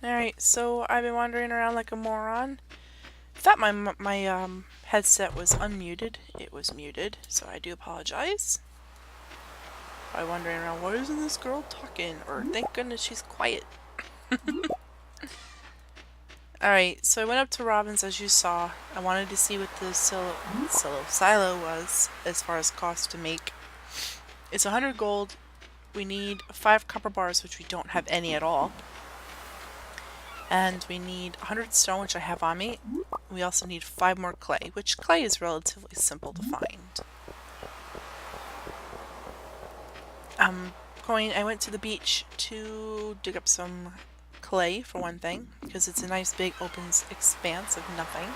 Alright, so I've been wandering around like a moron. Thought my headset was unmuted. It was muted, so I do apologize. By wandering around, why isn't this girl talking? Or thank goodness she's quiet. Alright, so I went up to Robin's as you saw. I wanted to see what the silo was as far as cost to make. It's 100 gold. We need 5 copper bars, which we don't have any at all. And we need 100 stone, which I have on me. We also need 5 more clay, which clay is relatively simple to find. I went to the beach to dig up some clay, for one thing, because it's a nice big open expanse of nothing.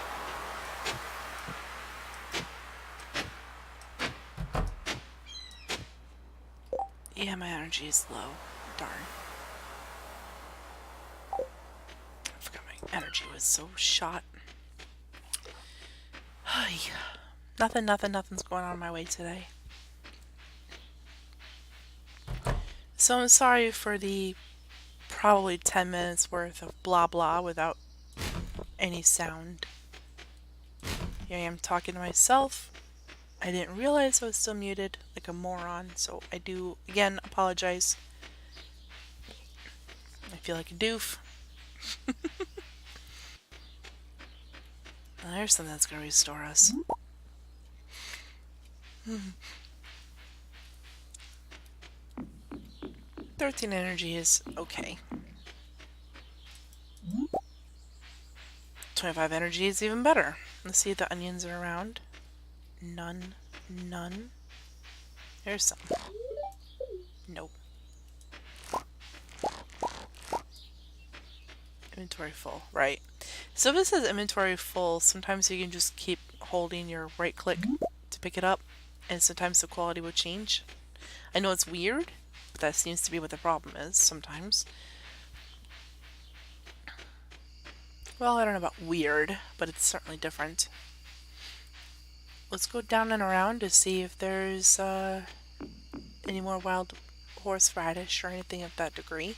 Yeah, my energy is low. Darn. I forgot my energy was so shot. Nothing's going on my way today. So I'm sorry for the probably 10 minutes worth of blah blah without any sound. Here I am talking to myself. I didn't realize I was still muted like a moron, so I do again apologize. I feel like a doof. There's something that's gonna restore us. 13 energy is okay. 25 energy is even better. Let's see if the onions are around. None. There's some. Nope. Inventory full, right. So if it says inventory full, sometimes you can just keep holding your right click to pick it up, and sometimes the quality will change. I know it's weird, but that seems to be what the problem is sometimes. Well, I don't know about weird, but it's certainly different. Let's go down and around to see if there's any more wild horseradish or anything of that degree.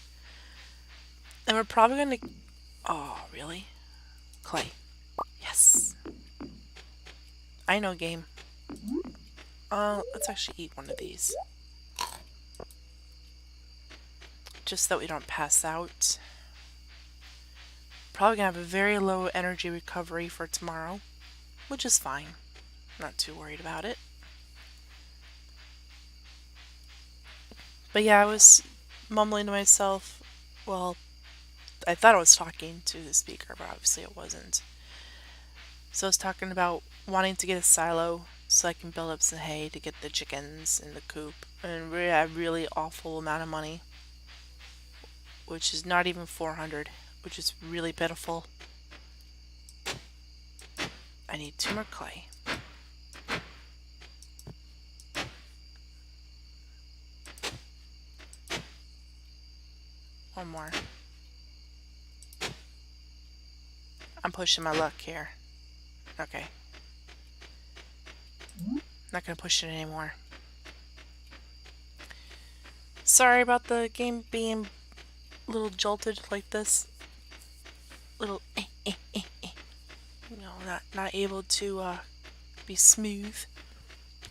And we're probably going to... Oh, really? Clay. Yes. I know, game. Let's actually eat one of these. Just so we don't pass out. Probably gonna have a very low energy recovery for tomorrow, which is fine. Not too worried about it. But yeah, I was mumbling to myself. Well, I thought I was talking to the speaker, but obviously it wasn't. So I was talking about wanting to get a silo so I can build up some hay to get the chickens in the coop. And we have a really awful amount of money, which is not even 400, which is really pitiful. I need 2 more clay. One more. I'm pushing my luck here. Okay. Not gonna push it anymore. Sorry about the game being a little jolted like this. Little You know, not able to be smooth.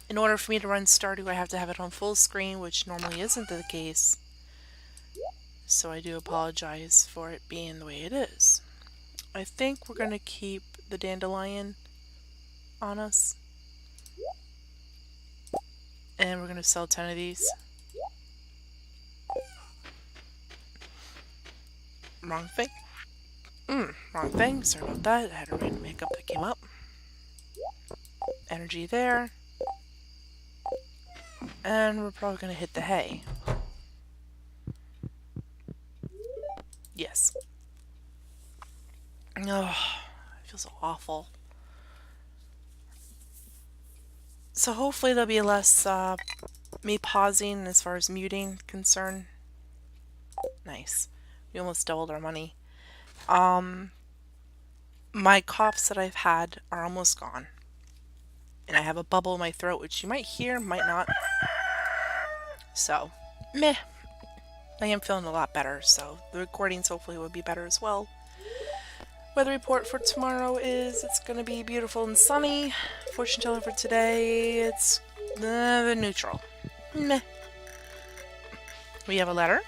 In order for me to run Stardew, I have to have it on full screen, which normally isn't the case. So I do apologize for it being the way it is. I think we're going to keep the dandelion on us. And we're going to sell 10 of these. Wrong thing. Wrong thing. Sorry about that. I had a random hiccup that came up. Energy there. And we're probably going to hit the hay. Yes. Oh, it feels awful. So hopefully there'll be less me pausing as far as muting concerned. Nice. We almost doubled our money. My coughs that I've had are almost gone. And I have a bubble in my throat, which you might hear, might not. So, meh. I am feeling a lot better, so the recordings hopefully will be better as well. Weather report for tomorrow is it's going to be beautiful and sunny. Fortune teller for today, it's the neutral. Meh. We have a letter.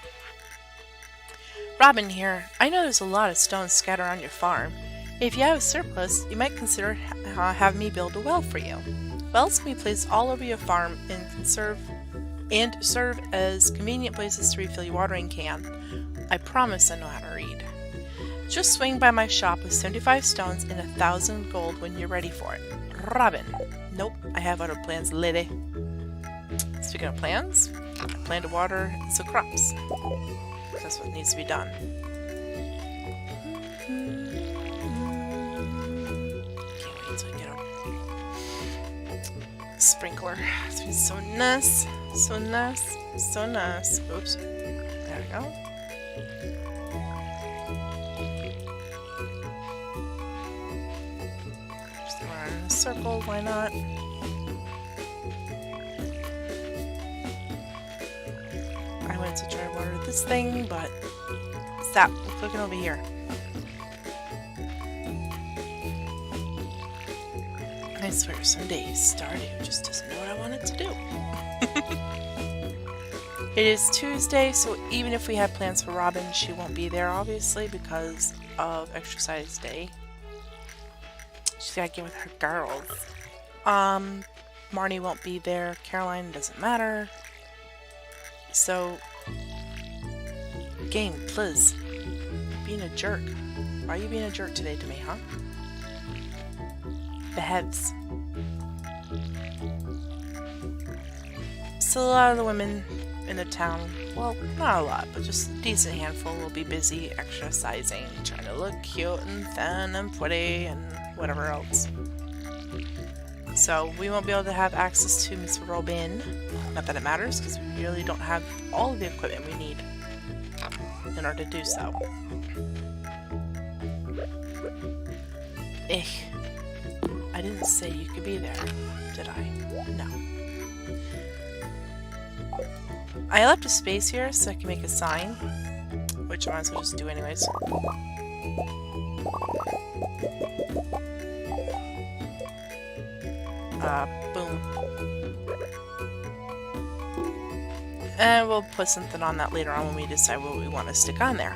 Robin here. I know there's a lot of stones scattered on your farm. If you have a surplus, you might consider having me build a well for you. Wells can be placed all over your farm and serve as convenient places to refill your watering can. I promise I know how to read. Just swing by my shop with 75 stones and 1,000 gold when you're ready for it. Robin. Nope, I have other plans, lady. Speaking of plans, I plan to water the crops. That's what needs to be done. Can't wait till I get a sprinkler. It's been so nice. So nice. So nice. Oops. There we go. Just run in a circle, why not? I went to try to water this thing, but stop. I'm clicking over here. I swear, some days Stardew just doesn't know what I want it to do. It is Tuesday, so even if we had plans for Robin, she won't be there, obviously, because of exercise day. She's gotta get with her girls. Marnie won't be there. Caroline doesn't matter. So, game, please. Being a jerk. Why are you being a jerk today to me, huh? The heads. So a lot of the women in the town, well, not a lot, but just a decent handful will be busy exercising, trying to look cute and thin and pretty and whatever else. So we won't be able to have access to Miss Robin. Not that it matters, because we really don't have all of the equipment we need in order to do so. I didn't say you could be there, did I? No. I left a space here so I can make a sign, which I might as well just do anyways. Boom. And we'll put something on that later on when we decide what we want to stick on there.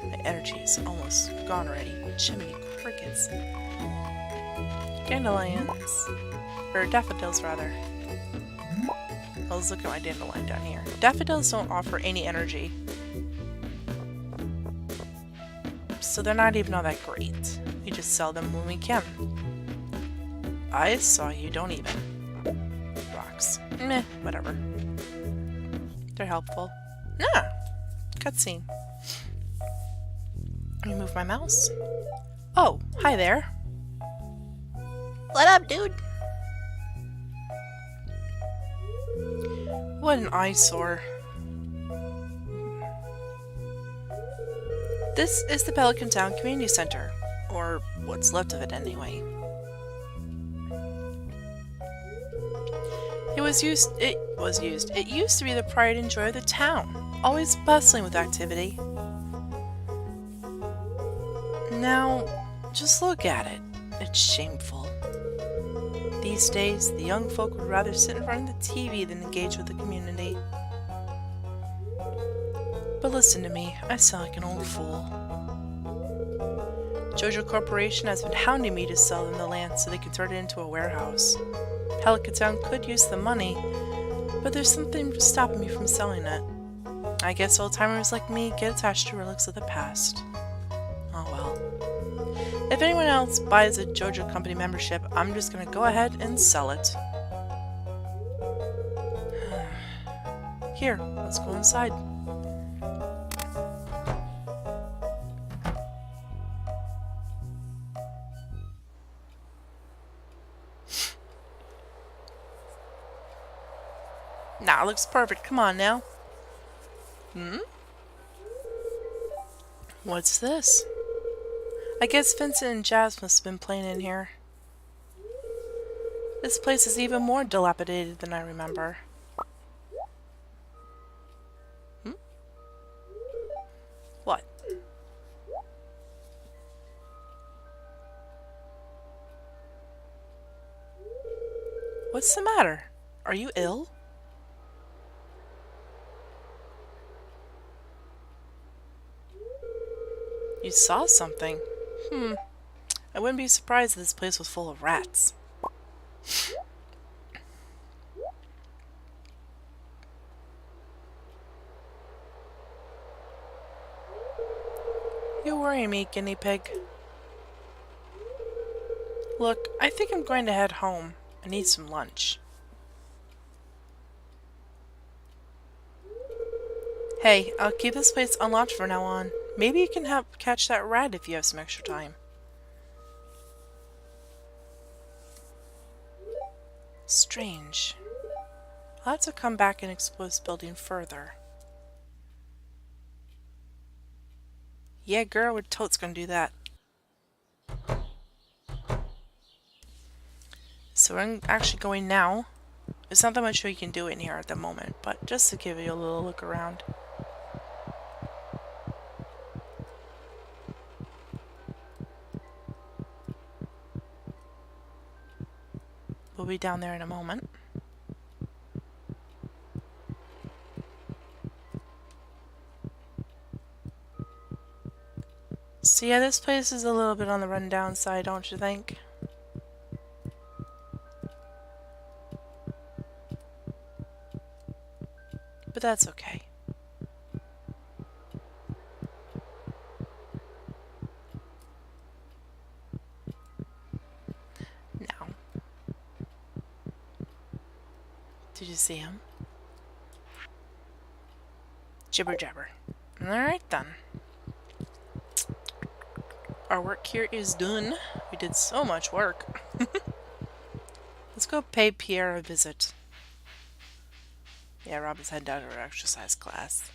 My energy is almost gone already. Jiminy crickets. Dandelions. Or daffodils, rather. Let's look at my dandelion down here. Daffodils don't offer any energy. So they're not even all that great. We just sell them when we can. I saw you, don't even. Rocks. Meh, whatever. They're helpful. Ah! Cutscene. Let me move my mouse. Oh, hi there. What up, dude? What an eyesore. This is the Pelican Town Community Center. Or what's left of it anyway. It used to be the pride and joy of the town, always bustling with activity. Now, just look at it. It's shameful. These days, the young folk would rather sit in front of the TV than engage with the community. But listen to me, I sound like an old fool. Jojo Corporation has been hounding me to sell them the land so they can turn it into a warehouse. Pelican Town could use the money, but there's something stopping me from selling it. I guess old-timers like me get attached to relics of the past. Oh well. If anyone else buys a JoJo Company membership, I'm just gonna go ahead and sell it. Here, let's go inside. Nah, it looks perfect. Come on now. What's this? I guess Vincent and Jazz must have been playing in here. This place is even more dilapidated than I remember. What? What's the matter? Are you ill? You saw something? I wouldn't be surprised if this place was full of rats. You worry me, guinea pig. Look, I think I'm going to head home. I need some lunch. Hey, I'll keep this place unlocked from now on. Maybe you can help catch that rat if you have some extra time. Strange. I'll have to come back and explore this building further. Yeah, girl, we're totes gonna do that. So I'm actually going now. There's not that much you can do in here at the moment, but just to give you a little look around. We'll be down there in a moment. So yeah, this place is a little bit on the rundown side, don't you think? But that's okay. Now, did you see him? Jibber jabber. Alright then. Our work here is done. We did so much work. Let's go pay Pierre a visit. Yeah, Robin's heading down to her exercise class.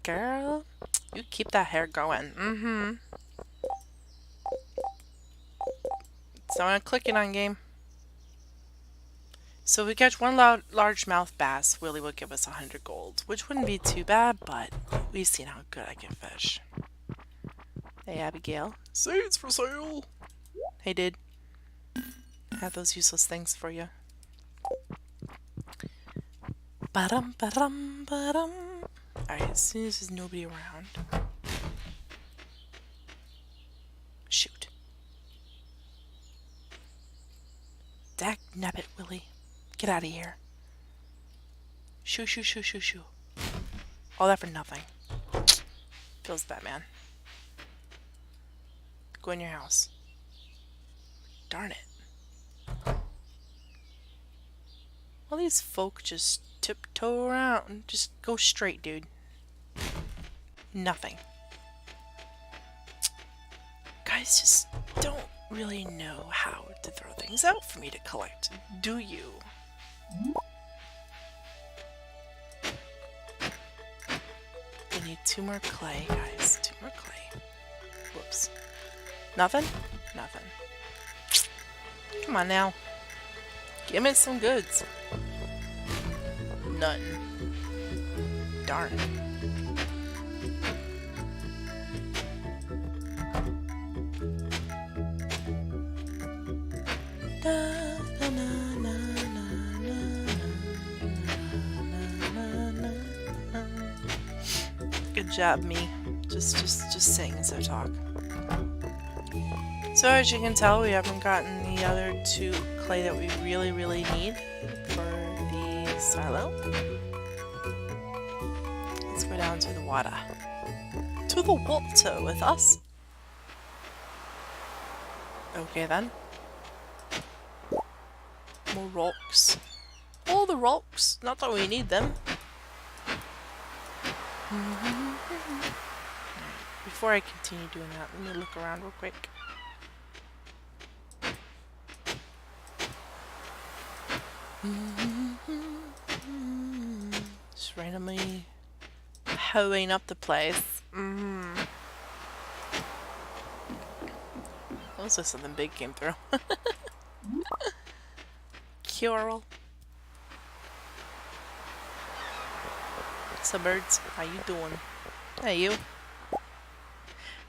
Girl, you keep that hair going. So I'm clicking on game. So if we catch one largemouth bass, Willie will give us 100 gold, which wouldn't be too bad, but we've seen how good I can fish. Hey, Abigail. Seeds for sale! Hey, dude. I have those useless things for you. Ba-dum, ba-dum, ba-dum. Alright, as soon as there's nobody around. Shoot. Dag nabbit, Willie. Get out of here. Shoo, shoo, shoo, shoo, shoo. All that for nothing. Feels bad, man. Go in your house. Darn it. All these folk just tiptoe around. Just go straight, dude. Nothing. Guys just don't really know how to throw things out for me to collect, do you? We need 2 more clay, guys. 2 more clay. Whoops. Nothing? Nothing. Come on now. Give me some goods. None. Darn. Good job, me. Just sing instead of talk. So as you can tell, we haven't gotten the other 2 clay that we really need for the silo. Let's go down to the water. To the water with us. Okay then. More rocks. All the rocks. Not that we need them. Before I continue doing that, let me look around real quick. Just randomly hoeing up the place. Looks like something big came through. Coral. So birds, how you doing? Hey you.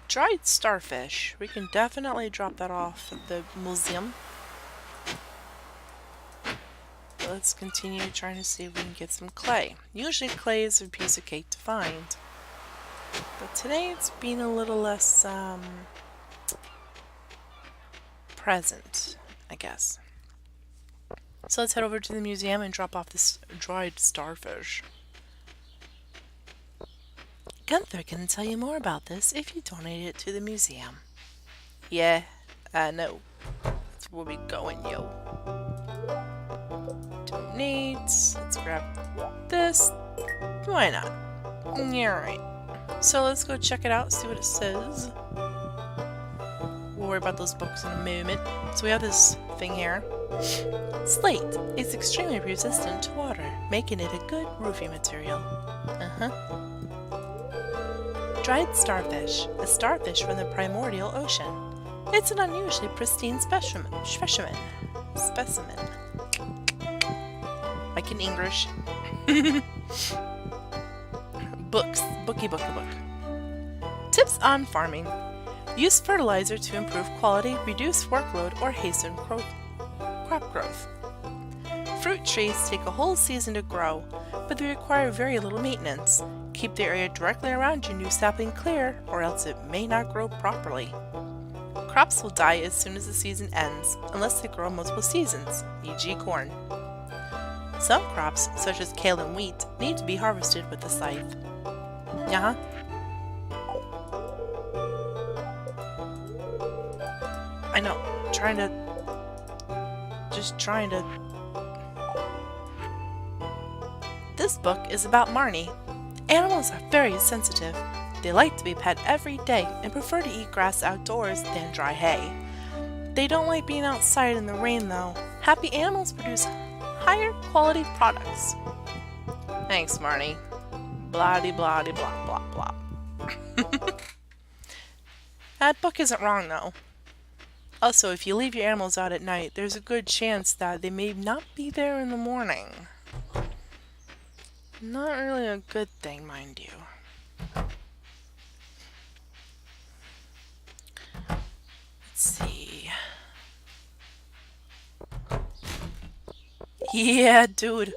Dried starfish. We can definitely drop that off at the museum. But let's continue trying to see if we can get some clay. Usually clay is a piece of cake to find. But today it's been a little less present, I guess. So let's head over to the museum and drop off this dried starfish. Gunther can tell you more about this if you donate it to the museum. Yeah, I know. That's where we going, yo. Donate. Let's grab this. Why not? Yeah, right. So let's go check it out, see what it says. We'll worry about those books in a moment. So we have this thing here. Slate is extremely resistant to water, making it a good roofing material. Dried starfish, a starfish from the primordial ocean. It's an unusually pristine specimen. Like in English. Booky book. Tips on farming. Use fertilizer to improve quality, reduce workload, or hasten crop growth. Fruit trees take a whole season to grow, but they require very little maintenance. Keep the area directly around your new sapling clear, or else it may not grow properly. Crops will die as soon as the season ends, unless they grow multiple seasons, e.g. corn. Some crops, such as kale and wheat, need to be harvested with the scythe. I know, just trying to... This book is about Marnie. Animals are very sensitive. They like to be pet every day and prefer to eat grass outdoors than dry hay. They don't like being outside in the rain though. Happy animals produce higher quality products. Thanks, Marnie. Blah-de blah-de blah blah blah. That book isn't wrong though. Also, if you leave your animals out at night, there's a good chance that they may not be there in the morning. Not really a good thing, mind you. Let's see. Yeah, dude.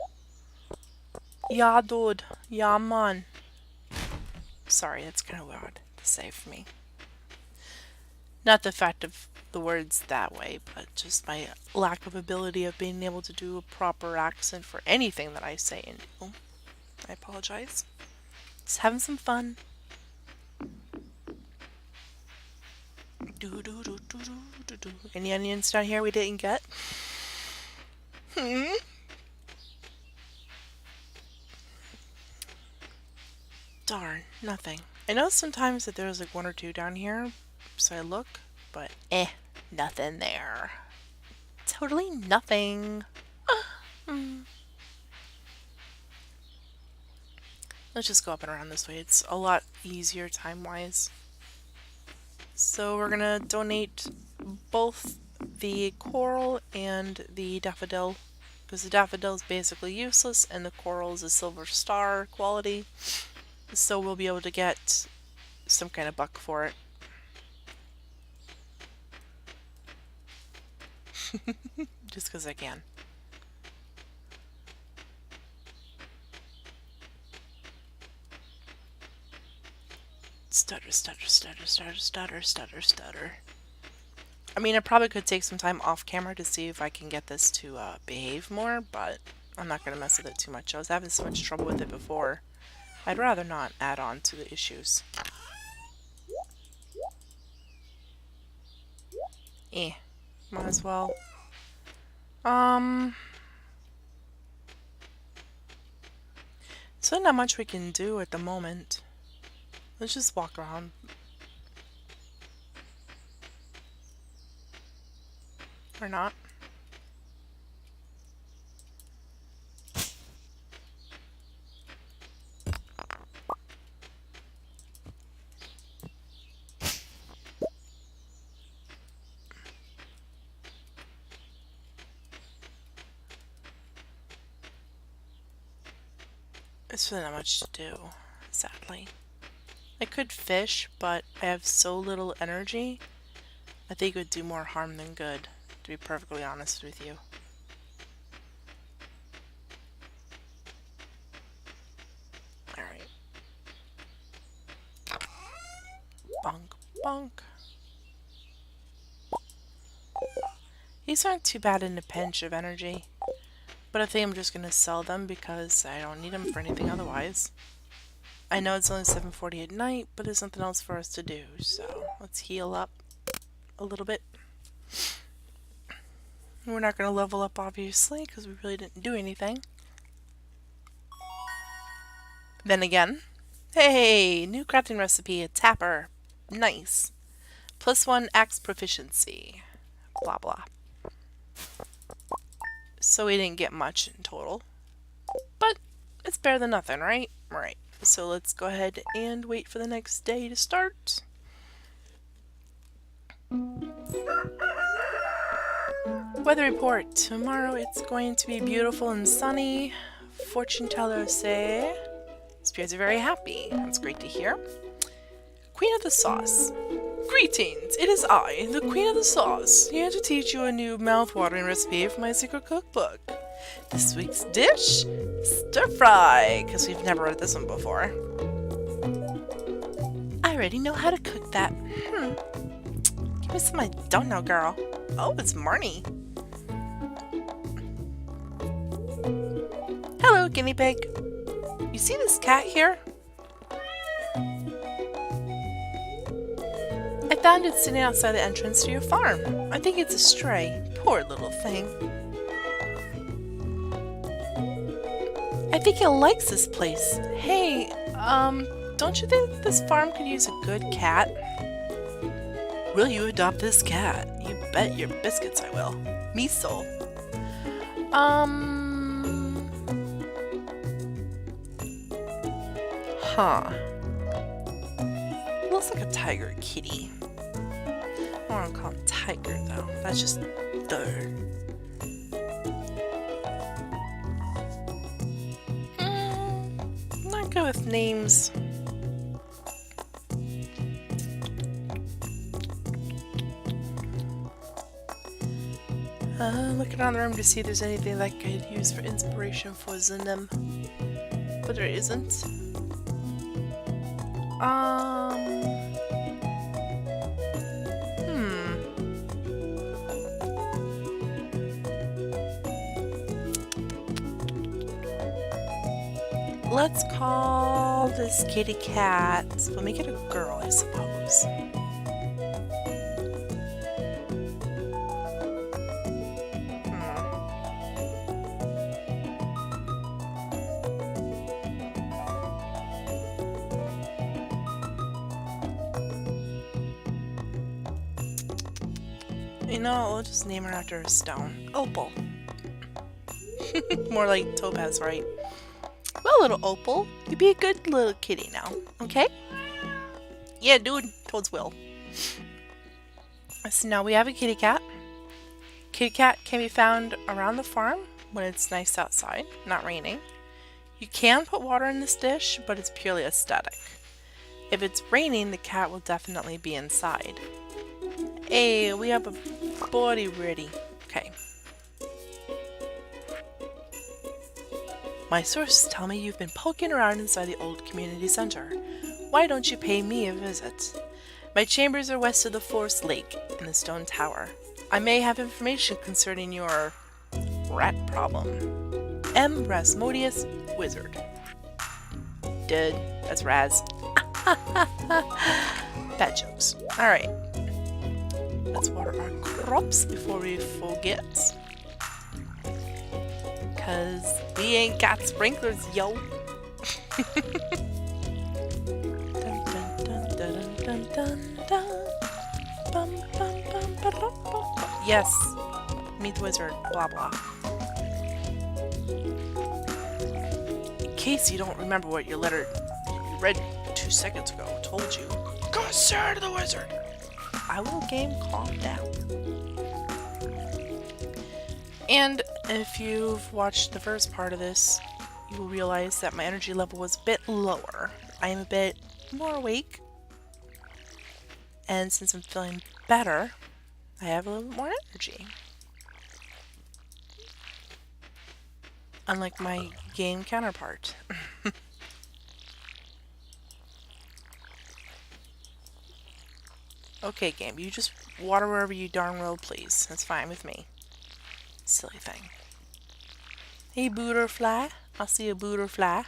Yeah, dude. Yeah, man. Sorry, that's kind of weird to say for me. Not the fact of the words that way, but just my lack of ability of being able to do a proper accent for anything that I say and do. I apologize. Just having some fun. Any onions down here we didn't get? Darn, nothing. I know sometimes that there's like 1 or 2 down here, so I look, but nothing there. Totally nothing. Let's just go up and around this way. It's a lot easier time-wise. So we're gonna donate both the coral and the daffodil, because the daffodil is basically useless and the coral is a silver star quality. So we'll be able to get some kind of buck for it. Just because I can. Stutter, stutter, stutter, stutter, stutter, stutter, stutter. I mean, I probably could take some time off camera to see if I can get this to behave more, but I'm not going to mess with it too much. I was having so much trouble with it before. I'd rather not add on to the issues. Might as well. So not much we can do at the moment. Let's just walk around. Or not. It's really not much to do, sadly. I could fish, but I have so little energy. I think it would do more harm than good, to be perfectly honest with you. Alright. Bonk, bonk. These aren't too bad in a pinch of energy. But I think I'm just going to sell them because I don't need them for anything otherwise. I know it's only 7:40 at night, but there's nothing else for us to do. So let's heal up a little bit. We're not going to level up, obviously, because we really didn't do anything. Then again, hey, new crafting recipe, a tapper. Nice. +1 axe proficiency. Blah, blah. So we didn't get much in total. But it's better than nothing, right? Right. So let's go ahead and wait for the next day to start. Weather report. Tomorrow it's going to be beautiful and sunny. Fortune tellers say spirits are very happy. That's great to hear. Queen of the Sauce. Greetings, it is I, the Queen of the Sauce, here to teach you a new mouth-watering recipe from my secret cookbook. This week's dish, stir-fry, because we've never read this one before. I already know how to cook that. Give me some I don't know, girl. Oh, it's Marnie. Hello, guinea pig. You see this cat here? I found it sitting outside the entrance to your farm. I think it's a stray. Poor little thing. I think it likes this place. Hey, don't you think this farm could use a good cat? Will you adopt this cat? You bet your biscuits I will. Me so. Huh. Looks like a tiger kitty. I don't want to call him tiger though. That's just duh. Not good with names. Looking around the room to see if there's anything that I could use for inspiration for Zunim. But there isn't. Let's call this kitty cat. We'll make it a girl, I suppose. You know, we'll just name her after a stone. Opal. More like Topaz, right? Well, little Opal, you be a good little kitty now, okay? Yeah, dude, toads will. So now we have a kitty cat. Kitty cat can be found around the farm when it's nice outside, not raining. You can put water in this dish, but it's purely aesthetic. If it's raining, the cat will definitely be inside. Hey, we have a body ready. Okay. My sources tell me you've been poking around inside the old community center. Why don't you pay me a visit? My chambers are west of the forest lake in the stone tower. I may have information concerning your rat problem. M. Rasmodius, wizard. Dude, that's Raz. Bad jokes. Alright. Let's water our crops before we forget. Cause we ain't got sprinklers, yo. Dun, dun, dun, dun, dun, dun, dun. Bum, bum, bum, ba, da, ba, ba. Yes. Meet the wizard. Blah blah. In case you don't remember what your letter you read 2 seconds ago told you, go sir to the wizard. I will game, calm down. And if you've watched the first part of this, you will realize that my energy level was a bit lower. I am a bit more awake. And since I'm feeling better, I have a little bit more energy. Unlike my game counterpart. Okay, game, you just water wherever you darn well please. That's fine with me. Silly thing. Hey, butterfly. I see a butterfly.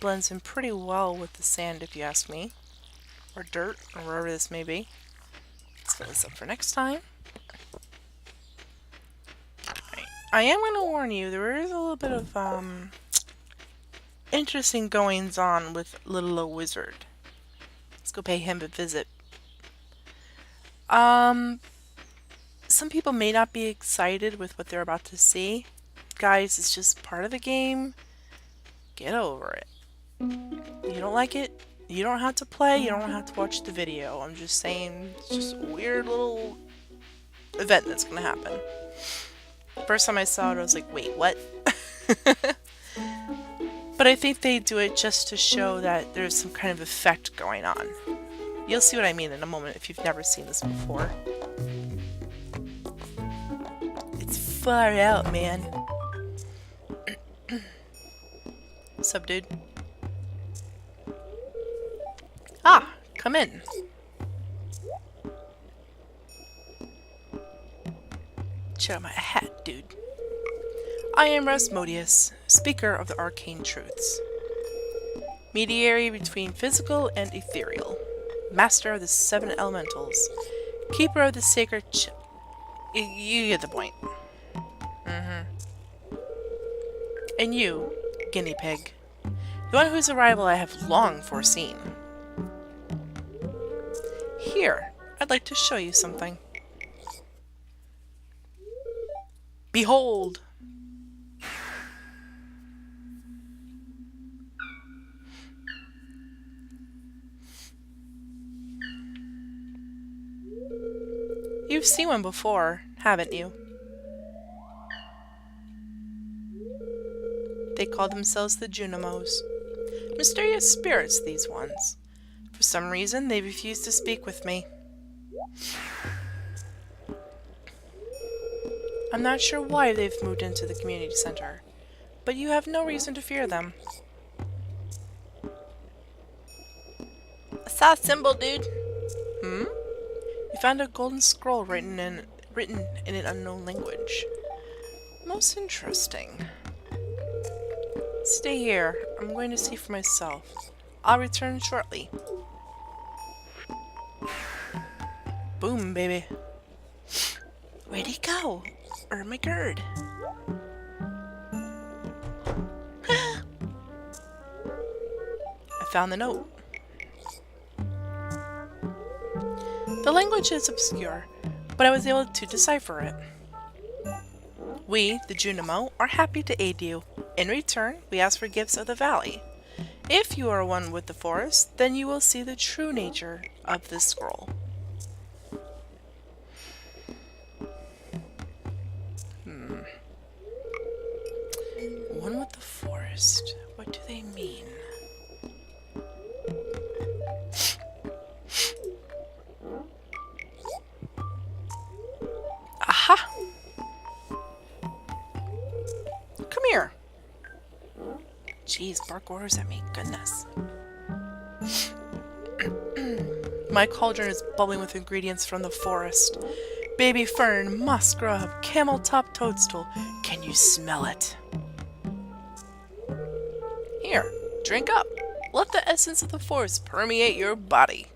Blends in pretty well with the sand, if you ask me. Or dirt, or wherever this may be. Let's fill this up for next time. Right. I am going to warn you, there is a little bit of, interesting goings on with Little O Wizard. Let's go pay him a visit. Some people may not be excited with what they're about to see. Guys, it's just part of the game. Get over it. You don't like it? You don't have to play. You don't have to watch the video. I'm just saying, it's just a weird little event that's going to happen. First time I saw it, I was like, wait, what? But I think they do it just to show that there's some kind of effect going on. You'll see what I mean in a moment if you've never seen this before. It's far out, man. What's up, dude? Ah, come in. Check out my hat, dude. I am Rasmodius, speaker of the arcane truths. Mediary between physical and ethereal. Master of the 7 elementals. Keeper of the sacred you get the point. And you, guinea pig. The one whose arrival I have long foreseen. Here, I'd like to show you something. Behold! You've seen one before, haven't you? They call themselves the Junimos. Mysterious spirits, these ones. For some reason, they refuse to speak with me. I'm not sure why they've moved into the community center, but you have no reason to fear them. I saw a symbol, dude. You found a golden scroll written in an unknown language. Most interesting. Stay here. I'm going to see for myself. I'll return shortly. Boom, baby. Where'd he go? Or my gird? I found the note. The language is obscure, but I was able to decipher it. We, the Junimo, are happy to aid you. In return, we ask for gifts of the valley. If you are one with the forest, then you will see the true nature of this scroll. One with the forest. What do they mean? Jeez, bark orders at me. Goodness. My cauldron is bubbling with ingredients from the forest. Baby fern, moss grub, camel top toadstool. Can you smell it? Here, drink up. Let the essence of the forest permeate your body.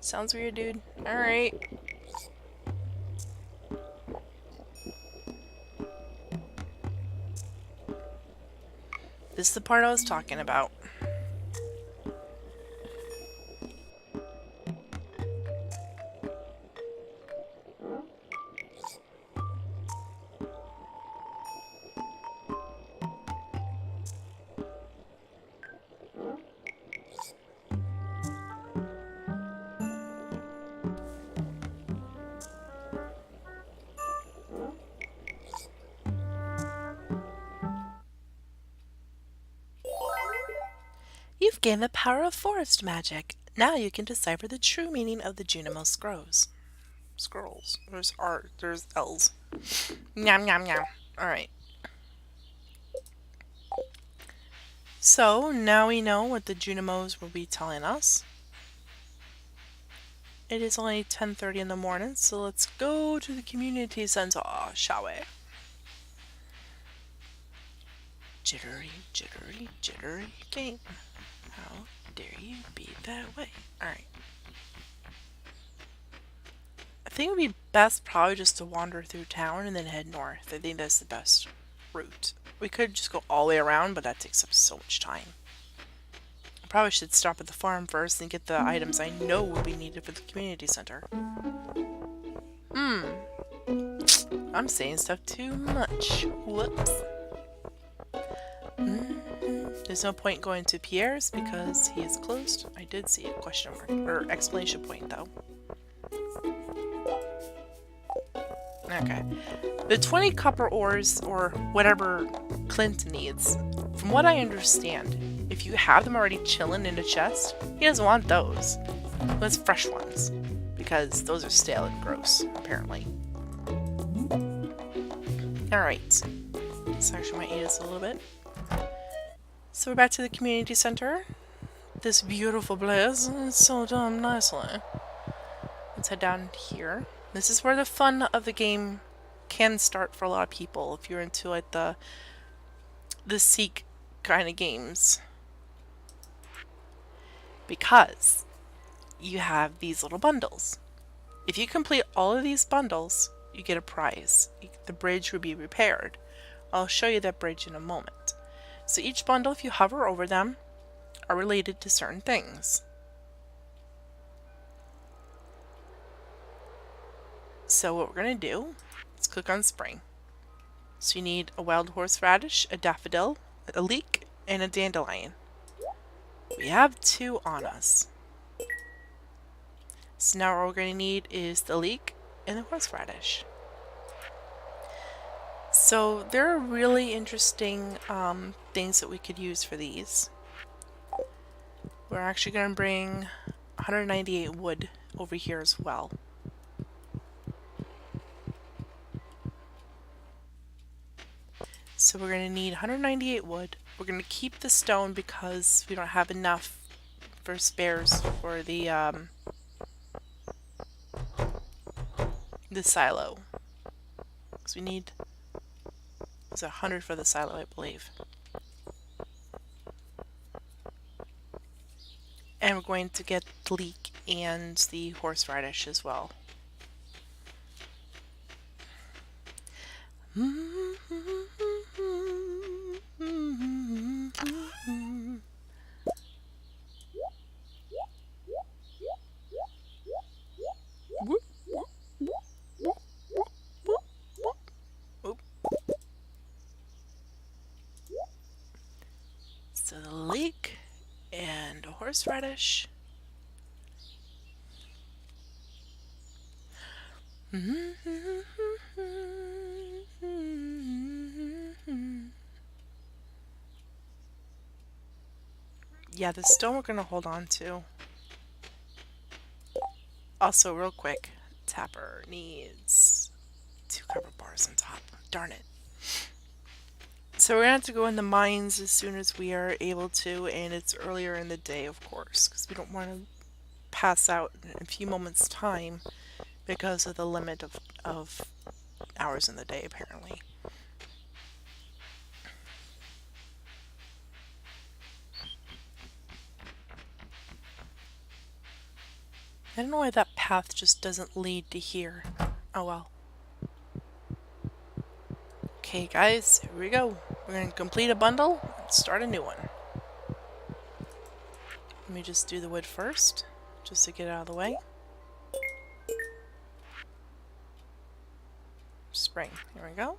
Sounds weird, dude. Alright. This is the part I was talking about. You've gained the power of forest magic. Now you can decipher the true meaning of the Junimo scrolls. Scrolls. There's L's. Nyam nyam nyam. Alright. So, now we know what the Junimos will be telling us. It is only 10:30 in the morning, so let's go to the community center, shall we? Jittery, jittery, jittery game. How dare you be that way? Alright. I think it would be best probably just to wander through town and then head north. I think that's the best route. We could just go all the way around, but that takes up so much time. I probably should stop at the farm first and get the items I know will be needed for the community center. I'm saying stuff too much. Whoops. There's no point going to Pierre's because he is closed. I did see a question mark, or exclamation point though. Okay. The 20 copper ores, or whatever Clint needs, from what I understand, if you have them already chilling in a chest, he doesn't want those. He wants fresh ones, because those are stale and gross, apparently. Alright. This actually might eat us a little bit. So we're back to the community center. This beautiful place. It's so damn nicely. Let's head down here. This is where the fun of the game can start for a lot of people if you're into like the seek kind of games. Because you have these little bundles. If you complete all of these bundles, you get a prize. The bridge will be repaired. I'll show you that bridge in a moment. So each bundle, if you hover over them, are related to certain things. So what we're going to do is click on spring. So you need a wild horseradish, a daffodil, a leek, and a dandelion. We have 2 on us. So now what we're going to need is the leek and the horseradish. So there are really interesting things that we could use for these. We're actually going to bring 198 wood over here as well. So we're going to need 198 wood. We're going to keep the stone because we don't have enough for spares for the silo. Because we need... It's 100 for the silo, I believe. And we're going to get the leek and the horseradish as well. So the leek and a horseradish. Yeah, the stone we're gonna hold on to. Also, real quick, Tapper needs 2 copper bars on top. Darn it. So we're gonna have to go in the mines as soon as we are able to, and it's earlier in the day, of course, because we don't want to pass out in a few moments' time because of the limit of hours in the day, apparently. I don't know why that path just doesn't lead to here. Oh well. Okay, guys, here we go. We're gonna complete a bundle and start a new one. Let me just do the wood first, just to get it out of the way. Spring. Here we go.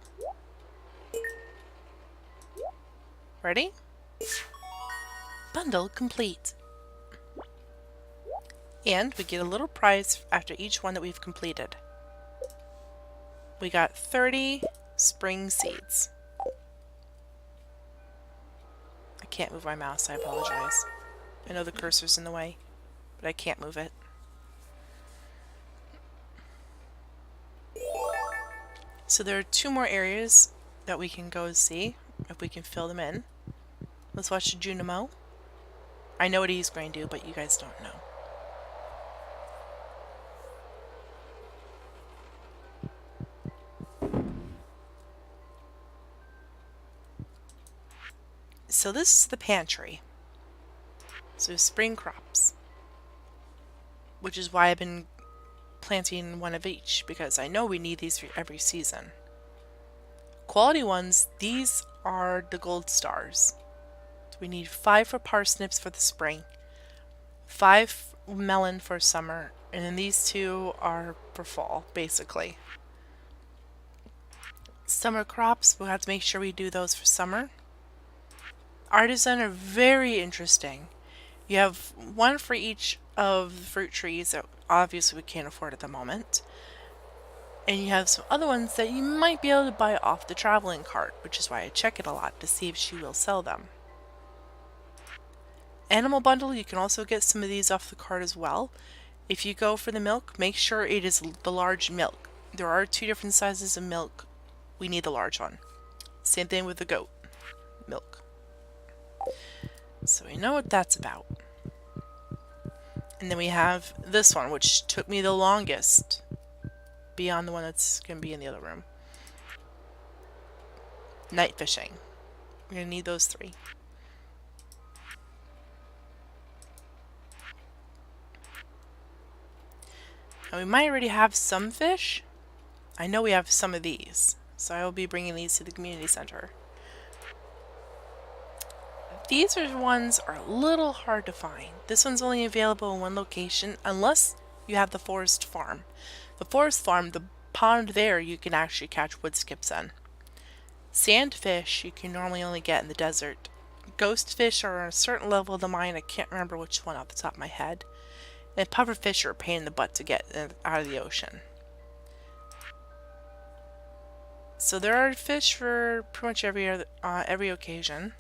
Ready? Bundle complete. And we get a little prize after each one that we've completed. We got 30 spring seeds. I can't move my mouse, I apologize. I know the cursor's in the way, but I can't move it. So there are 2 more areas that we can go see, if we can fill them in. Let's watch Junimo. I know what he's going to do, but you guys don't know. So this is the pantry. So spring crops. Which is why I've been planting one of each, because I know we need these for every season. Quality ones, these are the gold stars. So we need 5 for parsnips for the spring, 5 melon for summer, and then these 2 are for fall, basically. Summer crops, we'll have to make sure we do those for summer. Artisan are very interesting. You have 1 for each of the fruit trees that obviously we can't afford at the moment. And you have some other ones that you might be able to buy off the traveling cart, which is why I check it a lot to see if she will sell them. Animal bundle, you can also get some of these off the cart as well. If you go for the milk, make sure it is the large milk. There are 2 different sizes of milk. We need the large one. Same thing with the goat milk. So we know what that's about. And then we have this one, which took me the longest, beyond the one that's going to be in the other room. Night fishing. We're going to need those 3. Now we might already have some fish. I know we have some of these, so I will be bringing these to the community center. These are ones are a little hard to find. This one's only available in 1 location unless you have the forest farm. The forest farm, the pond there, you can actually catch wood skips in. Sandfish you can normally only get in the desert. Ghost fish are on a certain level of the mine. I can't remember which one off the top of my head. And pufferfish are a pain in the butt to get out of the ocean. So there are fish for pretty much every occasion.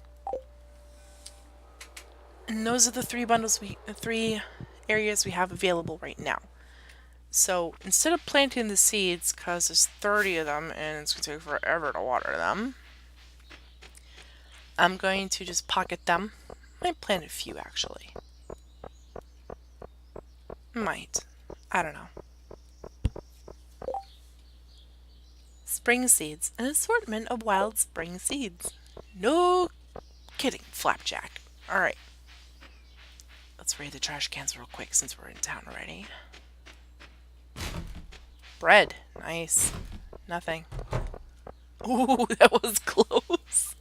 And those are the 3 bundles the 3 areas we have available right now. So instead of planting the seeds, because there's 30 of them and it's going to take forever to water them, I'm going to just pocket them. Might plant a few actually. Might. I don't know. Spring seeds. An assortment of wild spring seeds. No kidding, Flapjack. Alright. Let's raid the trash cans real quick since we're in town already. Bread. Nice. Nothing. Ooh, that was close.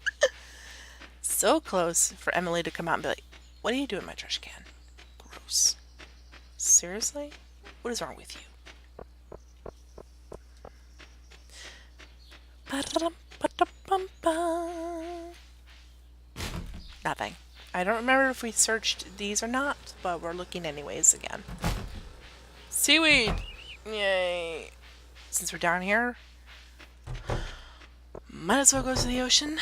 So close for Emily to come out and be like, what do you do in my trash can? Gross. Seriously? What is wrong with you? Nothing. I don't remember if we searched these or not, but we're looking anyways again. Seaweed! Yay! Since we're down here, might as well go to the ocean.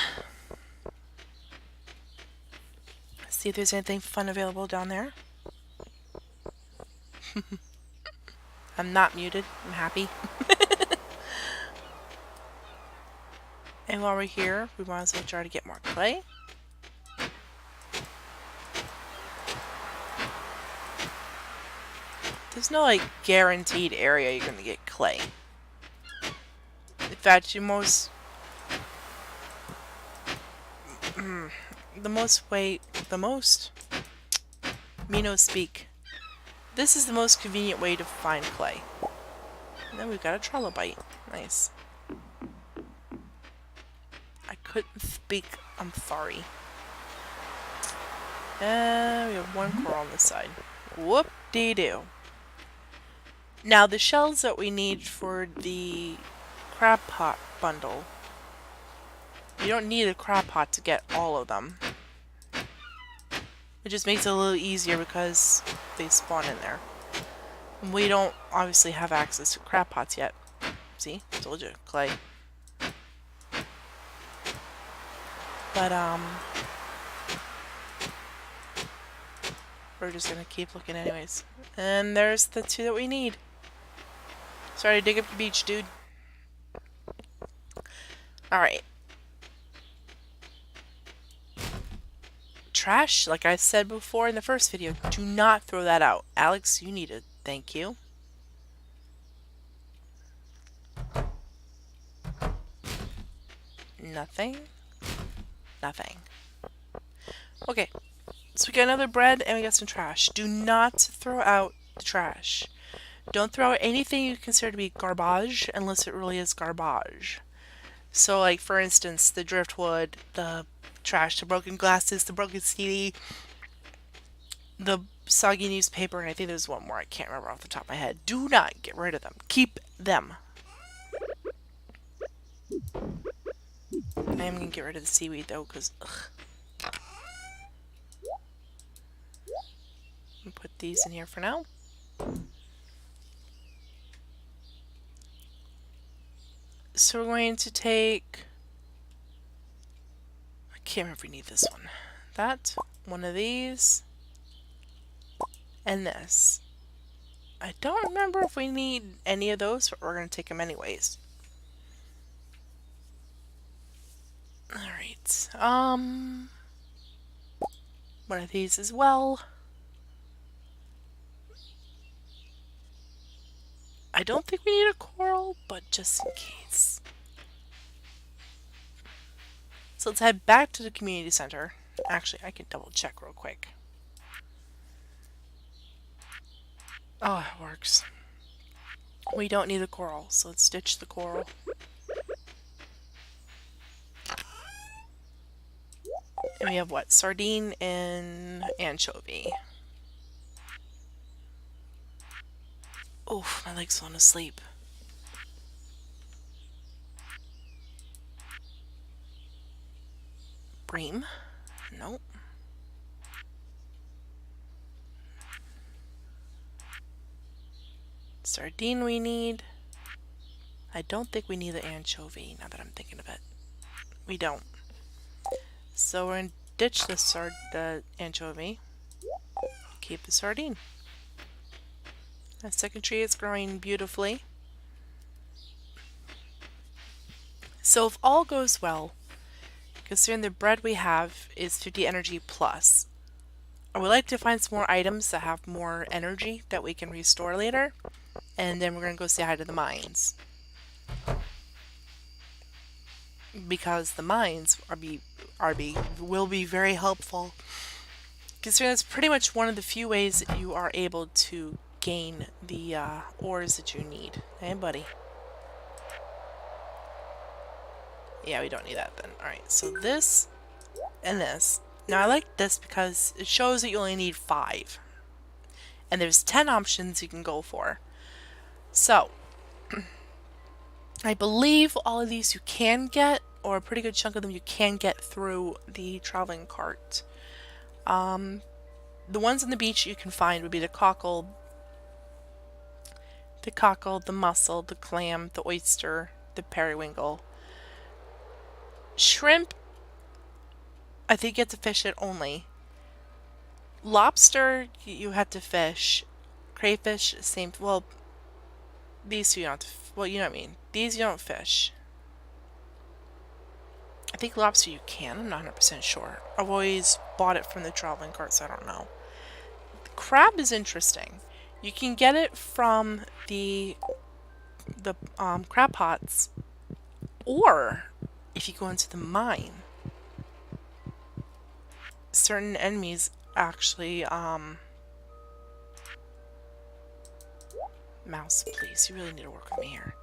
See if there's anything fun available down there. I'm not muted. I'm happy. And while we're here, we might as well try to get more clay. There's no, like, guaranteed area you're gonna get clay. In fact, me no speak. This is the most convenient way to find clay. And then we've got a trilobite. Nice. I couldn't speak. I'm sorry. And we have one coral on this side. Whoop-dee-doo. Now, the shells that we need for the Crabpot Bundle, you don't need a Crabpot to get all of them. It just makes it a little easier because they spawn in there. And we don't obviously have access to Crabpots yet. See? Told you. Clay. But, we're just gonna keep looking anyways. And there's the two that we need. Sorry to dig up the beach, dude. Alright. Trash, like I said before in the first video, do not throw that out. Alex, you need it. Thank you. Nothing. Nothing. Okay. So we got another bread and we got some trash. Do not throw out the trash. Don't throw out anything you consider to be garbage unless it really is garbage. So, like, for instance, the driftwood, the trash, the broken glasses, the broken CD, the soggy newspaper, and I think there's one more I can't remember off the top of my head. Do not get rid of them. Keep them. I am going to get rid of the seaweed, though, because, ugh. And put these in here for now. So we're going to take, I can't remember if we need this one. That, one of these, and this. I don't remember if we need any of those, but we're going to take them anyways. Alright, one of these as well. I don't think we need a coral, but just in case. So let's head back to the community center. Actually, I can double check real quick. Oh, it works. We don't need a coral, so let's ditch the coral. And we have what? Sardine and anchovy. Oof, my leg's falling asleep. Bream? Nope. Sardine we need. I don't think we need the anchovy, now that I'm thinking of it. We don't. So we're going to ditch the anchovy. Keep the sardine. The second tree is growing beautifully. So if all goes well, considering the bread we have is 50 energy plus, I would like to find some more items that have more energy that we can restore later, and then we're going to go say hi to the mines. Because the mines will be very helpful, considering that's pretty much one of the few ways that you are able to gain the ores that you need. Hey, buddy. Yeah, we don't need that then. Alright, so this and this. Now, I like this because it shows that you only need 5. And there's 10 options you can go for. So, I believe all of these you can get, or a pretty good chunk of them you can get through the traveling cart. The ones on the beach you can find would be the cockle, the mussel, the clam, the oyster, the periwinkle. Shrimp, I think you have to fish it only. Lobster, you have to fish. Crayfish, same. Well, these two you don't have to, well, you know what I mean. These you don't fish. I think lobster you can. I'm not 100% sure. I've always bought it from the traveling cart, so I don't know. The crab is interesting. You can get it from the crab pots, or if you go into the mine, certain enemies actually mouse, please, you really need to work with me here.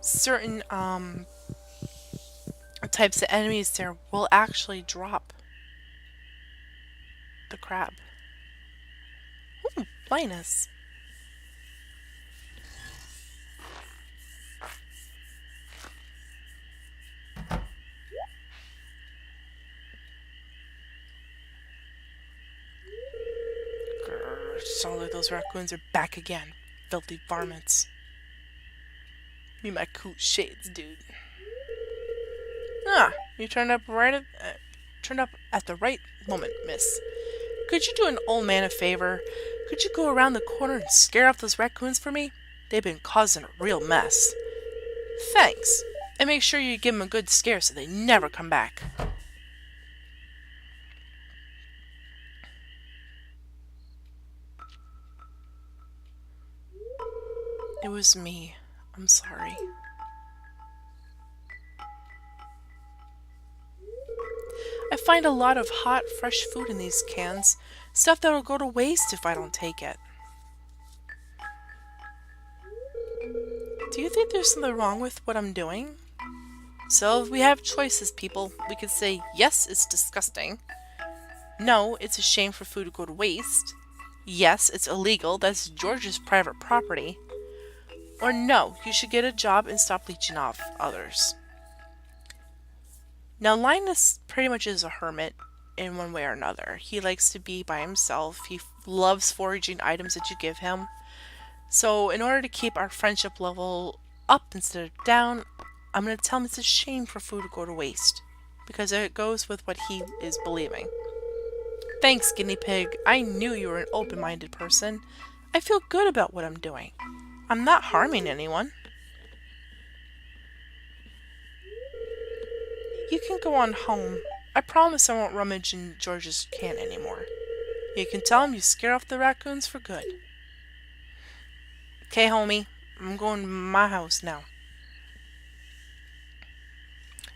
Certain types of enemies there will actually drop the crab. Ooh, Linus. Grr, sounds like those raccoons are back again. Filthy varmints. Me my cool shades, dude. Ah, you turned up at the right moment, miss. Could you do an old man a favor? Could you go around the corner and scare off those raccoons for me? They've been causing a real mess. Thanks. And make sure you give them a good scare so they never come back. It was me. I'm sorry. I find a lot of hot, fresh food in these cans. Stuff that'll go to waste if I don't take it. Do you think there's something wrong with what I'm doing? So if we have choices, people. We could say, yes, it's disgusting. No, it's a shame for food to go to waste. Yes, it's illegal. That's George's private property. Or no, you should get a job and stop leeching off others. Now, Linus pretty much is a hermit in one way or another. He likes to be by himself. He loves foraging items that you give him. So, in order to keep our friendship level up instead of down, I'm going to tell him it's a shame for food to go to waste. Because it goes with what he is believing. Thanks, guinea pig. I knew you were an open-minded person. I feel good about what I'm doing. I'm not harming anyone. You can go on home. I promise I won't rummage in George's can anymore. You can tell him you scare off the raccoons for good. Okay, homie. I'm going to my house now.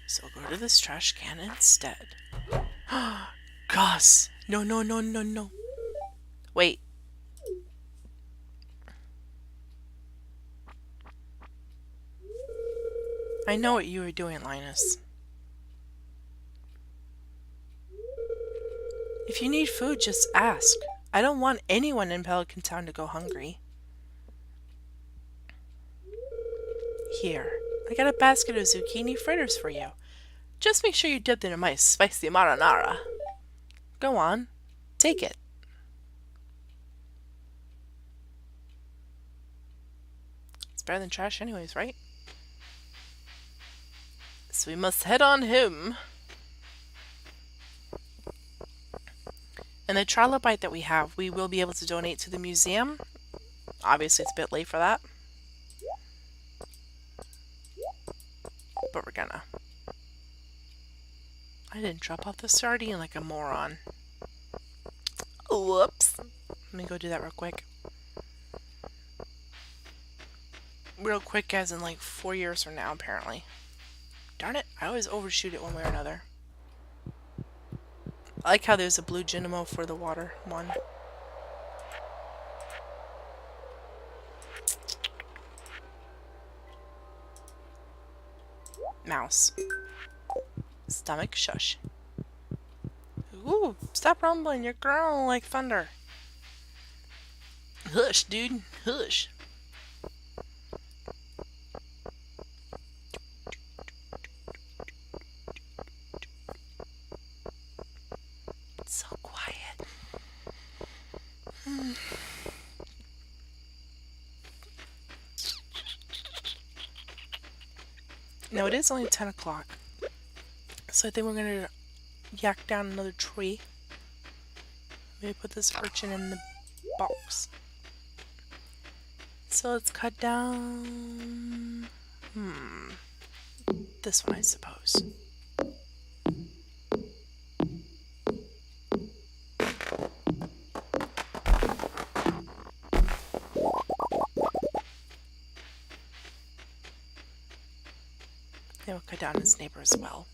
So I'll go to this trash can instead. Gus! No, no, no, no, no. Wait. I know what you were doing, Linus. If you need food, just ask. I don't want anyone in Pelican Town to go hungry. Here, I got a basket of zucchini fritters for you. Just make sure you dip them in my spicy marinara. Go on, take it. It's better than trash anyways, right? So we must head on home. And the trilobite that we have, we will be able to donate to the museum. Obviously, it's a bit late for that. But we're gonna. I didn't drop off the sardine like a moron. Whoops. Let me go do that real quick. Real quick as in like 4 years from now, apparently. Darn it, I always overshoot it one way or another. I like how there's a blue dynamo for the water one. Mouse. Stomach shush. Ooh, stop rumbling, you're growling like thunder. Hush, dude, hush. It's so quiet. No, it is only 10 o'clock. So I think we're going to yak down another tree. Maybe put this urchin in the box. So let's cut down... This one, I suppose. They will cut down his neighbor as well.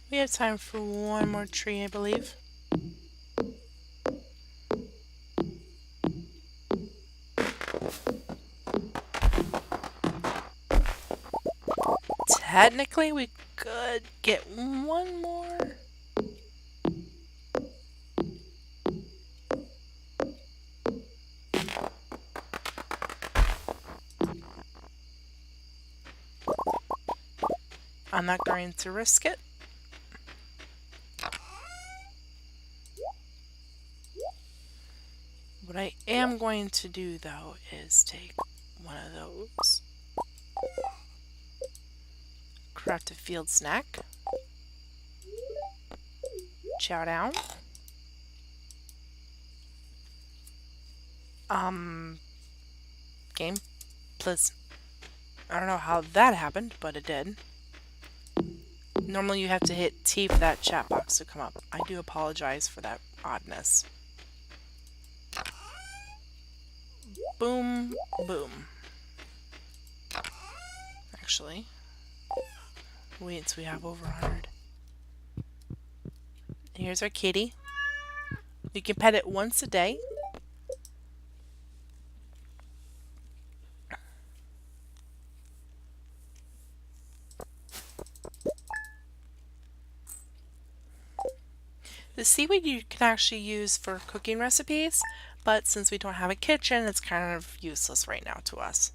We have time for one more tree, I believe. Technically, we could get one more. I'm not going to risk it. What I am going to do, though, is take one of those. Craft a field snack. Chow down. Game, please. I don't know how that happened, but it did. Normally you have to hit T for that chat box to come up. I do apologize for that oddness. Boom, boom. Actually, wait until we have over 100. Here's our kitty. You can pet it once a day. The seaweed you can actually use for cooking recipes, but since we don't have a kitchen, it's kind of useless right now to us.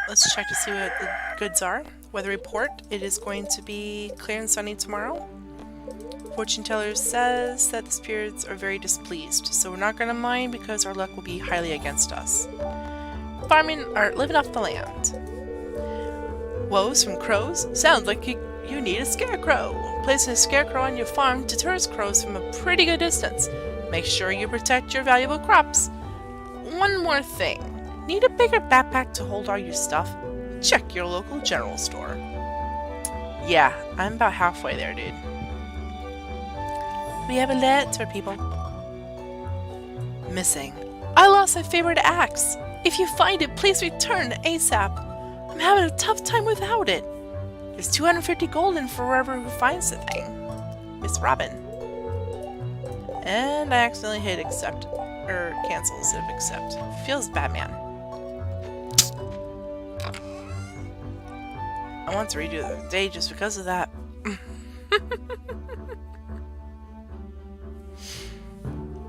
Let's check to see what the goods are. Weather report, it is going to be clear and sunny tomorrow. Fortune teller says that the spirits are very displeased, so we're not going to mind because our luck will be highly against us. Farming, or living off the land. Woes from crows? Sounds like you need a scarecrow. Placing a scarecrow on your farm deters crows from a pretty good distance. Make sure you protect your valuable crops. One more thing. Need a bigger backpack to hold all your stuff? Check your local general store. Yeah, I'm about halfway there, dude. We have a letter, people. Missing. I lost my favorite axe. If you find it, please return ASAP. I'm having a tough time without it. There's 250 gold in for whoever who finds the thing. Miss Robin. And I accidentally hit accept, or cancel instead of accept. Feels bad, man. I want to redo the day just because of that.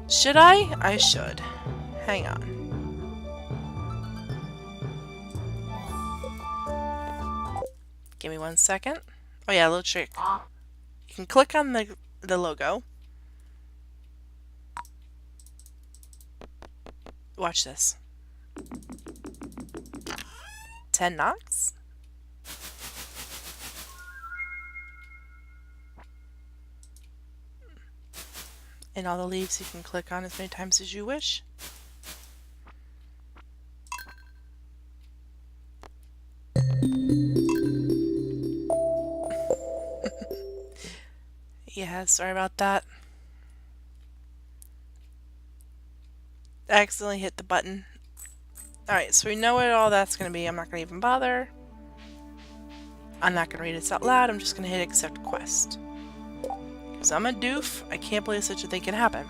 Should I? I should. Hang on. Give me 1 second. Oh yeah, a little trick. You can click on the logo. Watch this. 10 knocks. And all the leaves you can click on as many times as you wish. Yeah, sorry about that. I accidentally hit the button. Alright, so we know what all that's going to be. I'm not going to even bother. I'm not going to read this out loud. I'm just going to hit accept quest. Because I'm a doof. I can't believe such a thing can happen.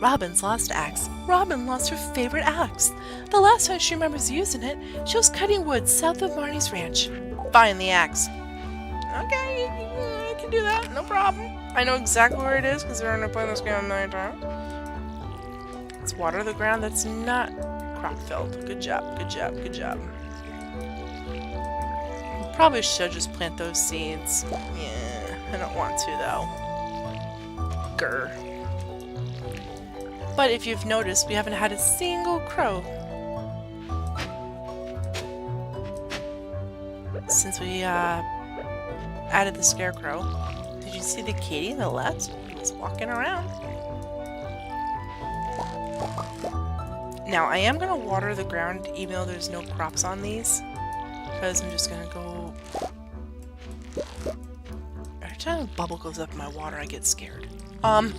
Robin's lost axe. Robin lost her favorite axe. The last time she remembers using it, she was cutting wood south of Marnie's ranch. Find the axe. Okay, I can do that. No problem. I know exactly where it is because we're going to play this game a million times. Let's water the ground that's not crop filled. Good job, good job, good job. Probably should just plant those seeds. Yeah, I don't want to though. Grr. But if you've noticed, we haven't had a single crow since we have added the scarecrow. Did you see the kitty on the left? He was walking around. Now, I am going to water the ground even though there's no crops on these. Because I'm just going to go... Every time a bubble goes up in my water, I get scared. But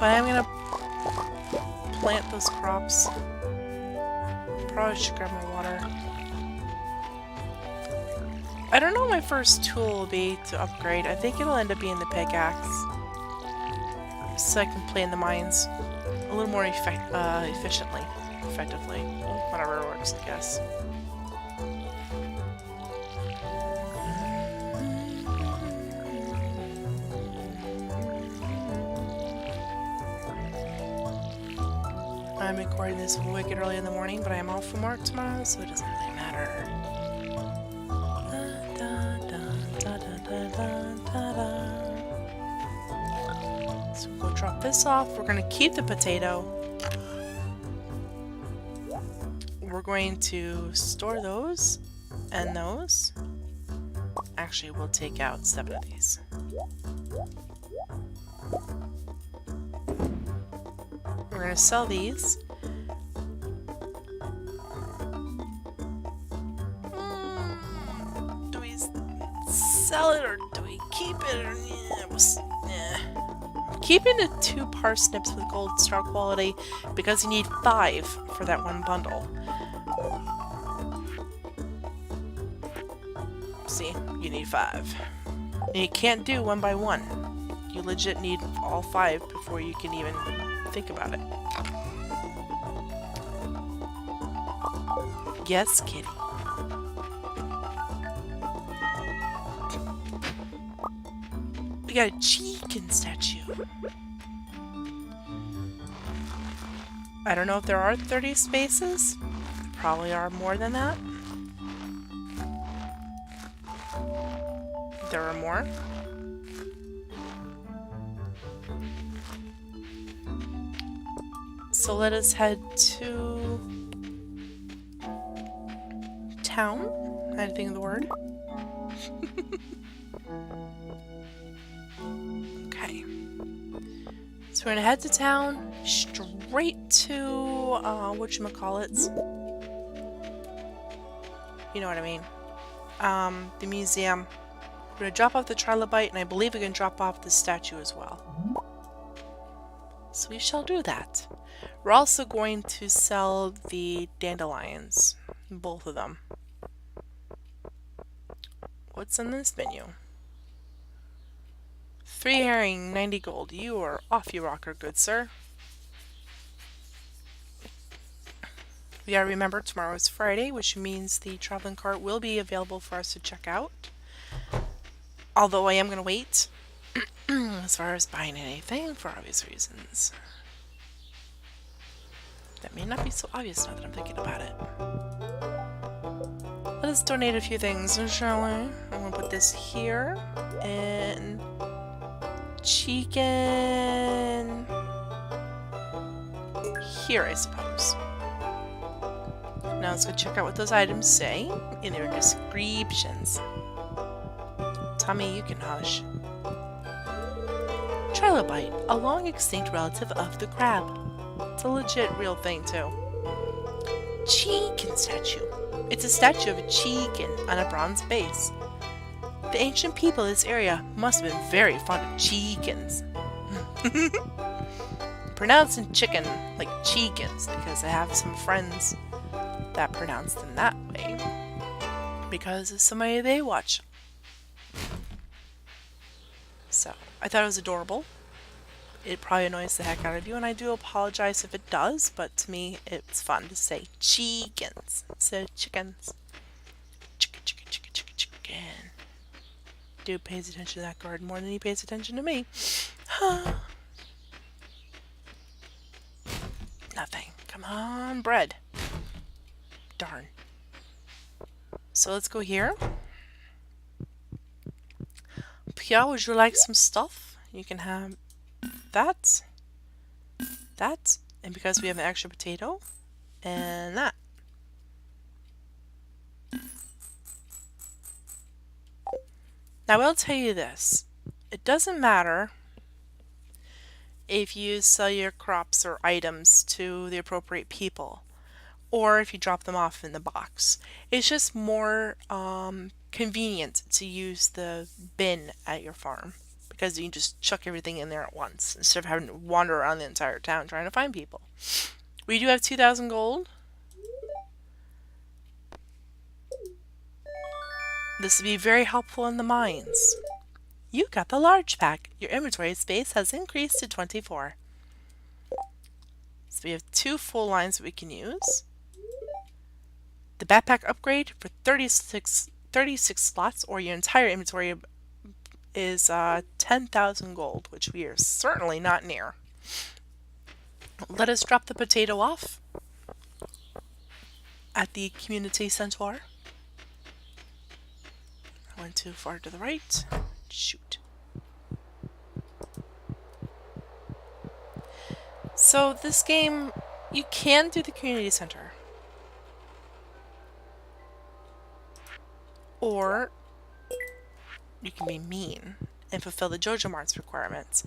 I'm going to plant those crops. Probably should grab more water. I don't know what my first tool will be to upgrade. I think it'll end up being the pickaxe. So I can play in the mines a little more effectively. Whatever works, I guess. I'm recording this wicked early in the morning, but I am off from work tomorrow, so it doesn't really matter. So we'll drop this off. We're going to keep the potato. We're going to store those and those. Actually, we'll take out 7 of these. We're going to sell these. Do we sell it or do we keep it? Or, I'm keeping the 2 parsnips with gold star quality because you need 5 for that 1 bundle. See, you need 5. And you can't do 1 by 1. You legit need all 5 before you can even think about it. Yes, kitty. We got a chicken statue. I don't know if there are 30 spaces. There probably are more than that. There are more. So let us head to town. I had to think of the word. Okay. So we're gonna head to town, straight to whatchamacallits. You know what I mean. The museum. We're gonna drop off the trilobite, and I believe we can drop off the statue as well. So we shall do that. We're also going to sell the dandelions. Both of them. What's in this menu? 3 herring, 90 gold. You are off your rocker, good sir. We gotta remember tomorrow is Friday, which means the traveling cart will be available for us to check out. Although I am gonna wait as far as buying anything for obvious reasons. That may not be so obvious now that I'm thinking about it. Let us donate a few things, shall we? I'm gonna put this here. And chicken here, I suppose. Now let's go check out what those items say in their descriptions. Tommy, you can hush. Trilobite, a long extinct relative of the crab. It's a legit real thing too. Chicken statue. It's a statue of a chicken on a bronze base. The ancient people of this area must have been very fond of chickens. Pronouncing chicken like chickens because I have some friends that pronounce them that way because of somebody they watch. So, I thought it was adorable. It probably annoys the heck out of you, and I do apologize if it does, but to me, it's fun to say chickens instead of chickens. Chicken, chicken, chicken, chicken, chicken. Dude pays attention to that garden more than he pays attention to me. Nothing. Come on, bread. Darn. So let's go here. Pia, would you like some stuff? You can have that, and because we have an extra potato, and that. Now, I will tell you this. It doesn't matter if you sell your crops or items to the appropriate people, or if you drop them off in the box. It's just more convenient to use the bin at your farm because you can just chuck everything in there at once instead of having to wander around the entire town trying to find people. We do have 2,000 gold. This would be very helpful in the mines. You got the large pack. Your inventory space has increased to 24. So we have 2 full lines that we can use. The backpack upgrade for 36 slots, or your entire inventory is 10,000 gold, which we are certainly not near. Let us drop the potato off at the community center. I went too far to the right. Shoot. So this game, you can do the community center. Or you can be mean and fulfill the Jojo Mart's requirements,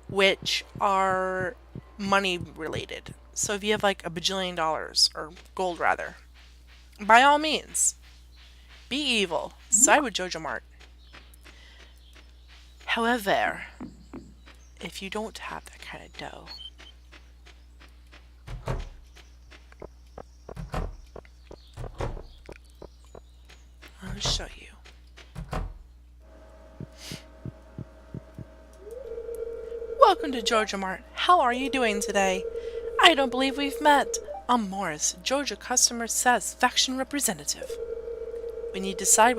which are money related. So if you have like a bajillion dollars, or gold rather, by all means, be evil. Side with Jojo Mart. However, if you don't have that kind of dough, I'll show you. Welcome to Jojo Mart. How are you doing today? I don't believe we've met. I'm Morris, Jojo Customer Satisfaction Representative. When you decide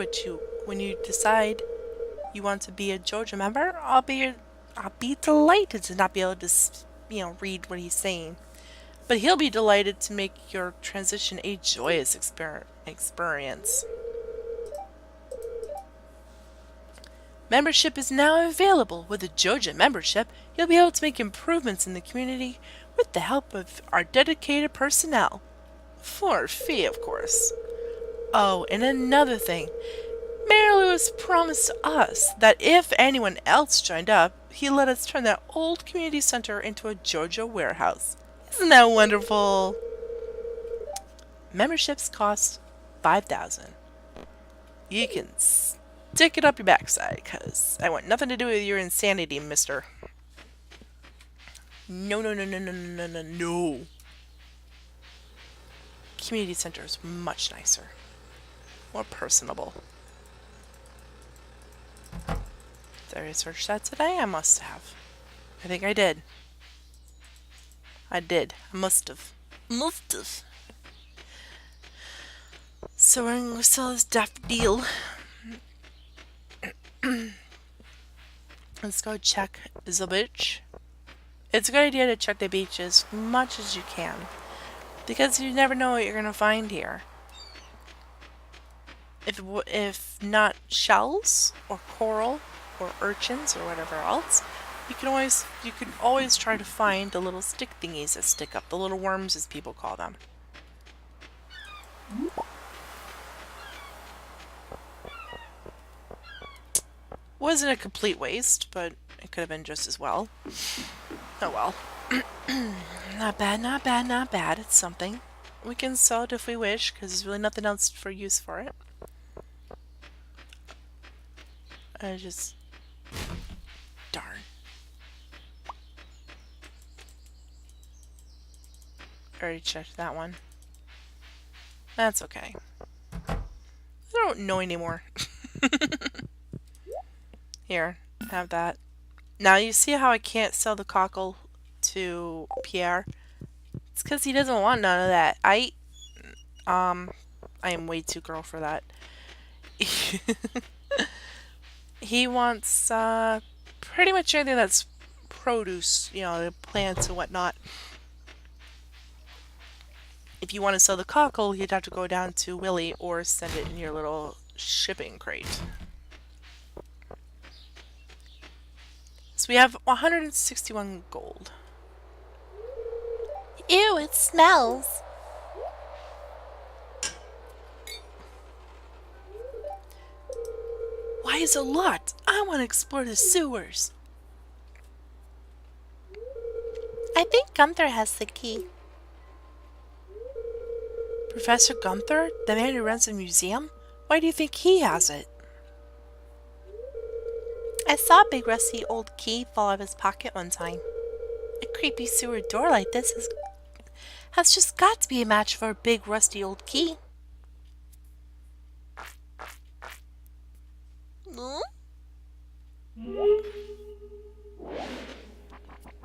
you want to be a Jojo member, I'll be delighted to not be able to, read what he's saying. But he'll be delighted to make your transition a joyous experience. Membership is now available. With a Jojo membership, you'll be able to make improvements in the community with the help of our dedicated personnel. For a fee, of course. Oh, and another thing. Mayor Lewis promised us that if anyone else joined up, he'd let us turn that old community center into a Jojo warehouse. Isn't that wonderful? Memberships cost 5,000. You can stick it up your backside, because I want nothing to do with your insanity, mister. No, no, no, no, no, no, no, no. Community center is much nicer. More personable. Did I research that today? I must have. I think I did. I must have. So we're going to sell this daffodil. Let's go check the beach. It's a good idea to check the beach as much as you can, because you never know what you're going to find here. If not shells or coral or urchins or whatever else, you can always try to find the little stick thingies that stick up, the little worms as people call them. Wasn't a complete waste, but it could have been just as well. Oh well. Not bad, not bad, not bad. It's something. We can sell it if we wish, because there's really nothing else for use for it. Darn. Already checked that one. That's okay. I don't know anymore. Here, have that. Now you see how I can't sell the cockle to Pierre? It's because he doesn't want none of that. I am way too girl for that. He wants pretty much anything that's produce, the plants and whatnot. If you want to sell the cockle, you'd have to go down to Willie or send it in your little shipping crate. So we have 161 gold. Ew, it smells. Guys, a lot. I want to explore the sewers. I think Gunther has the key. Professor Gunther, the man who runs the museum? Why do you think he has it? I saw a big rusty old key fall out of his pocket one time. A creepy sewer door like this has just got to be a match for a big rusty old key. Hmm?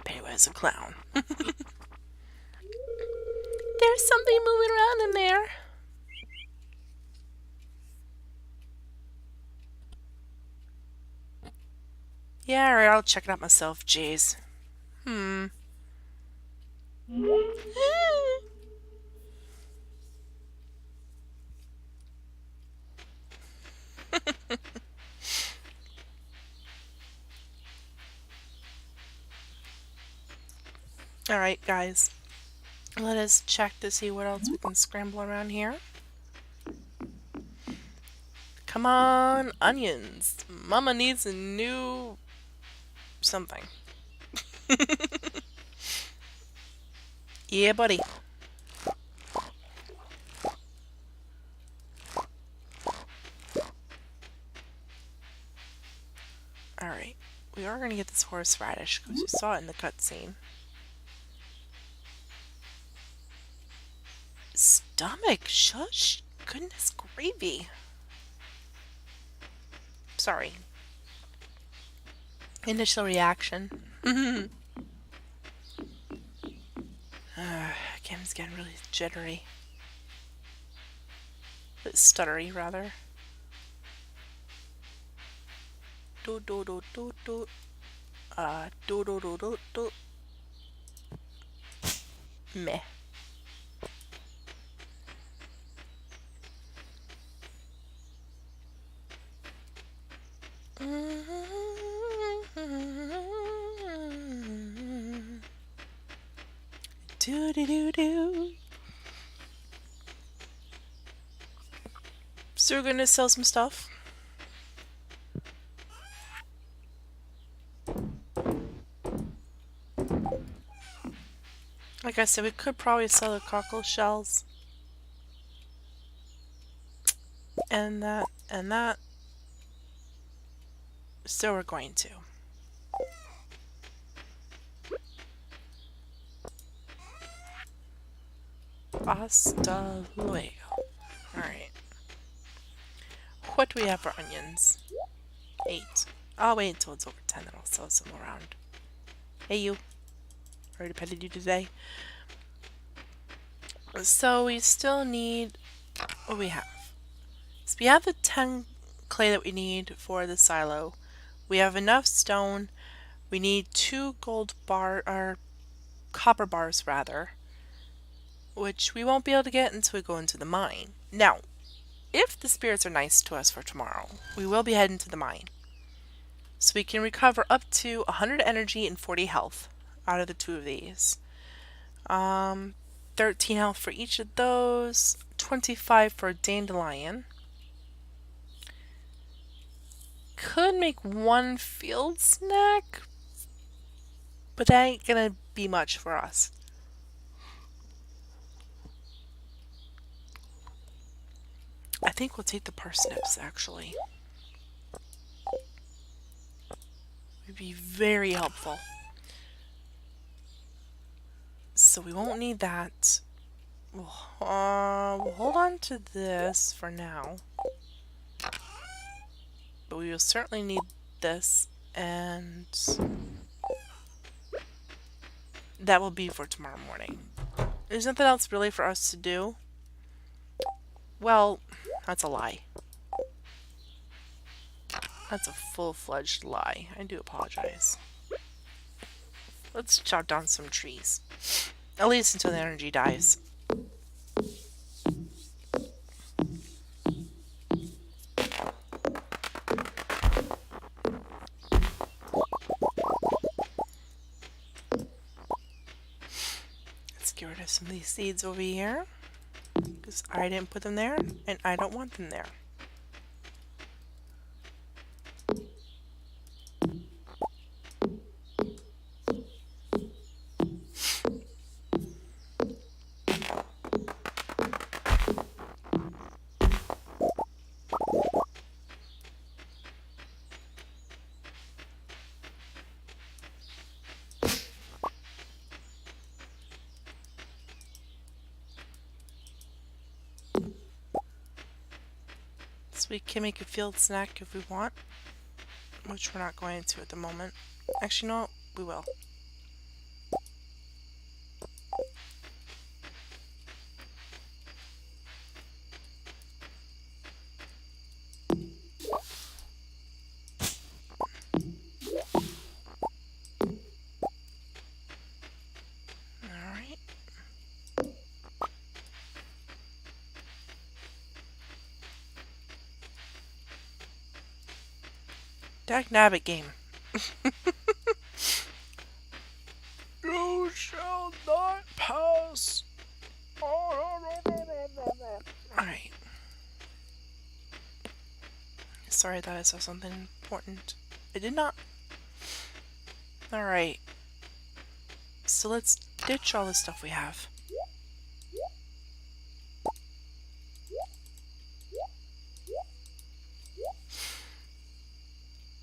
Pennywise a clown. There's something moving around in there. Yeah, alright, I'll check it out myself, jeez. Alright, guys. Let us check to see what else we can scramble around here. Come on, onions. Mama needs a new something. Yeah, buddy. Alright. We are going to get this horseradish because we saw it in the cutscene. Stomach, shush. Goodness gravy. Sorry. Initial reaction. Game's getting really jittery. Stuttery, rather. Do do do do do. Do do do do do. Meh. Do do do do. So we're gonna sell some stuff. Like I said, we could probably sell the cockle shells. And that, and that. So we're going to. Hasta luego. Alright. What do we have for onions? 8. I'll wait until it's over 10 and I'll sell some around. Hey you. Already petted you today. So we still need what we have. So we have the 10 clay that we need for the silo. We have enough stone. We need 2 gold bar or copper bars rather, which we won't be able to get until we go into the mine. Now, if the spirits are nice to us for tomorrow, we will be heading to the mine. So we can recover up to 100 energy and 40 health out of the 2 of these. 13 health for each of those, 25 for a dandelion. Could make 1 field snack, but that ain't gonna be much for us. I think we'll take the parsnips, actually. Would be very helpful. So we won't need that. We'll hold on to this for now. But we will certainly need this, and that will be for tomorrow morning. There's nothing else really for us to do. Well, that's a lie. That's a full-fledged lie. I do apologize. Let's chop down some trees. At least until the energy dies. Let's get rid of some of these seeds over here. Because I didn't put them there, and I don't want them there. We can make a field snack if we want, which we're not going to at the moment. Actually, no, we will. Alright. Dagnabbit game. You shall not pass. Alright. Sorry, I thought I saw something important. I did not. Alright. So let's ditch all the stuff we have.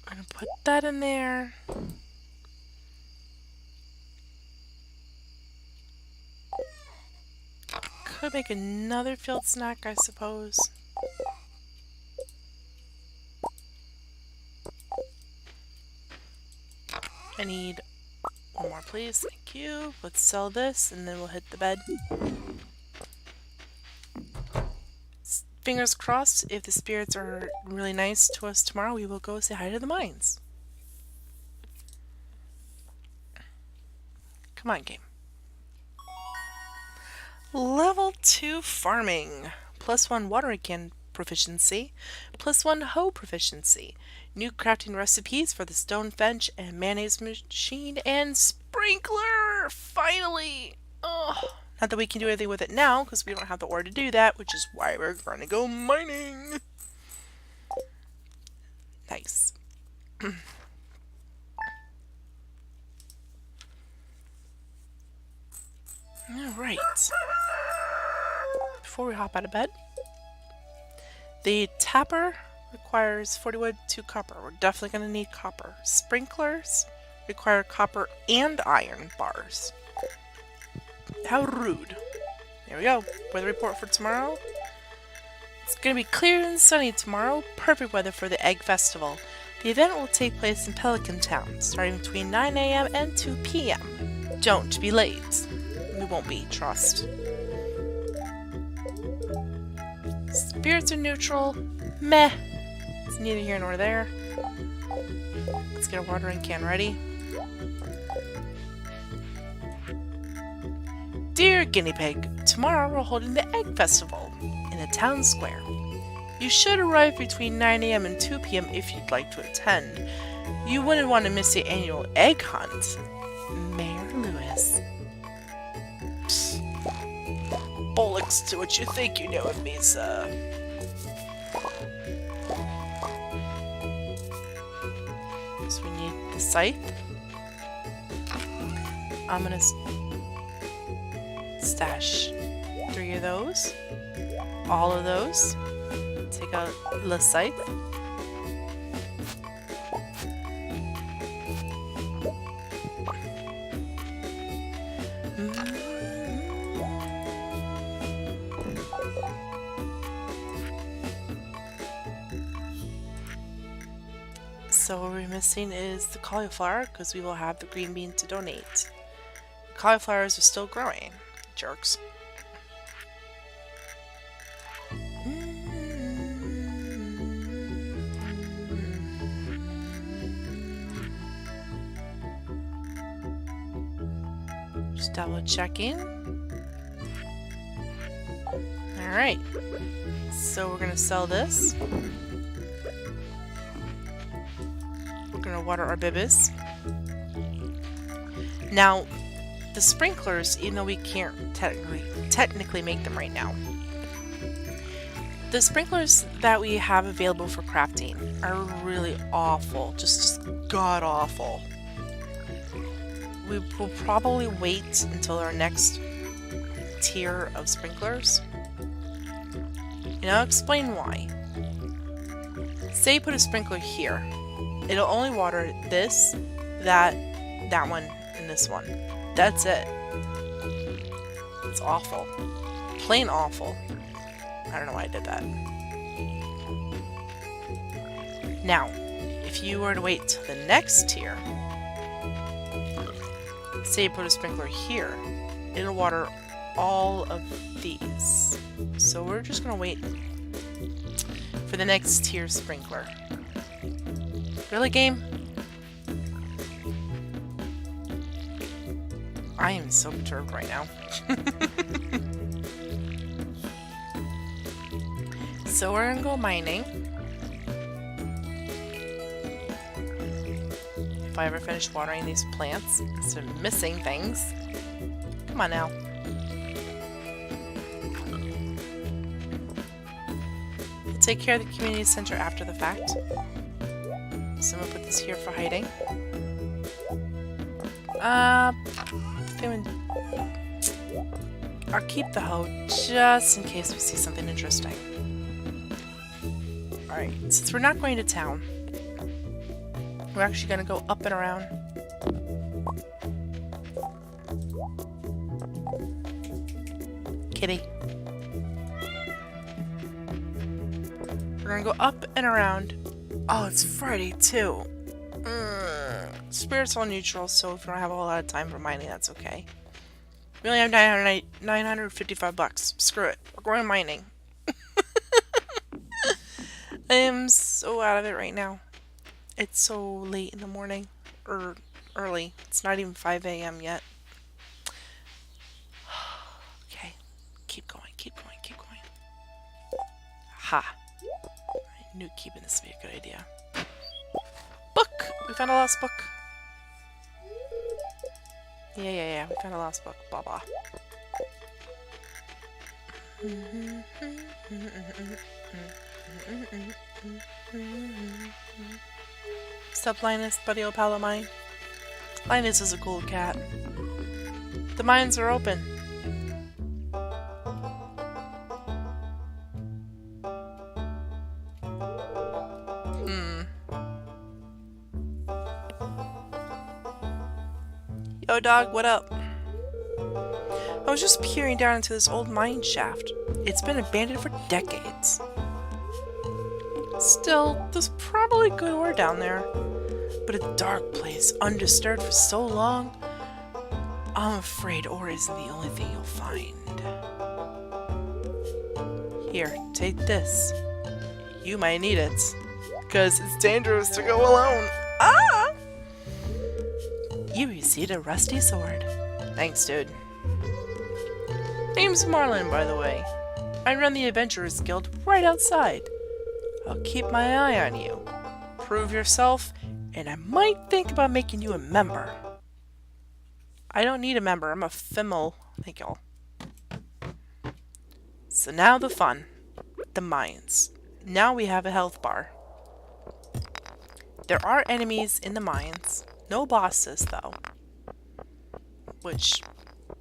I'm gonna put that in there. Could make another field snack, I suppose. I need one more, please. Thank you. Let's sell this, and then we'll hit the bed. Fingers crossed, if the spirits are really nice to us tomorrow, we will go say hi to the mines. Come on, game. Level 2 farming. +1 watering can proficiency. +1 hoe proficiency. New crafting recipes for the stone bench and mayonnaise machine and sprinkler! Finally! Oh, not that we can do anything with it now, because we don't have the ore to do that, which is why we're going to go mining! Nice. Alright. Before we hop out of bed, the tapper requires 40 wood, 2 copper. We're definitely going to need copper. Sprinklers require copper and iron bars. How rude. There we go. Weather report for tomorrow. It's going to be clear and sunny tomorrow. Perfect weather for the Egg Festival. The event will take place in Pelican Town, starting between 9 a.m. and 2 p.m. Don't be late. We won't be, trust. Spirits are neutral. Meh. It's neither here nor there. Let's get a watering can ready. Dear Guinea Pig, tomorrow we're holding the Egg Festival in the town square. You should arrive between 9 a.m. and 2 p.m. if you'd like to attend. You wouldn't want to miss the annual egg hunt. Mayor Lewis. Bollocks to what you think you know of me, sir. So we need the scythe. I'm gonna stash 3 of those. All of those. Take out the scythe. So what we're missing is the cauliflower, because we will have the green bean to donate. Cauliflowers are still growing. Jerks. Just double checking. Alright. So we're going to sell this. We're going to water our bibis. Now, the sprinklers, even though we can't technically make them right now, the sprinklers that we have available for crafting are really awful. Just god-awful. We will probably wait until our next tier of sprinklers. And I'll explain why. Say you put a sprinkler here. It'll only water this, that one, and this one. That's it. It's awful. Plain awful. I don't know why I did that. Now, if you were to wait till the next tier, say you put a sprinkler here, it'll water all of these. So we're just gonna wait for the next tier sprinkler. Really, game? I am so perturbed right now. So we're gonna go mining. If I ever finish watering these plants, instead of missing things. Come on now. We'll take care of the community center after the fact. So I'm gonna put this here for hiding. I'll keep the hoe just in case we see something interesting. Alright, since we're not going to town, we're actually gonna go up and around. Kitty. We're gonna go up and around. Oh, it's Friday too. Spirits all neutral, so if you don't have a whole lot of time for mining, that's okay. We only have 955 bucks. Screw it. We're going mining. I am so out of it right now. It's so late in the morning. Or early. It's not even 5 a.m. yet. Okay. Keep going, keep going, keep going. Ha. I knew keeping this would be a good idea. Book! We found a lost book. Yeah. We found a lost book. Blah, blah. Sup, Linus, buddy old pal of mine. Linus is a cool cat. The mines are open. Yo, dog, what up? I was just peering down into this old mine shaft. It's been abandoned for decades. Still, there's probably good ore down there. But a dark place, undisturbed for so long, I'm afraid ore isn't the only thing you'll find. Here, take this. You might need it, because it's dangerous to go alone. Ah! You received a rusty sword. Thanks, dude. Name's Marlin, by the way. I run the Adventurers Guild right outside. I'll keep my eye on you. Prove yourself, and I might think about making you a member. I don't need a member, I'm a female. Thank y'all. So now the fun. The mines. Now we have a health bar. There are enemies in the mines. No bosses, though. Which,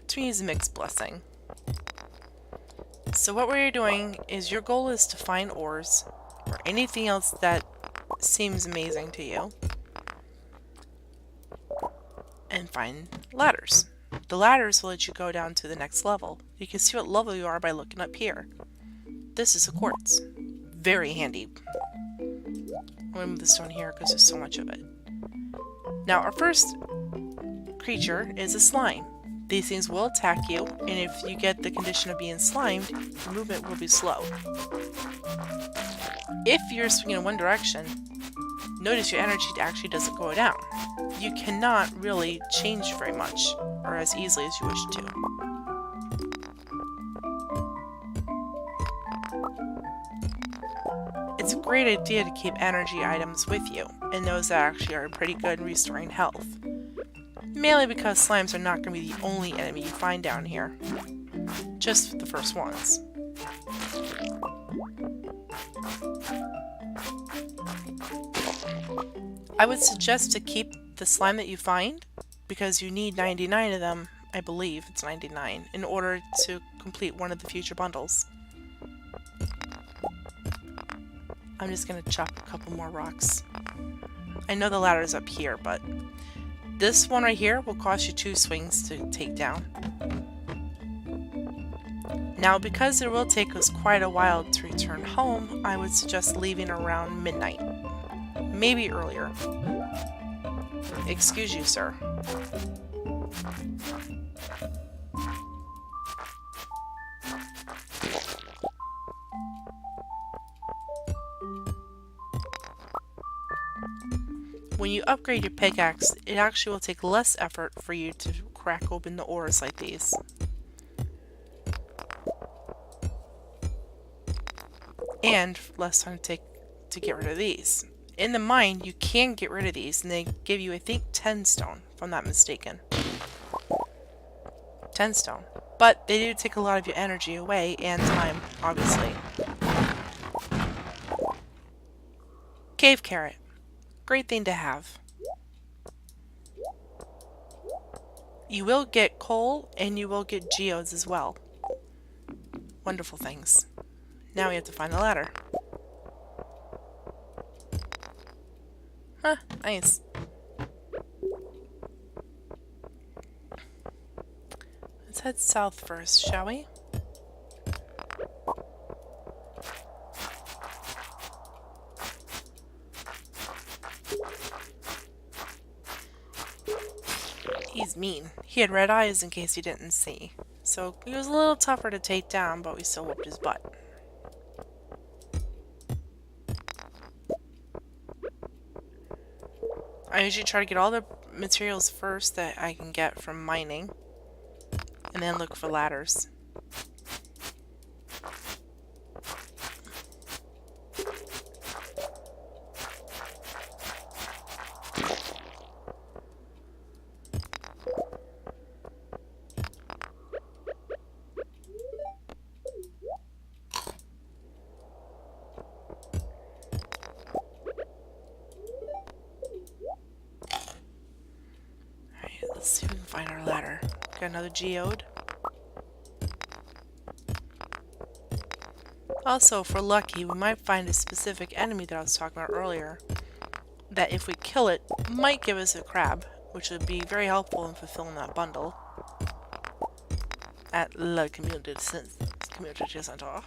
to me, is a mixed blessing. So what we're doing is your goal is to find ores, or anything else that seems amazing to you, and find ladders. The ladders will let you go down to the next level. You can see what level you are by looking up here. This is a quartz. Very handy. I'm going to move the stone here because there's so much of it. Now, our first creature is a slime. These things will attack you, and if you get the condition of being slimed, your movement will be slow. If you're swinging in one direction, notice your energy actually doesn't go down. You cannot really change very much, or as easily as you wish to. It's a great idea to keep energy items with you, and those that actually are pretty good in restoring health. Mainly because slimes are not going to be the only enemy you find down here. Just the first ones. I would suggest to keep the slime that you find, because you need 99 of them, I believe it's 99, in order to complete one of the future bundles. I'm just going to chop a couple more rocks. I know the ladder's up here, but this one right here will cost you 2 swings to take down. Now, because it will take us quite a while to return home, I would suggest leaving around midnight. Maybe earlier. Excuse you, sir. When you upgrade your pickaxe, it actually will take less effort for you to crack open the ores like these. And less time to get rid of these. In the mine, you can get rid of these, and they give you, I think, 10 stone, if I'm not mistaken. 10 stone. But they do take a lot of your energy away, and time, obviously. Cave carrot. Great thing to have. You will get coal, and you will get geodes as well. Wonderful things. Now we have to find the ladder. Huh, nice. Let's head south first, shall we? He's mean. He had red eyes in case you didn't see. So he was a little tougher to take down, but we still whooped his butt. I usually try to get all the materials first that I can get from mining, and then look for ladders. Let's see if we can find our ladder. Got another geode. Also, if we're lucky, we might find a specific enemy that I was talking about earlier, that if we kill it, might give us a crab, which would be very helpful in fulfilling that bundle at the community center.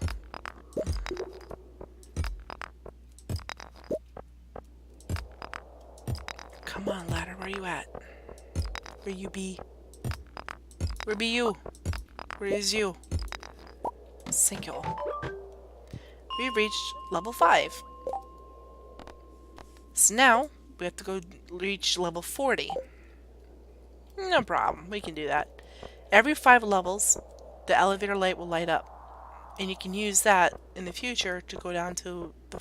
Come on, ladder, where you at? Where you be? Where be you? Where is you? Single. We reached level 5. So now, we have to go reach level 40. No problem, we can do that. Every 5 levels, the elevator light will light up. And you can use that in the future to go down to the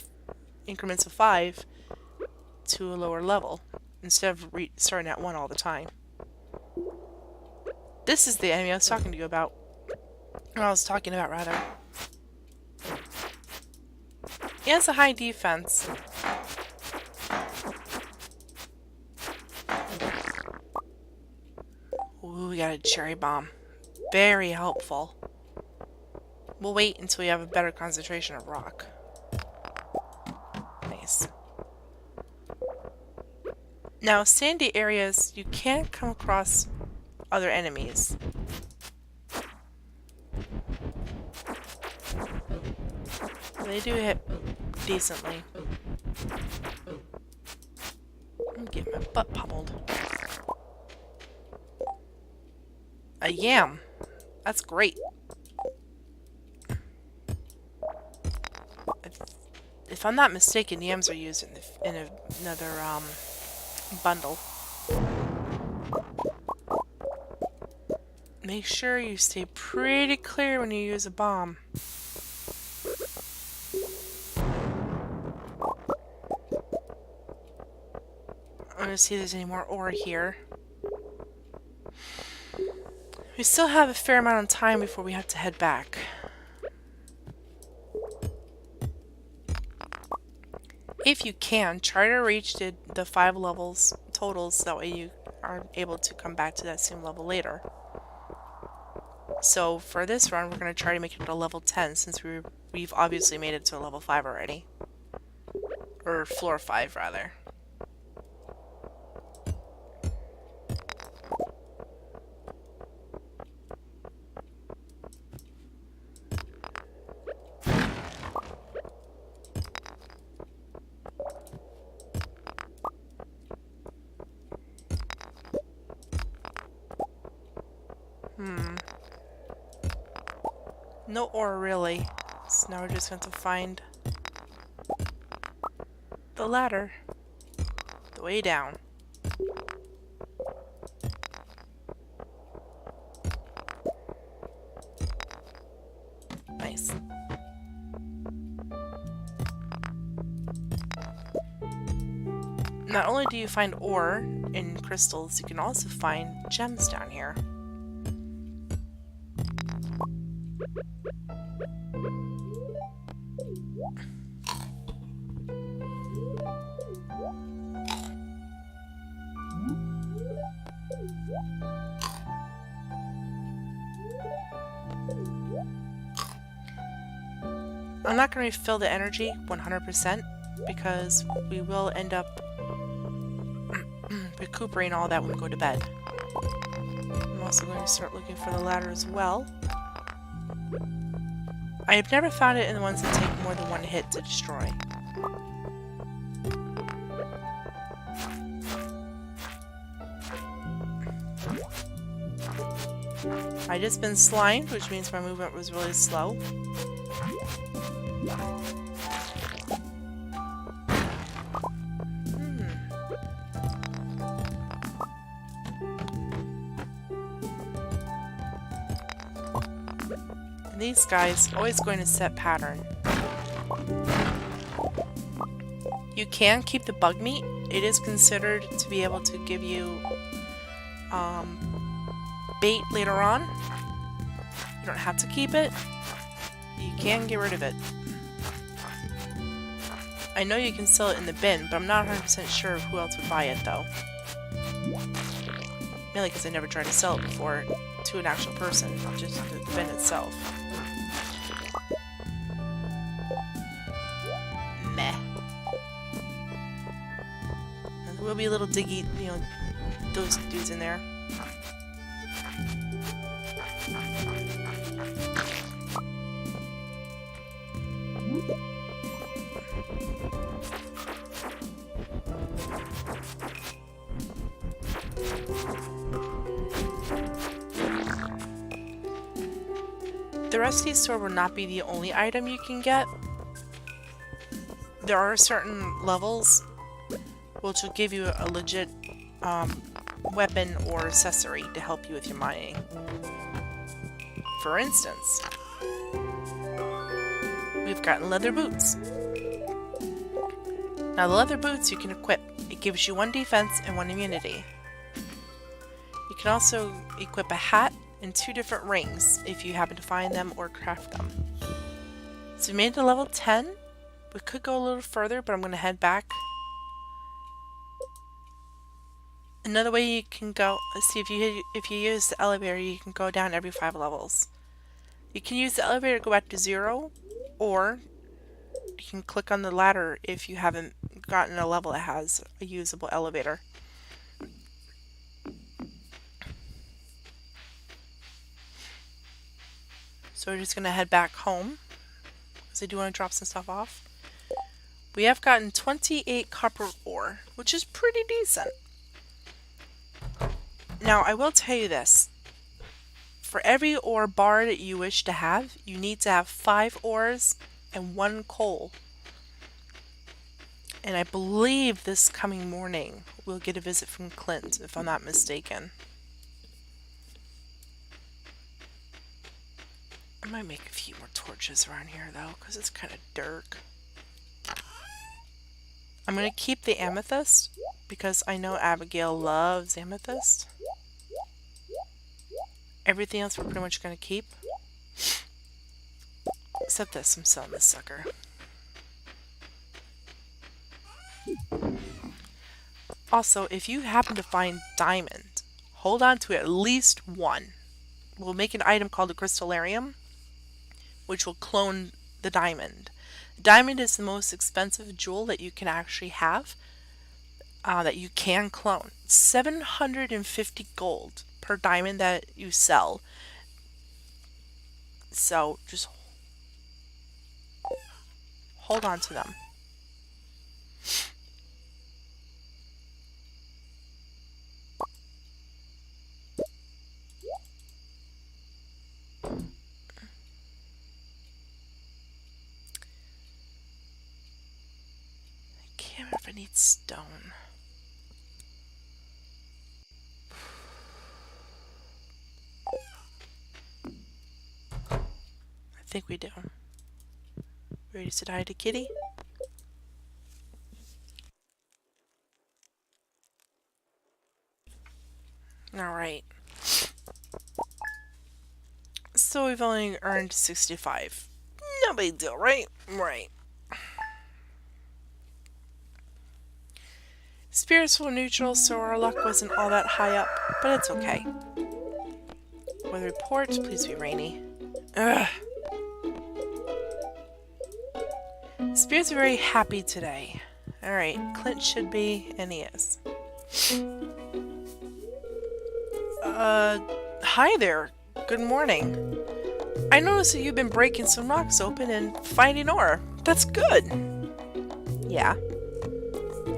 increments of 5 to a lower level, instead of starting at 1 all the time. This is the enemy I was talking to you about. Or I was talking about, rather. He has a high defense. Ooh, we got a cherry bomb. Very helpful. We'll wait until we have a better concentration of rock. Nice. Now, sandy areas, you can't come across other enemies. They do hit decently. I'm getting my butt pummeled. A yam. That's great. If I'm not mistaken, yams are used in another bundle. Make sure you stay pretty clear when you use a bomb. I'm gonna see if there's any more ore here. We still have a fair amount of time before we have to head back. If you can, try to reach the 5 levels totals, that way you are able to come back to that same level later. So for this run, we're going to try to make it to level 10, since we've obviously made it to level 5 already. Or floor 5, rather. No ore, really. So now we're just going to find the ladder. The way down. Nice. Not only do you find ore in crystals, you can also find gems down here. I'm not going to refill the energy 100% because we will end up recuperating all that when we go to bed. I'm also going to start looking for the ladder as well. I have never found it in the ones that take more than one hit to destroy. I just been slimed, which means my movement was really slow. And these guys always going to set pattern. You can keep the bug meat. It is considered to be able to give you bait later on. You don't have to keep it. You can get rid of it. I know you can sell it in the bin, but I'm not 100% sure who else would buy it though. Mainly because I never tried to sell it before to an actual person, just the bin itself. Meh. And there will be a little diggy, you know, those dudes in there. The Rusty Sword will not be the only item you can get. There are certain levels which will give you a legit weapon or accessory to help you with your mining. For instance, we've gotten leather boots. Now the leather boots you can equip. It gives you 1 defense and 1 immunity. You can also equip a hat and 2 different rings if you happen to find them or craft them. So we made it to level 10. We could go a little further, but I'm going to head back. Another way you can go, let's see, if you use the elevator, you can go down every 5 levels. You can use the elevator to go back to 0, or you can click on the ladder if you haven't gotten a level that has a usable elevator. So we're just going to head back home, because I do want to drop some stuff off. We have gotten 28 copper ore, which is pretty decent. Now, I will tell you this. For every ore bar that you wish to have, you need to have 5 ores and 1 coal. And I believe this coming morning we'll get a visit from Clint, if I'm not mistaken. I might make a few more torches around here though, because it's kind of dark. I'm going to keep the amethyst, because I know Abigail loves amethyst. Everything else we're pretty much going to keep. Except this, I'm selling this sucker. Also, if you happen to find diamond, hold on to at least 1. We'll make an item called a crystallarium, which will clone the diamond. Diamond is the most expensive jewel that you can actually have, that you can clone. 750 gold per diamond that you sell. So just hold on to them. need stone. I think we do. Ready to say hi to Kitty? Alright. So we've only earned 65. No big deal, right? Right. Spirits were neutral, so our luck wasn't all that high up, but it's okay. Weather report, please be rainy. Ugh. Spirits are very happy today. Alright, Clint should be, and he is. Hi there. Good morning. I noticed that you've been breaking some rocks open and finding ore. That's good. Yeah.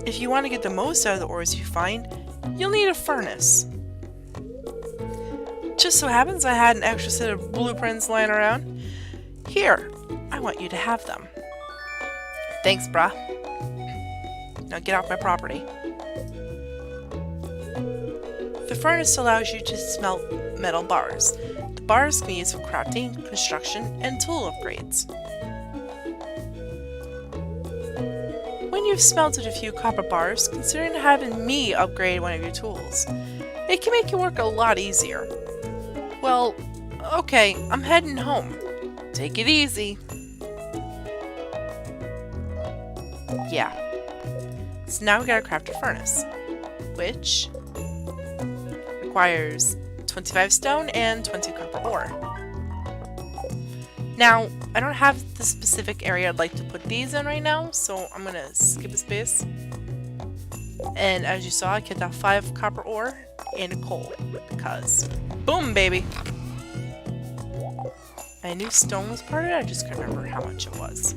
If you want to get the most out of the ores you find, you'll need a furnace. Just so happens I had an extra set of blueprints lying around. Here, I want you to have them. Thanks, brah. Now get off my property. The furnace allows you to smelt metal bars. The bars can be used for crafting, construction, and tool upgrades. When you've smelted a few copper bars, consider having me upgrade one of your tools. It can make your work a lot easier. Well, okay, I'm heading home. Take it easy. Yeah. So now we gotta craft a furnace, which requires 25 stone and 20 copper ore. Now, I don't have the specific area I'd like to put these in right now, so I'm gonna skip a space. And as you saw, I kept out 5 copper ore and a coal, because boom, baby! I knew stone was part of it, I just couldn't remember how much it was.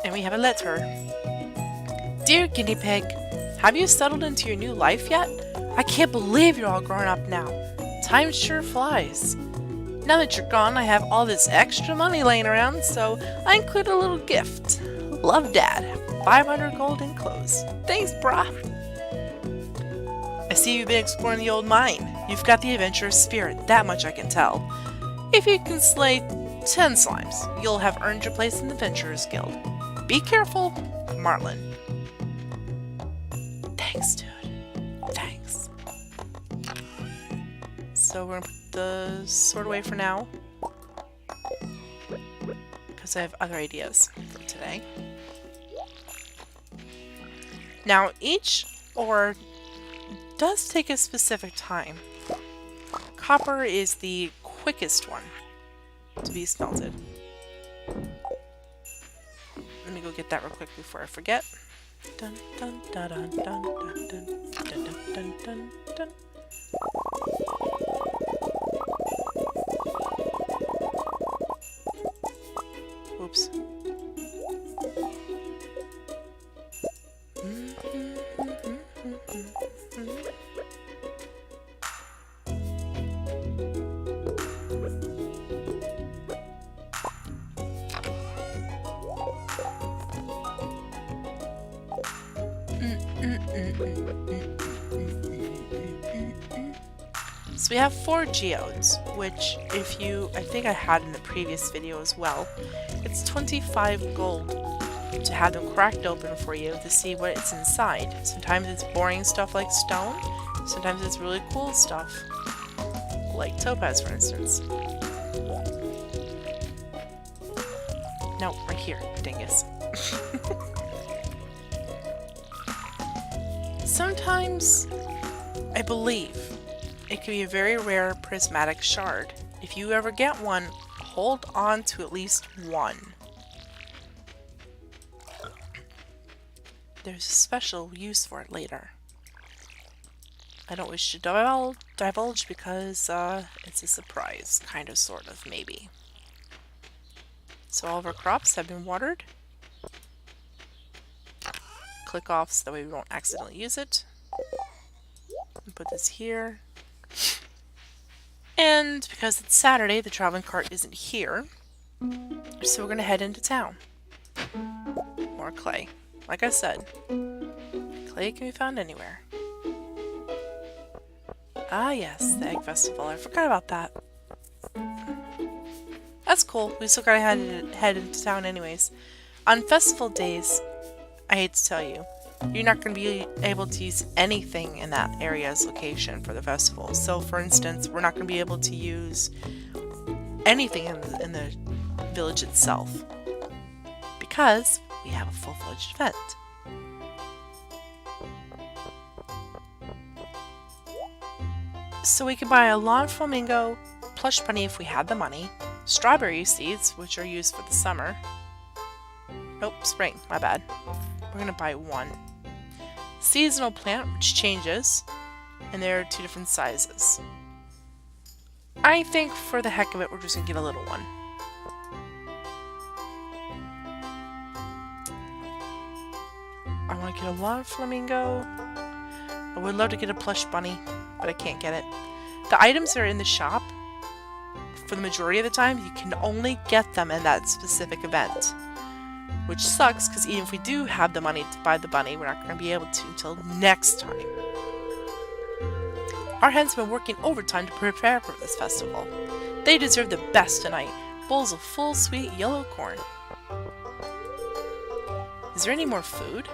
And we have a letter. Dear guinea pig, have you settled into your new life yet? I can't believe you're all grown up now. Time sure flies. Now that you're gone, I have all this extra money laying around, so I include a little gift. Love, Dad. 500 gold enclosed. Thanks, brah. I see you've been exploring the old mine. You've got the adventurous spirit, that much I can tell. If you can slay 10 slimes, you'll have earned your place in the Adventurers Guild. Be careful, Marlin. Thanks, dude. Thanks. So we're gonna put the sword away for now, because I have other ideas for today. Now, each ore does take a specific time. Copper is the quickest one to be smelted. Let me go get that real quick before I forget. Dun dun dun dun dun dun dun dun dun dun dun. Oops. So we have 4 geodes, which if you, I think I had in the previous video as well, it's 25 gold to have them cracked open for you to see what it's inside. Sometimes it's boring stuff like stone, sometimes it's really cool stuff, like topaz for instance. No, right here, dingus. Sometimes, I believe, it can be a very rare prismatic shard. If you ever get one, hold on to at least one. There's a special use for it later. I don't wish to divulge because it's a surprise, kind of, sort of, maybe. So all of our crops have been watered. Click off so that way we won't accidentally use it. And put this here. And because it's Saturday, the traveling cart isn't here. So we're going to head into town. More clay. Like I said, clay can be found anywhere. Ah yes, the Egg Festival. I forgot about that. That's cool. We still gotta head into town anyways. On festival days, I hate to tell you, you're not going to be able to use anything in that area's location for the festival. So, for instance, we're not going to be able to use anything in the village itself because we have a full-fledged event. So we can buy a lawn flamingo, plush bunny if we had the money, strawberry seeds, which are used for the summer. Nope, spring, my bad. We're gonna buy one. Seasonal plant, which changes, and there are 2 different sizes. I think for the heck of it, we're just gonna get a little one. I want to get a lawn flamingo. I would love to get a plush bunny, but I can't get it. The items that are in the shop, for the majority of the time, you can only get them in that specific event. Which sucks, because even if we do have the money to buy the bunny, we're not going to be able to until next time. Our hens have been working overtime to prepare for this festival. They deserve the best tonight. Bowls of full, sweet yellow corn. Is there any more food?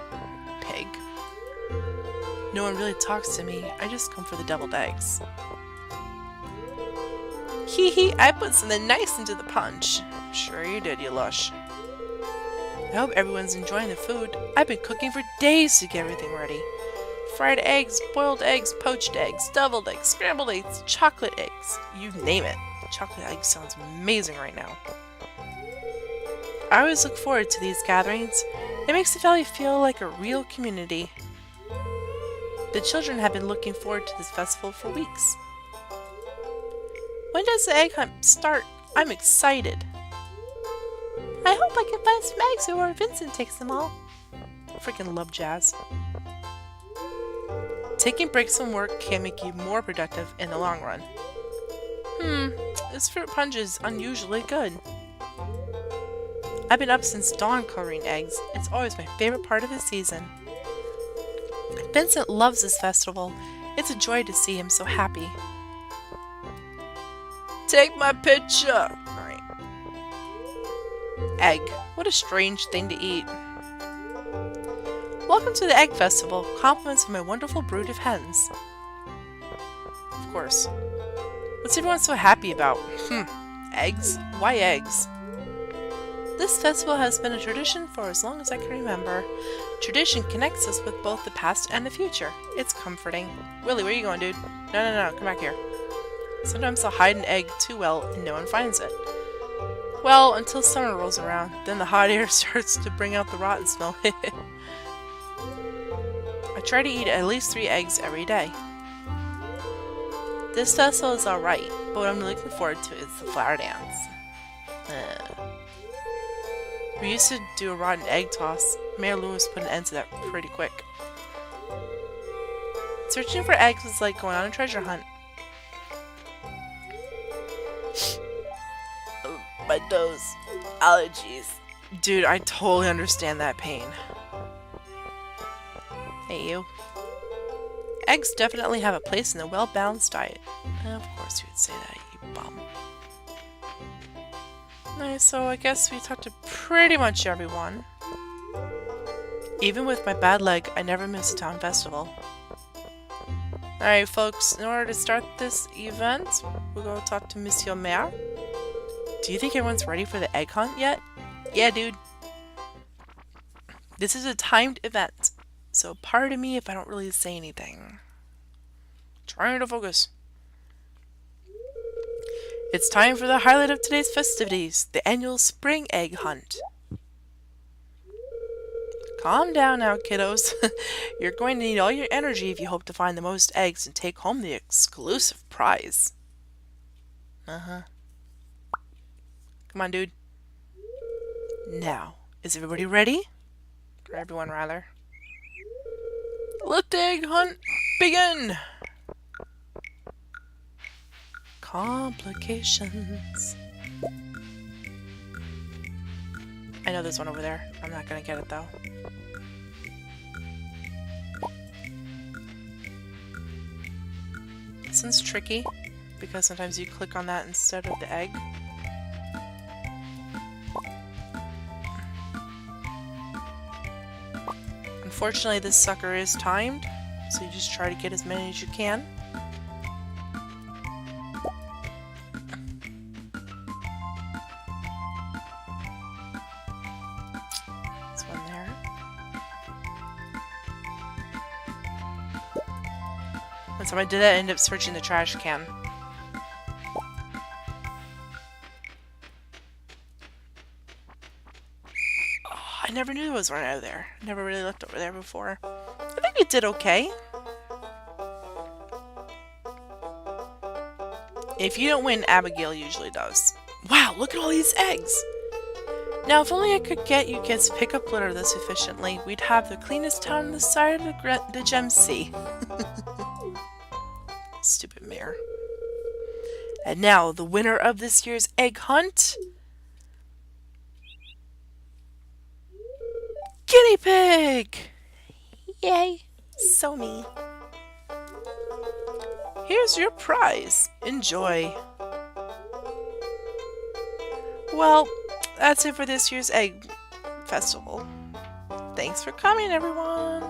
Pig. No one really talks to me. I just come for the deviled eggs. Hee hee, I put something nice into the punch. Sure you did, you lush. I hope everyone's enjoying the food. I've been cooking for days to get everything ready. Fried eggs, boiled eggs, poached eggs, deviled eggs, scrambled eggs, chocolate eggs. You name it. Chocolate egg sounds amazing right now. I always look forward to these gatherings. It makes the valley feel like a real community. The children have been looking forward to this festival for weeks. When does the egg hunt start? I'm excited. I hope I can find some eggs before Vincent takes them all. I freaking love jazz. Taking breaks from work can make you more productive in the long run. This fruit punch is unusually good. I've been up since dawn coloring eggs. It's always my favorite part of the season. Vincent loves this festival. It's a joy to see him so happy. Take my picture! Alright. Egg. What a strange thing to eat. Welcome to the Egg Festival. Compliments from my wonderful brood of hens. Of course. What's everyone so happy about? Eggs? Why eggs? This festival has been a tradition for as long as I can remember. Tradition connects us with both the past and the future. It's comforting. Willie, where are you going, dude? No, come back here. Sometimes I'll hide an egg too well and no one finds it. Well, until summer rolls around, then the hot air starts to bring out the rotten smell. I try to eat at least 3 eggs every day. This festival is alright, but what I'm looking forward to is the flower dance. We used to do a rotten egg toss. Mayor Lewis put an end to that pretty quick. Searching for eggs is like going on a treasure hunt. My toes. Allergies. Dude, I totally understand that pain. Hey, you. Eggs definitely have a place in a well-balanced diet. Of course you would say that, you bum. Alright, so I guess we talked to pretty much everyone. Even with my bad leg, I never miss a town festival. Alright, folks, in order to start this event, we'll go talk to Monsieur Maire. Do you think everyone's ready for the egg hunt yet? Yeah, dude. This is a timed event, so pardon me if I don't really say anything. Trying to focus. It's time for the highlight of today's festivities, the annual spring egg hunt. Calm down now, kiddos. You're going to need all your energy if you hope to find the most eggs and take home the exclusive prize. Come on, dude. Now, is everybody ready? Or everyone, rather. Let the egg hunt begin! Complications. I know there's one over there. I'm not gonna get it, though. This one's tricky because sometimes you click on that instead of the egg. Unfortunately, this sucker is timed, so you just try to get as many as you can. This one there. One time I did that, I ended up searching the trash can. I never knew there was one out there. Never really looked over there before. I think it did okay. If you don't win, Abigail usually does. Wow, look at all these eggs! Now, if only I could get you kids to pick up litter this efficiently, we'd have the cleanest town on the side of the Gem Sea. Stupid mayor. And now, the winner of this year's egg hunt... Guinea pig! Yay! So me. Here's your prize. Enjoy. Well, that's it for this year's egg festival. Thanks for coming, everyone.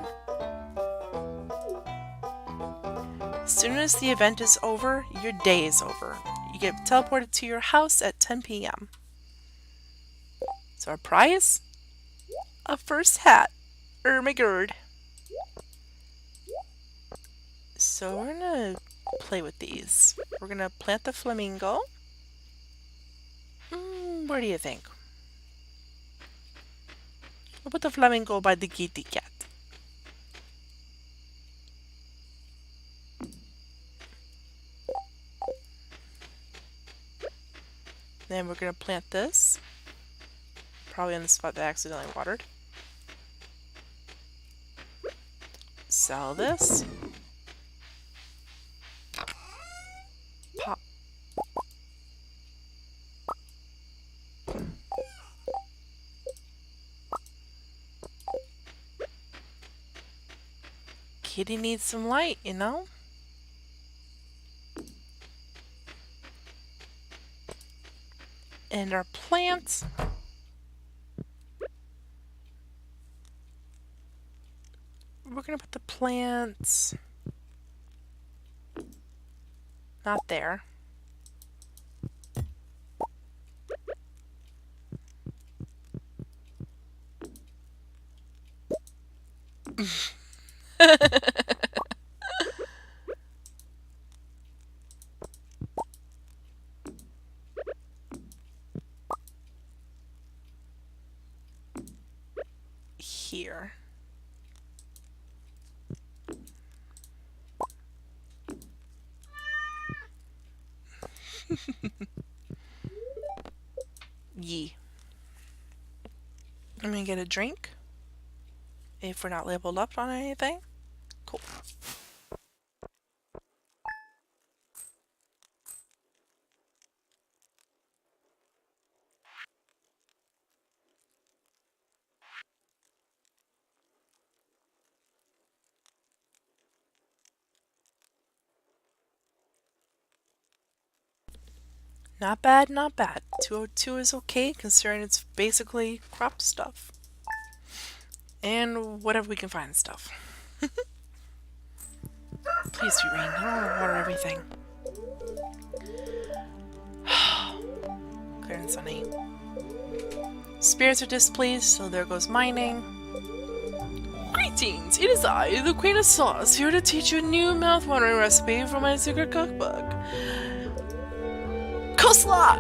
As soon as the event is over, your day is over. You get teleported to your house at 10 p.m. So our prize? A first hat. My gourd. So we're gonna play with these. We're gonna plant the flamingo. Where do you think? We'll put the flamingo by the kitty cat. Then we're gonna plant this. Probably on the spot that I accidentally watered. Sell this. Pop. Kitty needs some light, you know? And our plants. We're gonna put the plants not there. Here. Yee. I'm gonna get a drink. If we're not labeled up on anything. Cool. Not bad, not bad. 202 is okay, considering it's basically crop stuff. And whatever we can find stuff. Please be rain. I don't want to water everything. Clear and sunny. Spirits are displeased, so there goes mining. Greetings! It is I, the Queen of Sauce, here to teach you a new mouth-watering recipe from my secret cookbook. Coleslaw!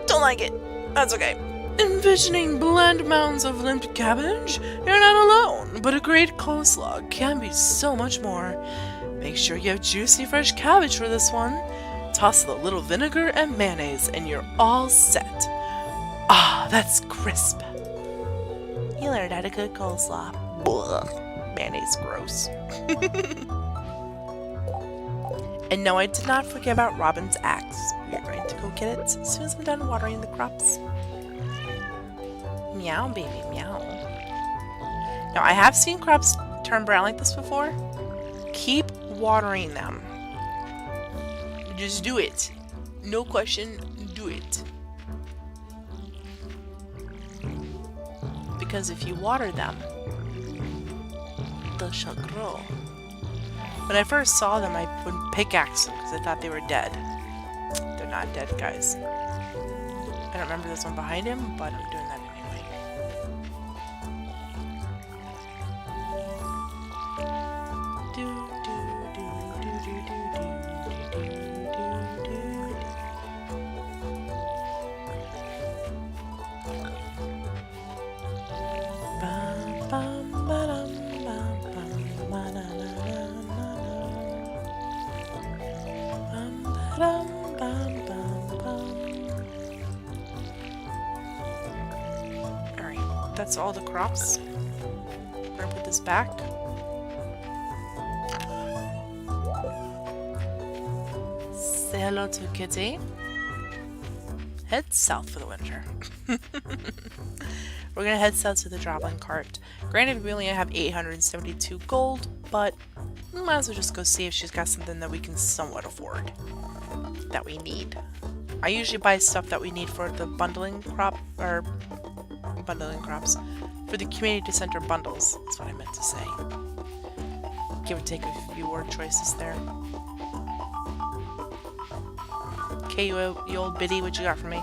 Don't like it. That's okay. Envisioning bland mounds of limp cabbage? You're not alone, but a great coleslaw can be so much more. Make sure you have juicy fresh cabbage for this one. Toss a little vinegar and mayonnaise and you're all set. Ah, that's crisp. You learned how to cook coleslaw. Ugh, mayonnaise gross. And no, I did not forget about Robin's axe. We're going to go get it as soon as I'm done watering the crops. Meow, baby, meow. Now, I have seen crops turn brown like this before. Keep watering them. Just do it. No question, do it. Because if you water them, they shall grow. When I first saw them, I wouldn't pickaxe them because I thought they were dead. They're not dead, guys. I don't remember this one behind him, but I'm doing that anyway. Alright, that's all the crops. We're gonna put this back. Say hello to Kitty. Head south for the winter. We're gonna head south to the Droblin cart. Granted, we only have 872 gold, but we might as well just go see if she's got something that we can somewhat afford. That we need. I usually buy stuff that we need for the bundling crop, or bundling crops, for the community center bundles. That's what I meant to say. Give or take a few word choices there. Okay, you old biddy, what you got for me?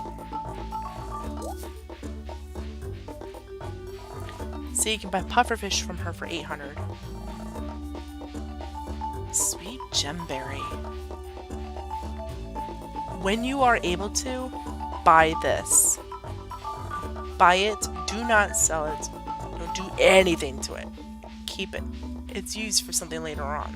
So you can buy pufferfish from her for 800. Sweet gemberry. When you are able to, buy this. Buy it, do not sell it, don't do anything to it. Keep it. It's used for something later on.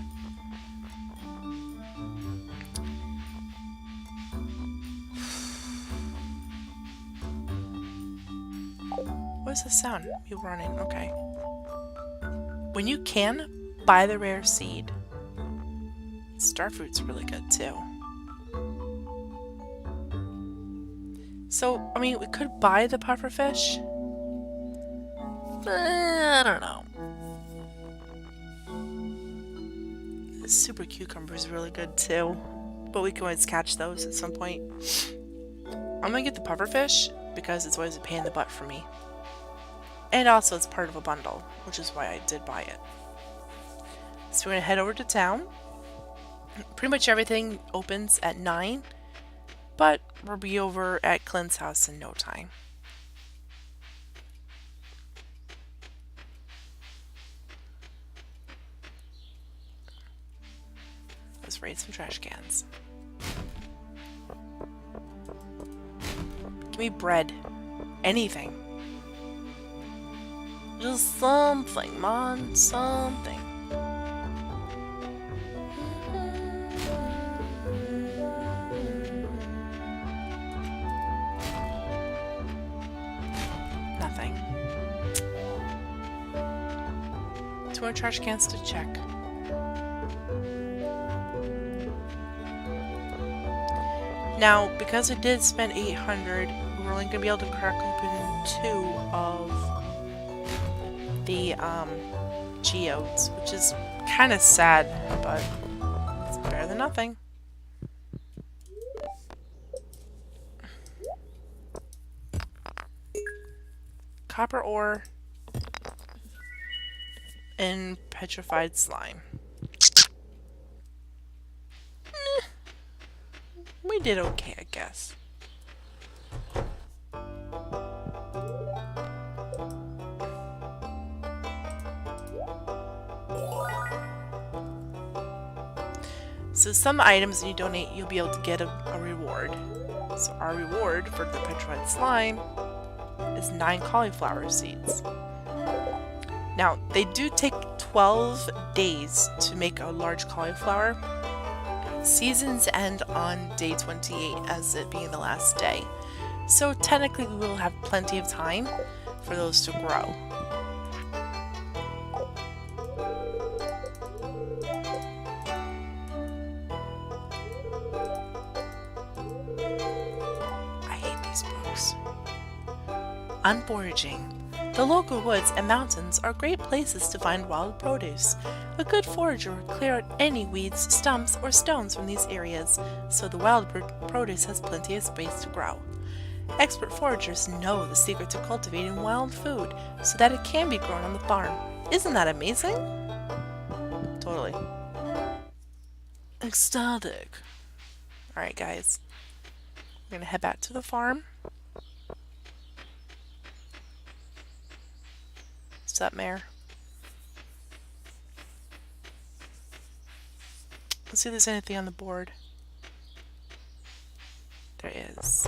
What's the sound? You running, okay. When you can, buy the rare seed. Starfruit's really good too. So, I mean, we could buy the pufferfish. But I don't know. The super cucumber is really good too. But we can always catch those at some point. I'm gonna get the pufferfish because it's always a pain in the butt for me. And also it's part of a bundle, which is why I did buy it. So we're gonna head over to town. Pretty much everything opens at 9. But we'll be over at Clint's house in no time. Let's raid some trash cans. Give me bread. Anything. Just something, man. Something. Nothing. 2 more trash cans to check. Now, because I did spend 800, we're only going to be able to crack open 2 of the geodes, which is kind of sad, but it's better than nothing. Copper ore and petrified slime. We did okay, I guess. So some items when you donate, you'll be able to get a reward. So our reward for the petrified slime is 9 cauliflower seeds. Now, they do take 12 days to make a large cauliflower. Seasons end on day 28 as it being the last day. So technically we will have plenty of time for those to grow. I hate these books. Unforaging. The local woods and mountains are great places to find wild produce. A good forager will clear out any weeds, stumps, or stones from these areas, so the wild produce has plenty of space to grow. Expert foragers know the secret to cultivating wild food so that it can be grown on the farm. Isn't that amazing? Totally. Ecstatic. Alright, guys. We're gonna head back to the farm. What's up, Mare? Let's see if there's anything on the board. There is.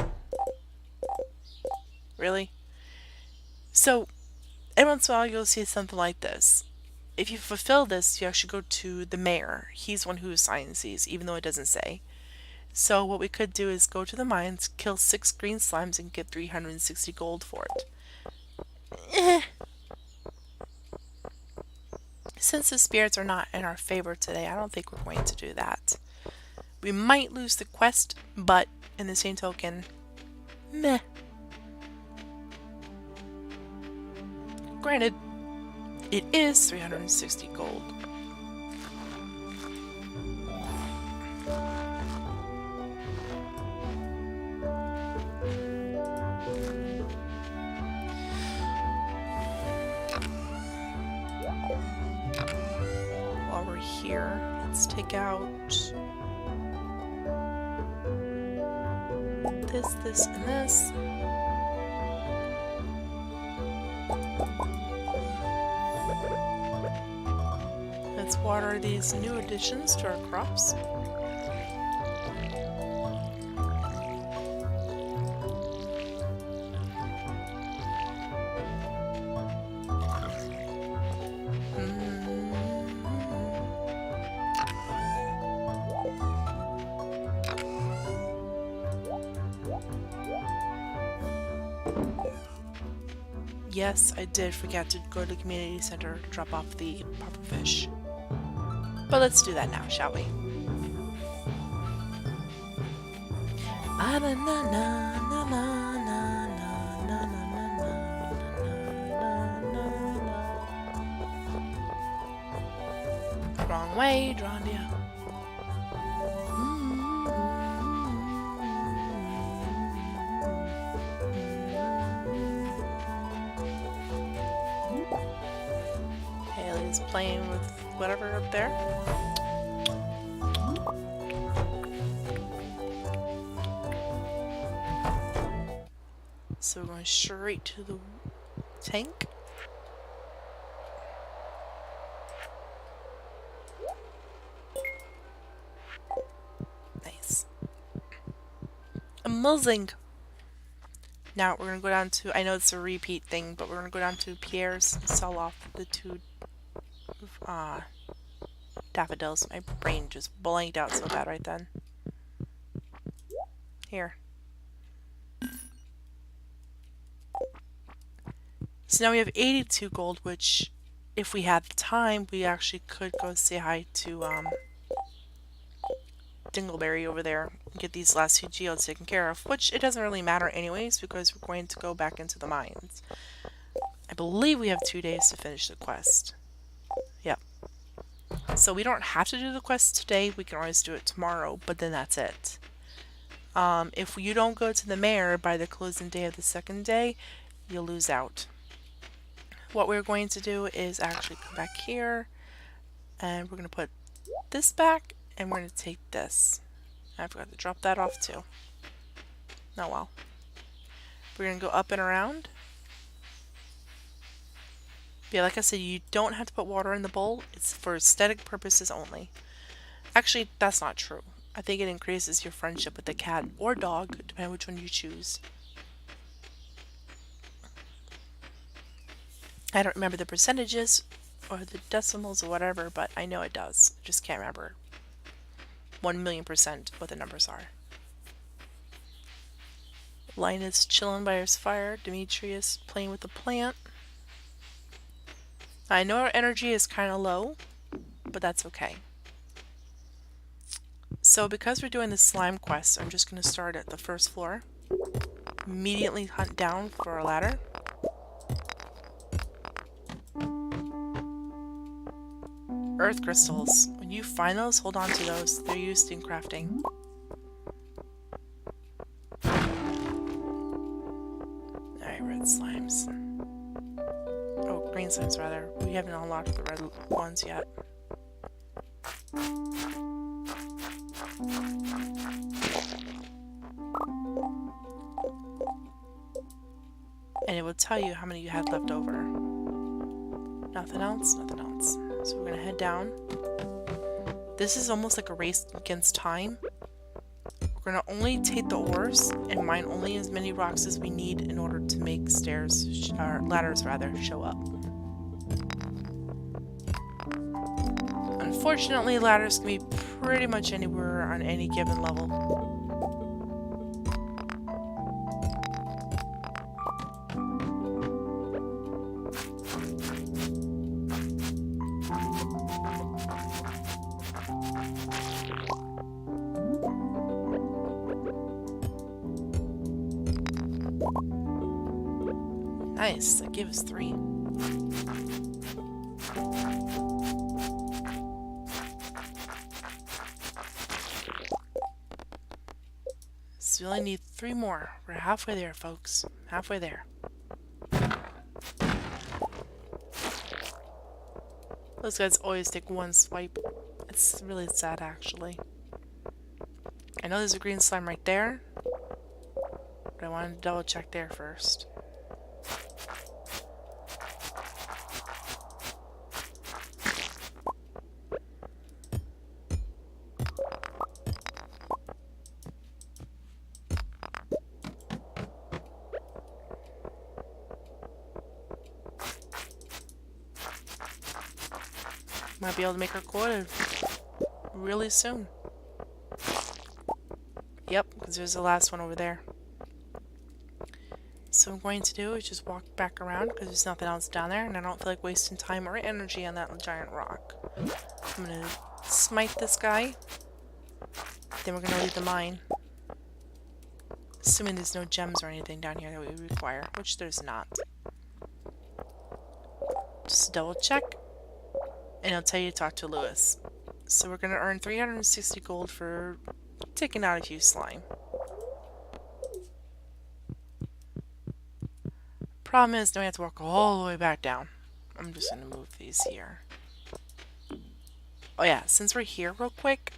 Really? So, every once in a while you'll see something like this. If you fulfill this, you actually go to the mayor. He's one who assigns these, even though it doesn't say. So what we could do is go to the mines, kill 6 green slimes, and get 360 gold for it. Since the spirits are not in our favor today, I don't think we're going to do that. We might lose the quest, but in the same token, meh. Granted, it is 360 gold. While we're here, let's take out this, and this. Let's water these new additions to our crops. Yes, I did forget to go to the community center to drop off the puffer fish. But let's do that now, shall we? Wrong way, Drondia. Haley's playing with whatever up there. So we're going straight to the tank. Nice. Amazing. Now we're going to go down to, I know it's a repeat thing, but we're going to go down to Pierre's and sell off the 2 daffodils. My brain just blanked out so bad right then. Here. So now we have 82 gold, which, if we had the time, we actually could go say hi to Dingleberry over there and get these last 2 geodes taken care of, which it doesn't really matter anyways because we're going to go back into the mines. I believe we have 2 days to finish the quest. Yep. So we don't have to do the quest today, we can always do it tomorrow, but then that's it. If you don't go to the mayor by the closing day of the 2nd day, you'll lose out. What we're going to do is actually come back here and we're going to put this back and we're going to take this. I forgot to drop that off too. Oh well. We're going to go up and around. Yeah, like I said, you don't have to put water in the bowl. It's for aesthetic purposes only. Actually, that's not true. I think it increases your friendship with the cat or dog, depending on which one you choose. I don't remember the percentages or the decimals or whatever, but I know it does. I just can't remember 1,000,000% what the numbers are. Linus chilling by his fire. Demetrius playing with the plant. I know our energy is kind of low, but that's okay. So because we're doing the slime quest, I'm just going to start at the first floor. Immediately hunt down for a ladder. Earth crystals. When you find those, hold on to those. They're used in crafting. Alright, red slimes. Oh, green slimes rather. We haven't unlocked the red ones yet. And it will tell you how many you had left over. Nothing else, nothing else. So we're gonna head down. This is almost like a race against time. We're gonna only take the ores and mine only as many rocks as we need in order to make stairs, or ladders rather, show up. Unfortunately, ladders can be pretty much anywhere on any given level. Nice, that gave us 3. So we only need 3 more. We're halfway there, folks. Halfway there. Those guys always take one swipe. It's really sad, actually. I know there's a green slime right there, but I wanted to double check there first. Might be able to make our quota really soon. Yep, because there's the last one over there. So what I'm going to do is just walk back around because there's nothing else down there and I don't feel like wasting time or energy on that giant rock. I'm going to smite this guy. Then we're going to leave the mine. Assuming there's no gems or anything down here that we require, which there's not. Just double check. And it'll tell you to talk to Lewis. So we're going to earn 360 gold for taking out a few slime. Problem is, now we have to walk all the way back down. I'm just going to move these here. Oh yeah, since we're here real quick,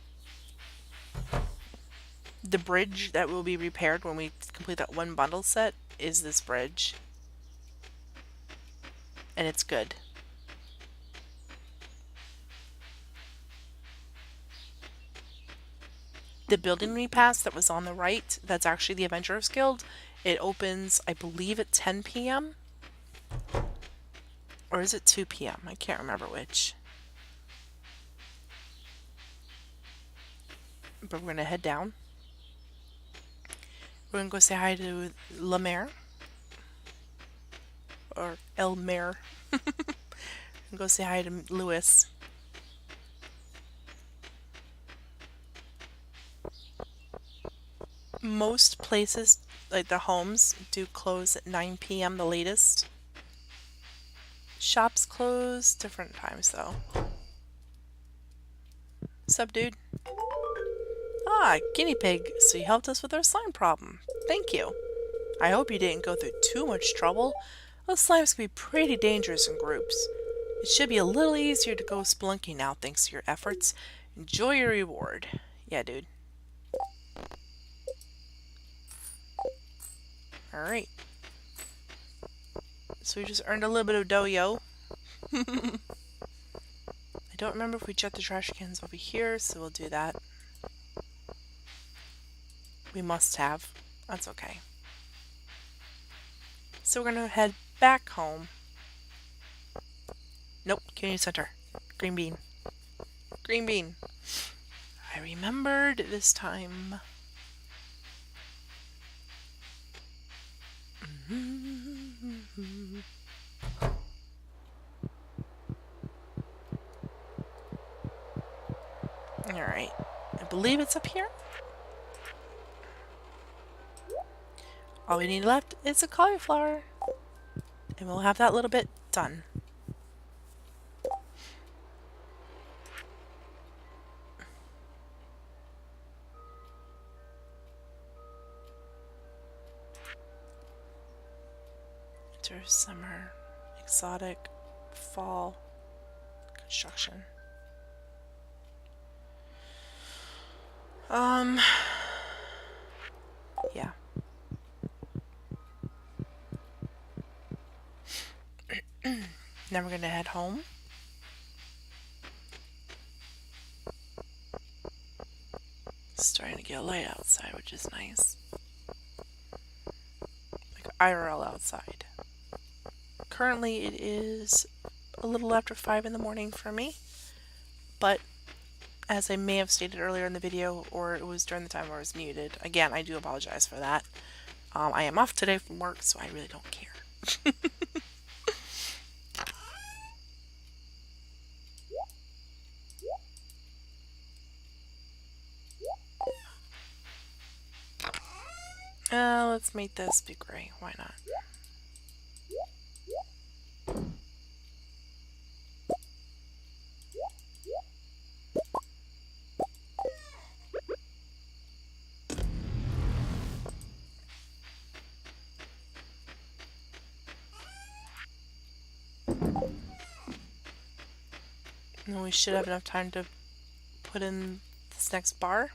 the bridge that will be repaired when we complete that one bundle set is this bridge. And it's good. The building we passed that was on the right, that's actually the Adventurers Guild, it opens, I believe, at 10 p.m. Or is it 2 p.m.? I can't remember which. But we're going to head down. We're going to go say hi to La Mare. Or El Mare. And go say hi to Lewis. Most places, like the homes, do close at 9 p.m. the latest. Shops close different times though. Sup, dude? Ah, guinea pig. So you helped us with our slime problem. Thank you. I hope you didn't go through too much trouble. Those slimes can be pretty dangerous in groups. It should be a little easier to go spelunking now thanks to your efforts. Enjoy your reward. Yeah, dude. Alright. So we just earned a little bit of dough. I don't remember if we checked the trash cans over here, so we'll do that. We must have. That's okay. So we're gonna head back home. Nope, community center. Green bean. Green bean. I remembered this time. Alright. I believe it's up here. All we need left is a cauliflower. And we'll have that little bit done. winter, summer, exotic, fall, construction. Yeah. Now we're gonna head home. It's starting to get light outside, which is nice. Like IRL outside. Currently it is a little after 5 in the morning for me, but as I may have stated earlier in the video, or it was during the time where I was muted, again, I do apologize for that. I am off today from work, so I really don't care. Let's make this be gray. Why not? And we should have enough time to put in this next bar.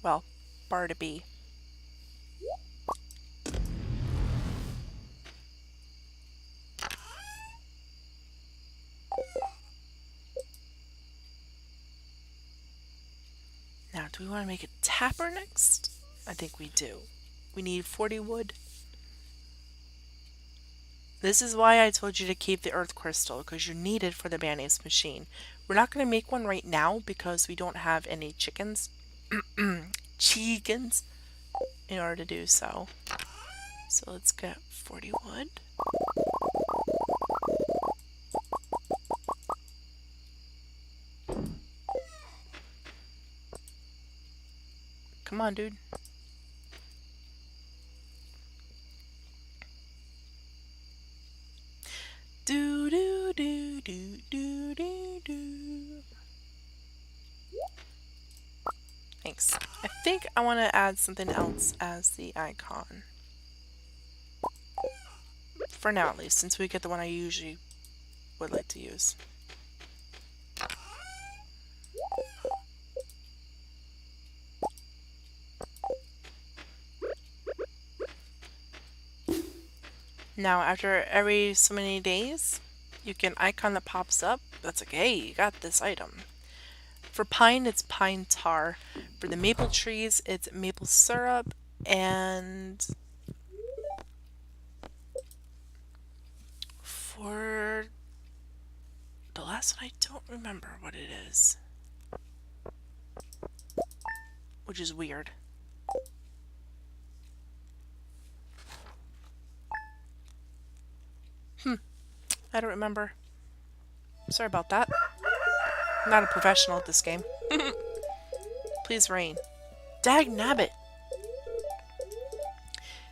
Well, bar to be. Now, do we want to make a tapper next? I think we do. We need 40 wood. This is why I told you to keep the earth crystal, because you need it for the mayonnaise machine. We're not going to make one right now because we don't have any chickens. Chickens in order to do so. So let's get 40 wood. Come on, dude. Do do do do do do do. Thanks. I think I want to add something else as the icon. For now, at least, since we get the one I usually would like to use. Now, after every so many days, you get an icon that pops up. That's like, hey, you got this item. For pine, it's pine tar. For the maple trees, it's maple syrup. And for the last one, I don't remember what it is. Which is weird. I don't remember. Sorry about that. I'm not a professional at this game. Please rain. Dag nabbit.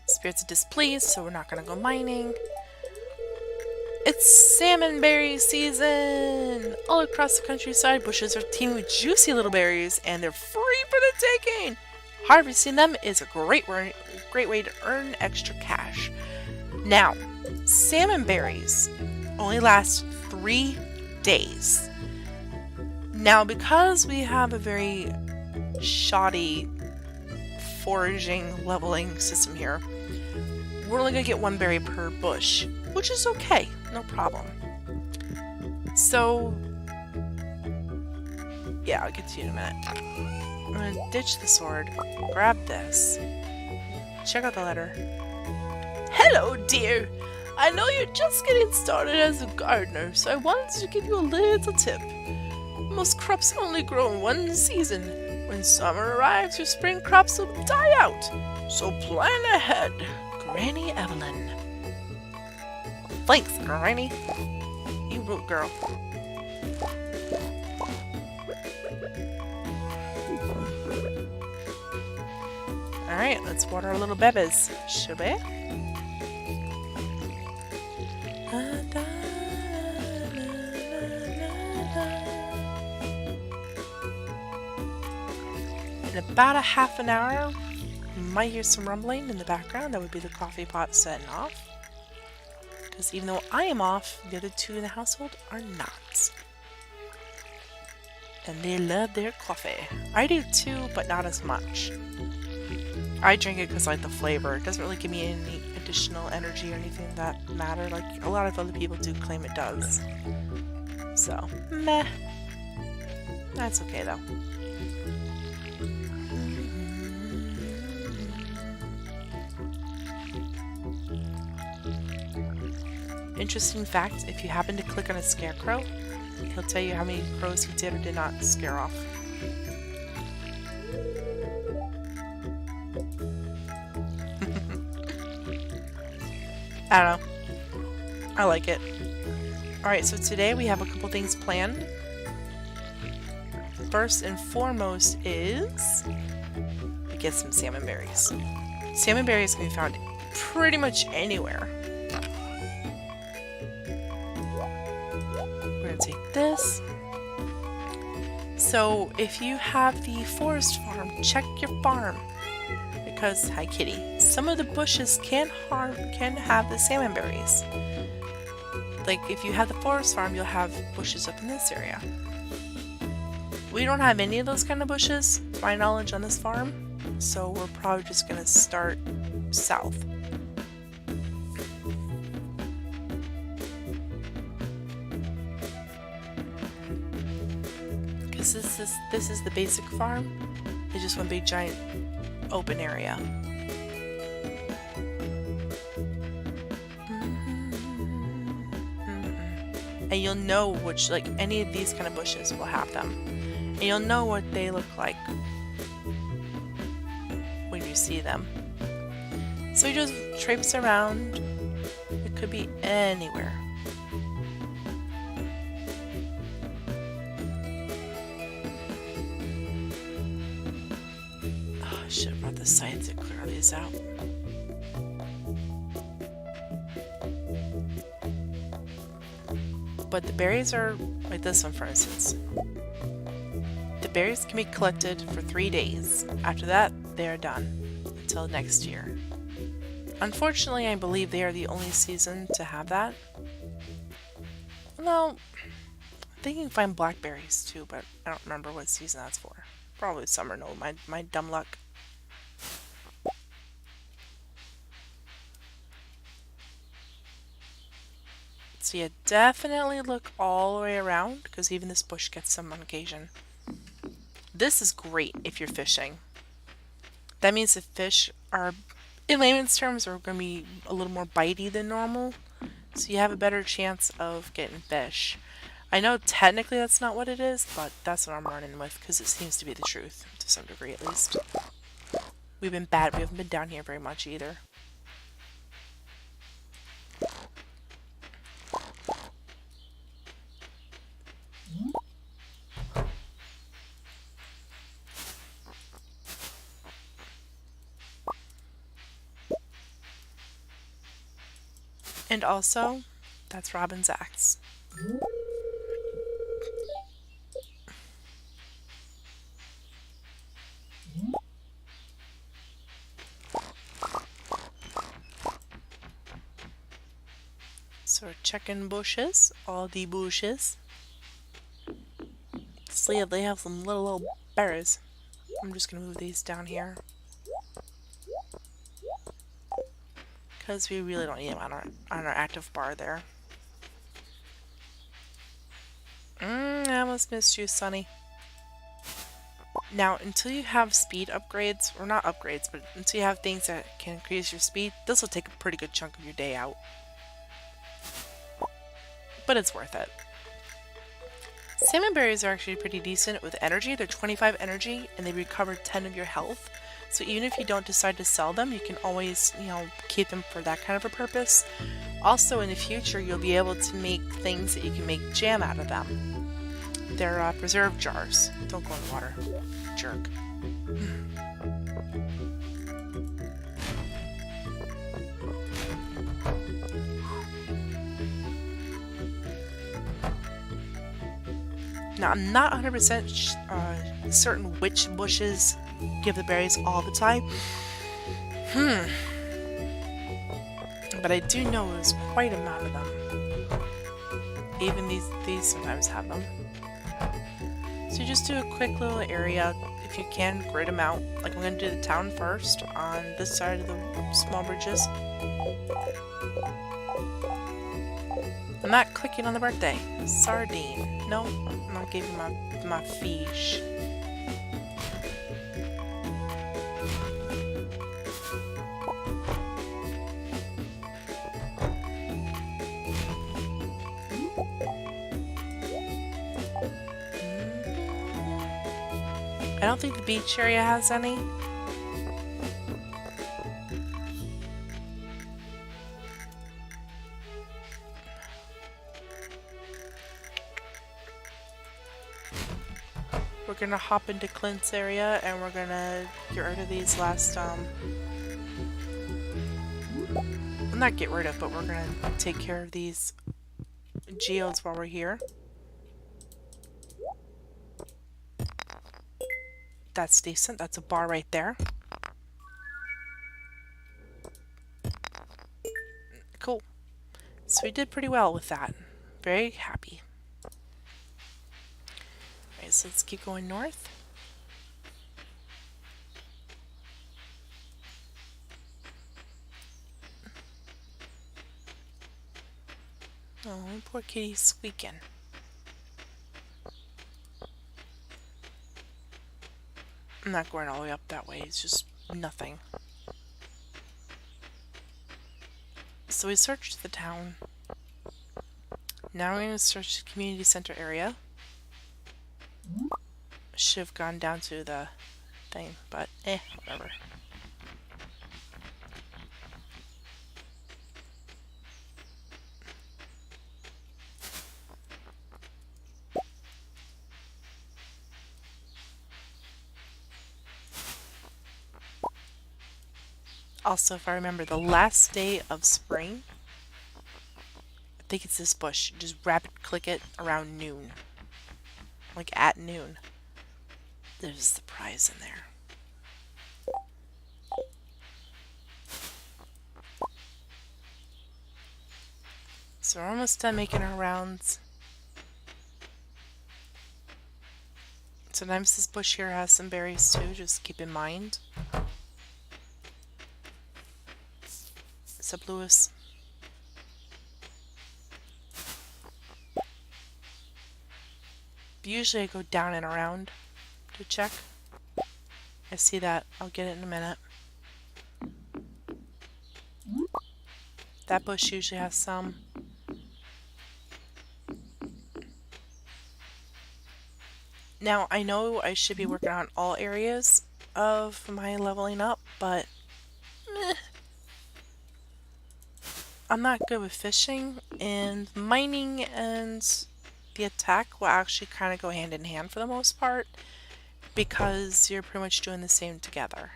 Spirits are displeased, so we're not gonna go mining. It's salmon berry season! All across the countryside, bushes are teeming with juicy little berries, and they're free for the taking! Harvesting them is a great way to earn extra cash. Now, salmon berries only last 3 days. Now, because we have a very shoddy foraging leveling system here, we're only going to get 1 berry per bush, which is okay, no problem. So, yeah, I'll get to you in a minute. I'm going to ditch the sword, grab this, check out the letter. Hello, dear! I know you're just getting started as a gardener, so I wanted to give you a little tip. Most crops only grow in one season. When summer arrives, your spring crops will die out. So plan ahead. Granny Evelyn. Thanks, Granny. You rude girl. Alright, let's water our little bebes, shall we? In about a half an hour, You might hear some rumbling in the background. That would be the coffee pot setting off. Because even though I am off, the other two in the household are not. And they love their coffee. I do too, but not as much. I drink it because I like the flavor. It doesn't really give me any additional energy or anything that matter. Like a lot of other people do claim it does. So, meh. That's okay though. Interesting fact, if you happen to click on a scarecrow, he'll tell you how many crows he did or did not scare off. I don't know. I like it. Alright, so today we have a couple things planned. First and foremost is we get some salmon berries. Salmon berries can be found pretty much anywhere. We're gonna take this. So if you have the forest farm, check your farm. Because, hi kitty, some of the bushes can have the salmon berries. Like if you have the forest farm, you'll have bushes up in this area. We don't have any of those kind of bushes, to my knowledge, on this farm, so we're probably just gonna start south. Because this is the basic farm. It's just one big giant open area. And you'll know which, like any of these kind of bushes will have them. And you'll know what they look like when you see them. So you just traipse around. It could be anywhere. Oh, I should have brought the scythe to clear these out. But the berries are like this one, for instance. The berries can be collected for 3 days. After that, they are done until next year. Unfortunately, I believe they are the only season to have that. Well, I think you can find blackberries too, but I don't remember what season that's for. Probably summer, no, my dumb luck. So yeah, definitely look all the way around, because even this bush gets some on occasion. This is great if you're fishing. That means the fish are, in layman's terms, are going to be a little more bitey than normal. So you have a better chance of getting fish. I know technically that's not what it is, but that's what I'm running with, because it seems to be the truth, to some degree at least. We've been bad, we haven't been down here very much either. And also, that's Robin's axe. So we're checking bushes, all the bushes. See, they have some little old berries. I'm just gonna move these down here. Because we really don't need them on our active bar there. I almost missed you, Sonny. Now, until you have speed upgrades, or not upgrades, but until you have things that can increase your speed, this will take a pretty good chunk of your day out. But it's worth it. Salmon berries are actually pretty decent with energy. They're 25 energy, and they recover 10 of your health. So even if you don't decide to sell them, you can always, keep them for that kind of a purpose. Also, in the future, you'll be able to make things that you can make jam out of them. They're preserve jars. Don't go in the water, jerk. Now, I'm not 100% certain which bushes give the berries all the time. But I do know there's quite a amount of them. Even these sometimes have them. So you just do a quick little area. If you can, grid them out. Like I'm going to do the town first on this side of the small bridges. I'm not clicking on the birthday. Sardine. No, I'm not giving my fish. I don't think the beach area has any. We're gonna hop into Clint's area and we're gonna get rid of these last, not get rid of, but we're gonna take care of these geodes while we're here. That's decent. That's a bar right there. Cool. So we did pretty well with that. Very happy. Alright, so let's keep going north. Oh, poor kitty's squeaking. I'm not going all the way up that way. It's just nothing. So we searched the town. Now we're going to search the community center area. Should have gone down to the thing, but whatever. Also, if I remember, the last day of spring, I think it's this bush. Just rapid click it around noon. Like at noon. There's a surprise in there. So we're almost done making our rounds. Sometimes this bush here has some berries too, just keep in mind. What's up, Lewis? Usually I go down and around to check. I see that. I'll get it in a minute. That bush usually has some. Now, I know I should be working on all areas of my leveling up, but I'm not good with fishing, and mining and the attack will actually kind of go hand in hand for the most part, because you're pretty much doing the same together.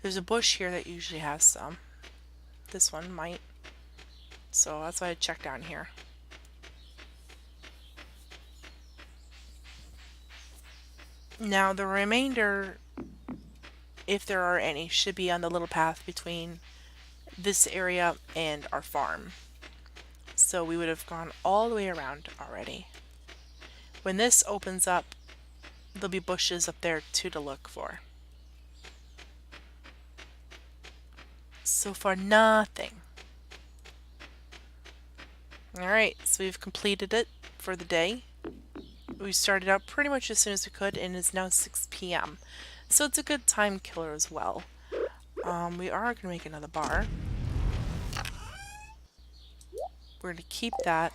There's a bush here that usually has some. This one might. So that's why I checked down here. Now the remainder, if there are any, should be on the little path between this area and our farm. So we would have gone all the way around already. When this opens up, there'll be bushes up there too to look for. So far, nothing. Alright, so we've completed it for the day. We started out pretty much as soon as we could, and it's now 6 p.m. So it's a good time killer as well. We are going to make another bar. We're going to keep that.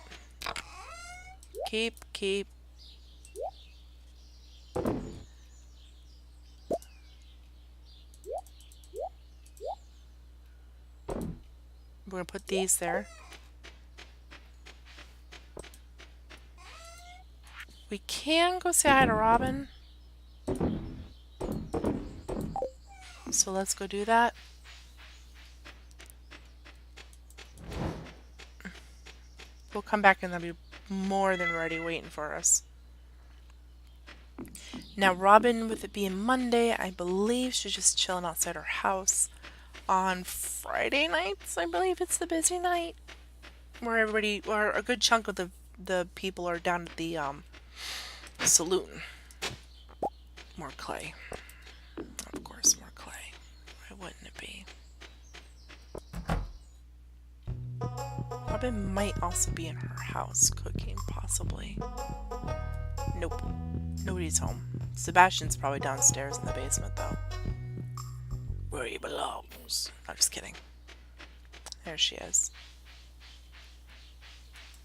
Keep. We're going to put these there. We can go say hi to Robin. So let's go do that. We'll come back and they'll be more than ready waiting for us. Now Robin, with it being Monday, I believe she's just chilling outside her house. On Friday nights, I believe it's the busy night where everybody, or a good chunk of the people are down at the saloon. More clay. Of course, more clay. Why wouldn't it be? Robin might also be in her house cooking, possibly. Nope. Nobody's home. Sebastian's probably downstairs in the basement, though. Where he belongs. I'm just kidding. There she is.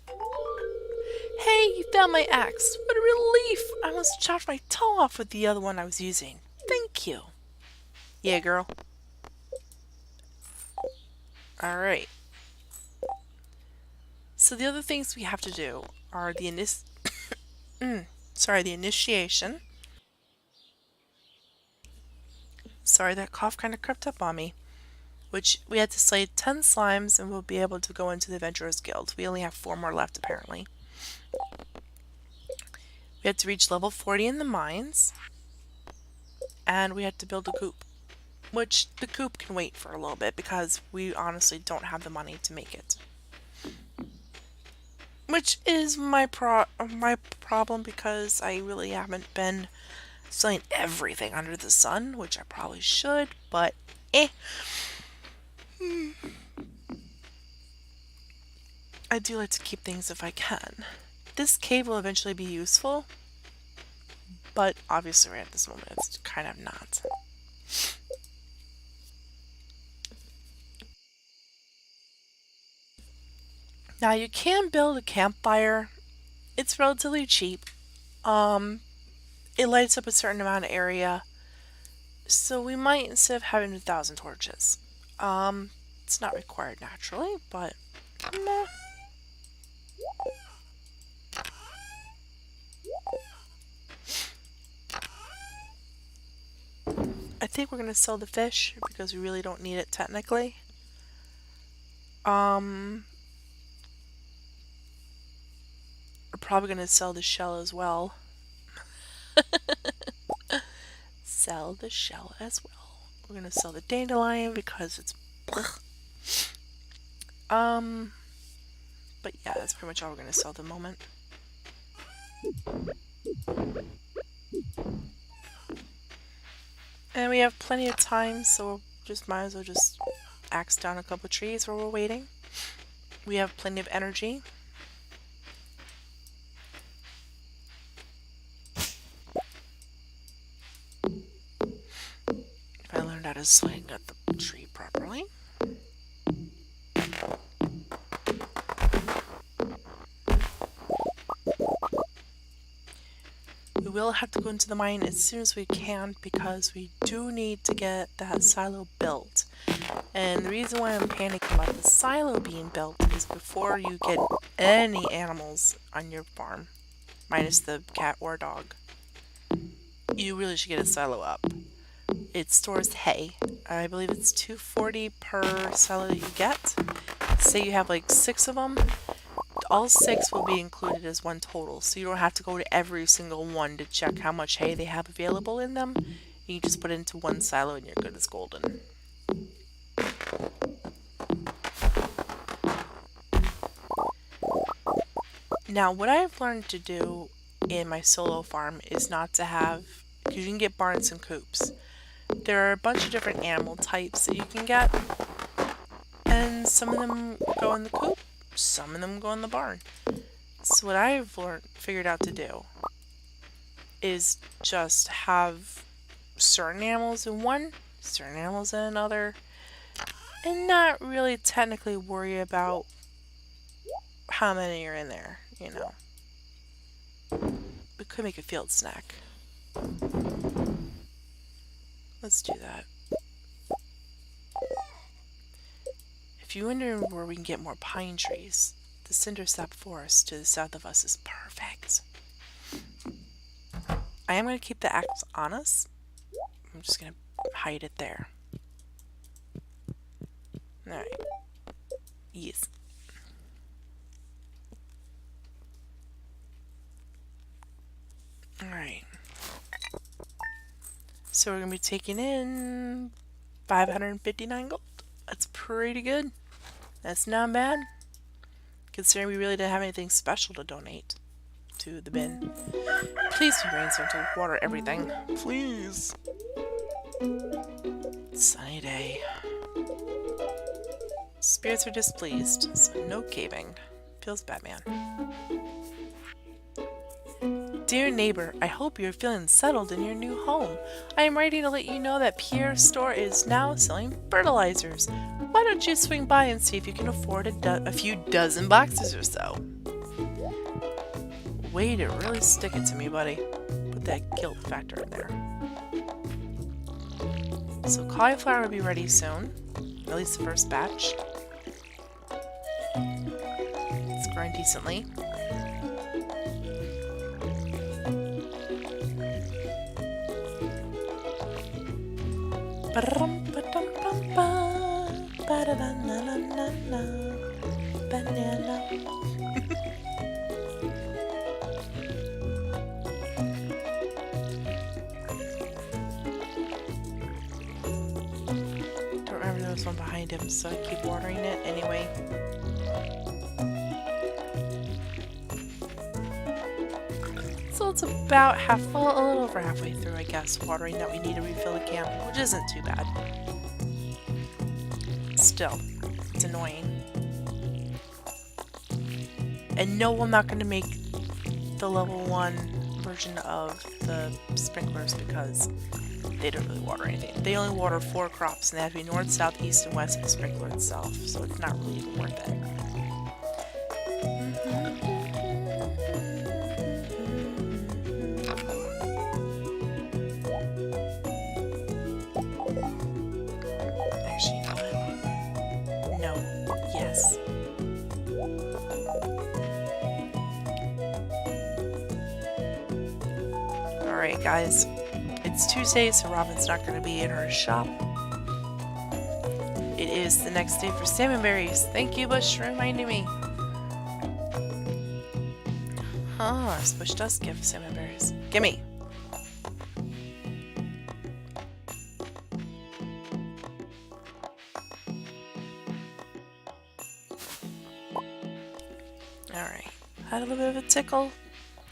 Hey, you found my axe. What a relief! I almost chopped my toe off with the other one I was using. Thank you. Yeah, girl. Alright. So the other things we have to do are the the initiation. Sorry, that cough kind of crept up on me. Which we had to slay 10 slimes and we'll be able to go into the Adventurers Guild. We only have 4 more left, apparently. We had to reach level 40 in the mines. And we had to build a coop. Which the coop can wait for a little bit because we honestly don't have the money to make it. Which is my problem because I really haven't been selling everything under the sun, which I probably should, but I do like to keep things if I can. This cave will eventually be useful, but obviously right at this moment it's kind of not. Now you can build a campfire. It's relatively cheap. It lights up a certain amount of area. So we might, instead of having 1,000 torches. It's not required naturally, but meh. I think we're gonna sell the fish because we really don't need it technically. We're probably gonna sell the shell as well. Sell the shell as well. We're gonna sell the dandelion because it's blech. But yeah, that's pretty much all we're gonna sell at the moment. And we have plenty of time, so we'll might as well just axe down a couple trees while we're waiting. We have plenty of energy. If I learned how to swing at the tree properly. We will have to go into the mine as soon as we can because we do need to get that silo built. And the reason why I'm panicking about the silo being built is before you get any animals on your farm, minus the cat or dog, you really should get a silo up. It stores hay. I believe it's $2.40 per silo that you get. Say you have like 6 of them. All 6 will be included as one total, so you don't have to go to every single one to check how much hay they have available in them. You just put it into one silo and you're good as golden. Now, what I've learned to do in my solo farm is not to have, because you can get barns and coops. There are a bunch of different animal types that you can get, and some of them go in the coop, some of them go in the barn. So what I've figured out to do is just have certain animals in one, certain animals in another, and not really technically worry about how many are in there, you know. We could make a field snack. Let's do that. If you wonder where we can get more pine trees, the Cindersap Forest to the south of us is perfect. I am going to keep the axe on us. I'm just going to hide it there. Alright. Yes. Alright. So we're going to be taking in 559 gold. That's pretty good. That's not bad, considering we really didn't have anything special to donate to the bin. Please be rainstorm to water everything. Please. Sunny day. Spirits are displeased, so no caving. Feels bad, man. Dear neighbor, I hope you're feeling settled in your new home. I am writing to let you know that Pierre's store is now selling fertilizers. Why don't you swing by and see if you can afford a few dozen boxes or so? Way to really stick it to me, buddy. Put that guilt factor in there. So cauliflower will be ready soon. At least the first batch. It's growing decently. Banana. Don't remember there was one behind him, so I keep watering it anyway. So it's about a little over halfway through, I guess, watering that we need to refill the can, which isn't too bad. Still, it's annoying. And no, I'm not going to make the level 1 version of the sprinklers because they don't really water anything. They only water 4 crops, and they have to be north, south, east, and west of the sprinkler itself, so it's not really even worth it. Actually, you know what? No. Yes. Alright guys, it's Tuesday, so Robin's not going to be in her shop. It is the next day for salmon berries. Thank you, Bush, for reminding me. Ah, Bush does give salmon berries. Gimme! Alright, had a little bit of a tickle.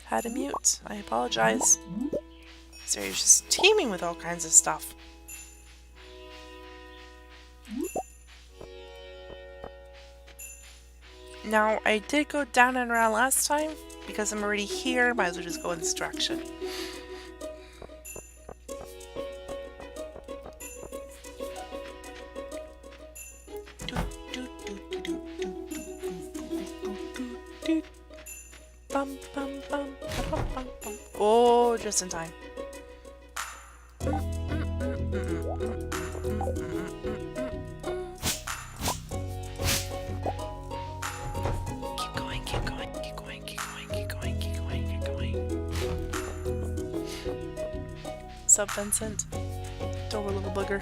Had to mute. I apologize. Sarah's just teeming with all kinds of stuff. Now, I did go down and around last time. Because I'm already here, might as well just go in this direction. Oh, just in time. Keep going, keep going, keep going, keep going, keep going, keep going, keep going. What's up, Vincent? Adorable little booger.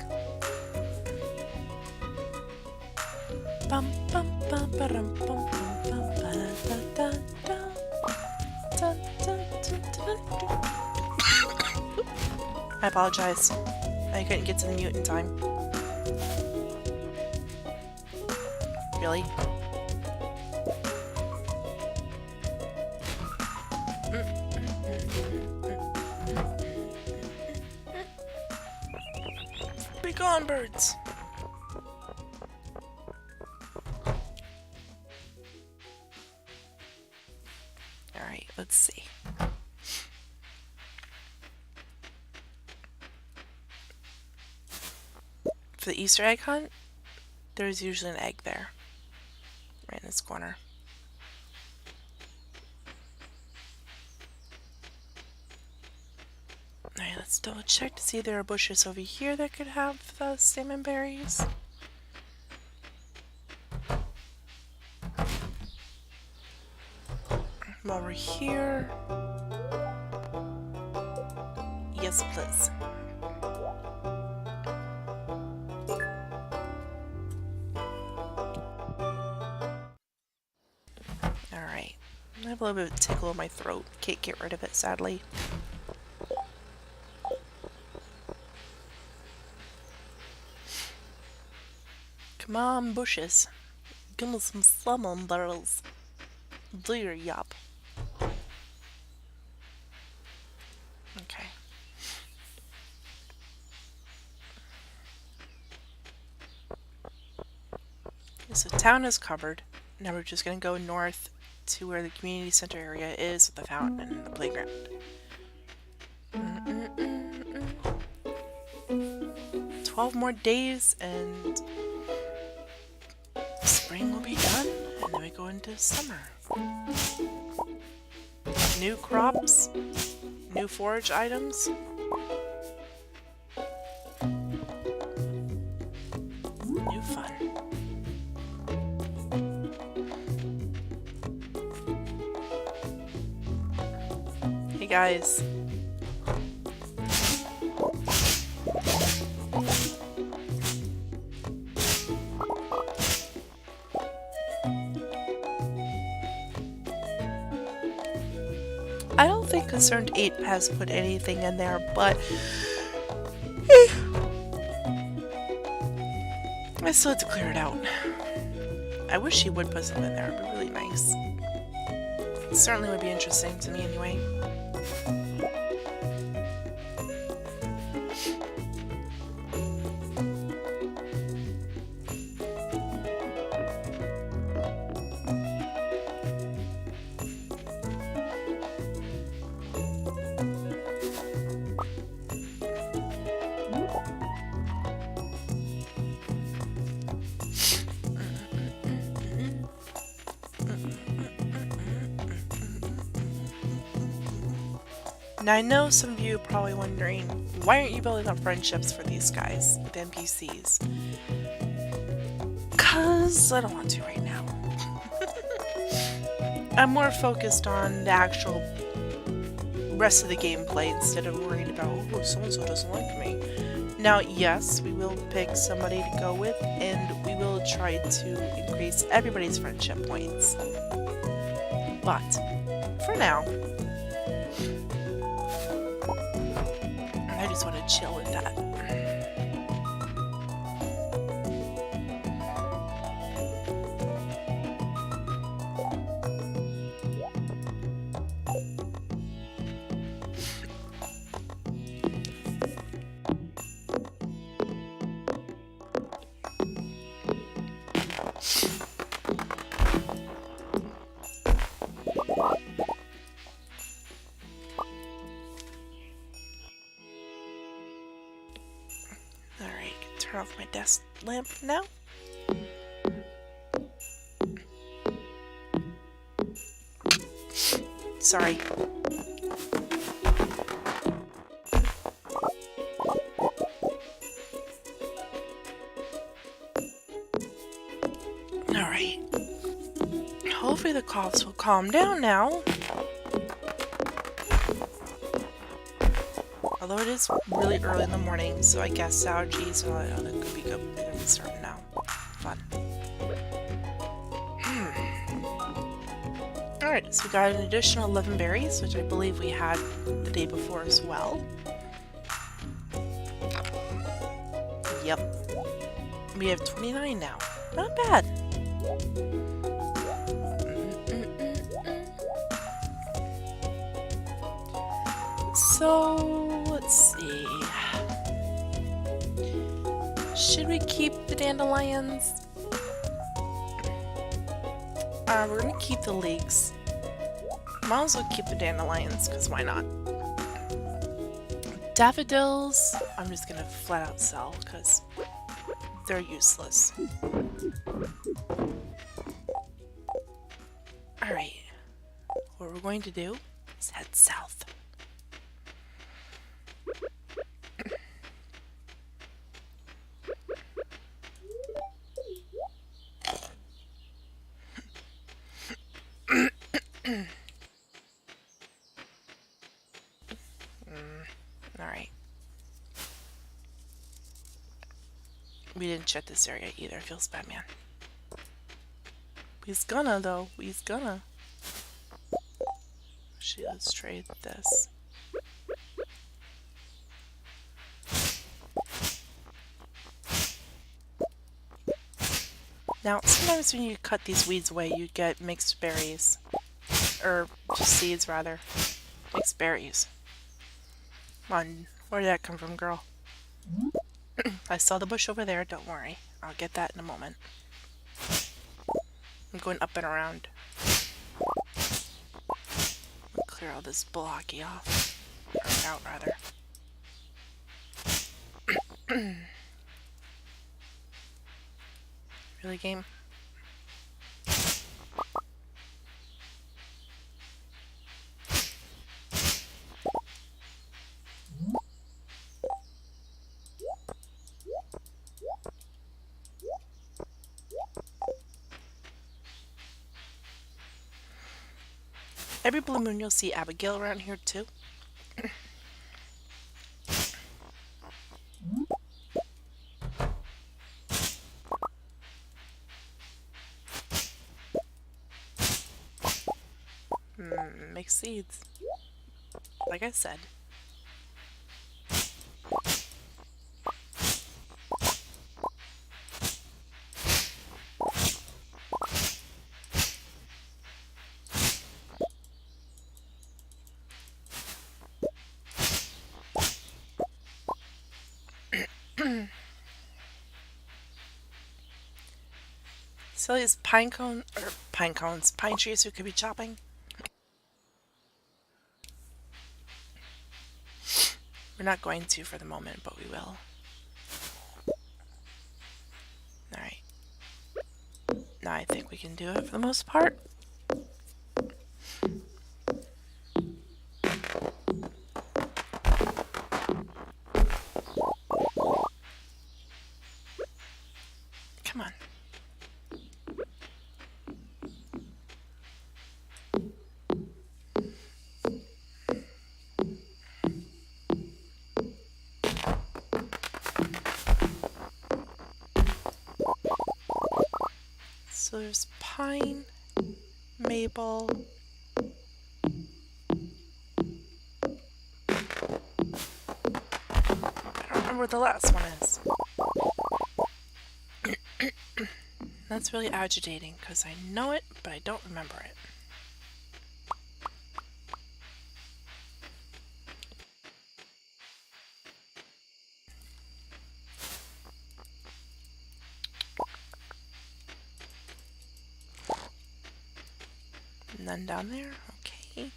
Bum bum bum ba-dum bum bum ba da da da. Dun, dun, dun, dun, dun. I apologize. I couldn't get to the mute in time. Really? Be gone, birds! Alright, let's see. For the Easter egg hunt, there's usually an egg there. Right in this corner. Alright, let's double check to see if there are bushes over here that could have the salmon berries. While we're here. Yes, please. Alright. I have a little bit of a tickle in my throat. Can't get rid of it, sadly. Come on, bushes. Give me some salmon barrels. Do your yop. Okay. So town is covered. Now we're just gonna go north to where the community center area is with the fountain and the playground. 12 more days and spring will be done, and then we go into summer. New crops, new forage items. New fun. Hey guys. I don't think Concerned 8 has put anything in there, but I still have to clear it out. I wish he would put something in there. It'd be really nice. It certainly would be interesting to me anyway. Now I know some of you are probably wondering, why aren't you building up friendships for these guys, the NPCs? 'Cause I don't want to right now. I'm more focused on the actual rest of the gameplay instead of worried about, oh, so-and-so doesn't like me. Now, yes, we will pick somebody to go with, and we will try to increase everybody's friendship points. But, for now, I just want to chill with that. Turn off my desk lamp now. Sorry. Alright. Hopefully the coughs will calm down now. Although it is really early in the morning, so I guess allergies and all that other could be good. They're gonna be starting now. Fun. Alright, so we got an additional 11 berries, which I believe we had the day before as well. Yep. We have 29 now. Not bad. So, let's see. Should we keep the dandelions? We're gonna keep the leeks. Might as well keep the dandelions, because why not? Daffodils, I'm just gonna flat out sell, because they're useless. Alright. What we're going to do is head south. Alright. We didn't check this area either. Feels bad, man. He's gonna, though. He's gonna. Actually, let's trade this. Now, sometimes when you cut these weeds away, you get mixed berries. Or just seeds, rather. Mixed berries. Come on, where did that come from, girl? I saw the bush over there, don't worry. I'll get that in a moment. I'm going up and around. I'll clear all this blocky off. Or out, rather. Really, game? Every blue moon you'll see Abigail around here too. Make seeds. Like I said. So these pine trees we could be chopping. We're not going to for the moment, but we will. Alright. Now I think we can do it for the most part. Come on. So there's pine, maple, I don't remember what the last one is. That's really agitating because I know it, but I don't remember it. None down there? Okay.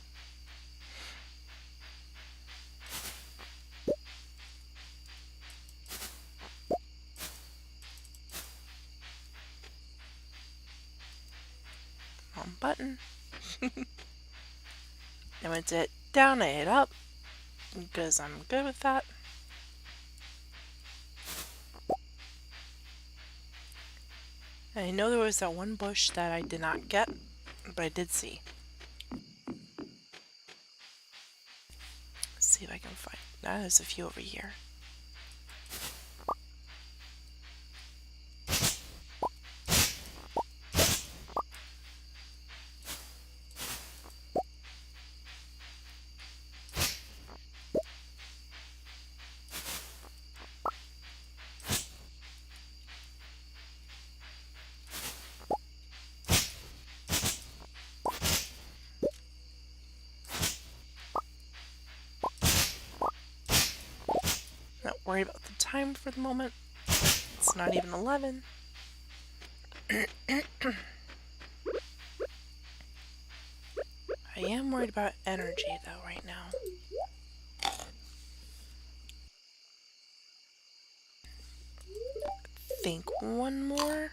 Wrong button. I went to hit down, I hit up, because I'm good with that. And I know there was that one bush that I did not get, but I did see. Let's see if I can find. There's a few over here. Not worry about the time for the moment. It's not even 11. I am worried about energy though right now. I think one more.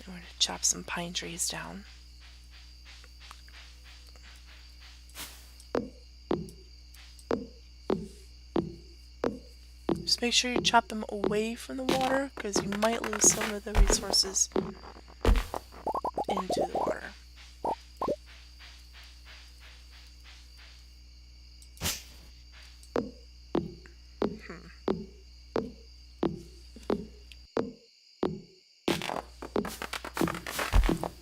I'm going to chop some pine trees down. Just make sure you chop them away from the water because you might lose some of the resources into the water.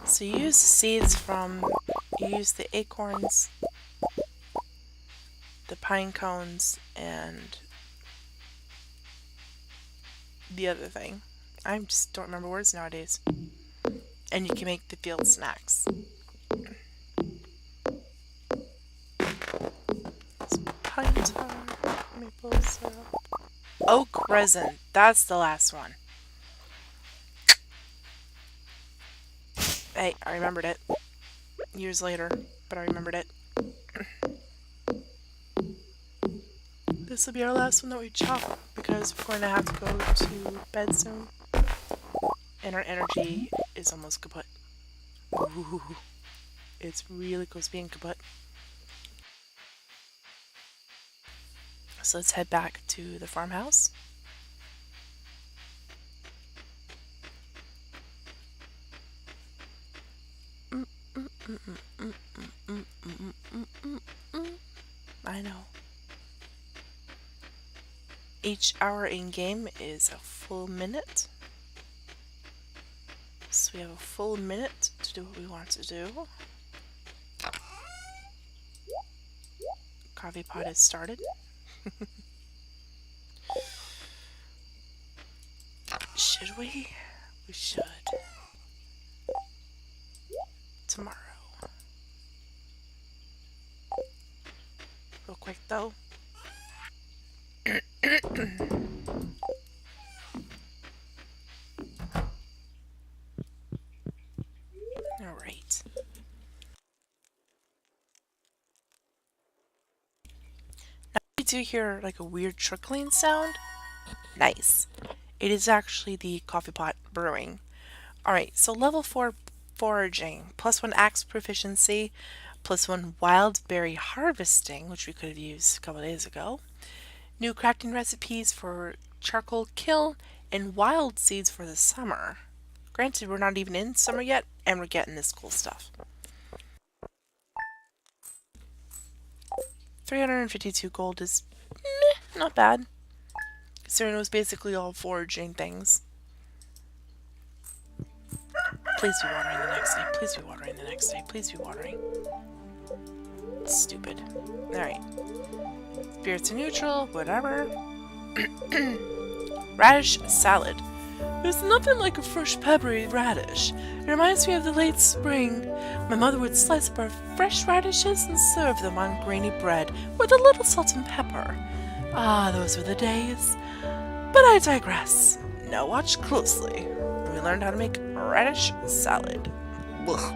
So you use the seeds you use the acorns, the pine cones, and the other thing. I just don't remember words nowadays. And you can make the field snacks. It's pine tar, maple syrup. Oak resin. That's the last one. Hey, I remembered it. Years later, but I remembered it. This will be our last one that we chop because we're going to have to go to bed soon. And our energy is almost kaput. Ooh, it's really close to being kaput. So let's head back to the farmhouse. I know. Each hour in game is a full minute. So we have a full minute to do what we want to do. Coffee pot has started. Should we? We should. Tomorrow. Real quick though. Alright. Now you do hear like a weird trickling sound. Nice. It is actually the coffee pot brewing. Alright, so level 4 foraging, +1 axe proficiency, +1 wild berry harvesting, which we could have used a couple days ago. New crafting recipes for charcoal kiln and wild seeds for the summer. Granted, we're not even in summer yet, and we're getting this cool stuff. 352 gold is meh, not bad. Considering it was basically all foraging things. Please be watering the next day. Please be watering the next day. Please be watering. Stupid. Alright. Spirits are neutral, whatever. Radish salad. There's nothing like a fresh peppery radish. It reminds me of the late spring. My mother would slice up our fresh radishes and serve them on grainy bread with a little salt and pepper. Ah, those were the days. But I digress. Now watch closely. We learned how to make radish salad. Ugh.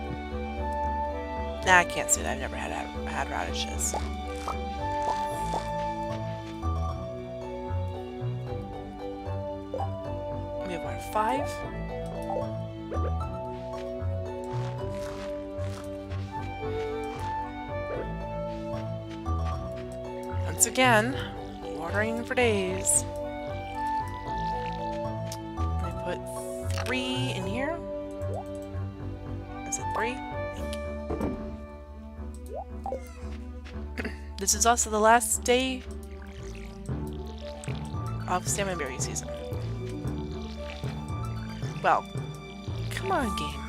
Nah, I can't say that. I've never had radishes. We have what, 5? Once again, watering for days. I put 3 in here. Is it 3? This is also the last day of salmonberry season. Well, come on, game.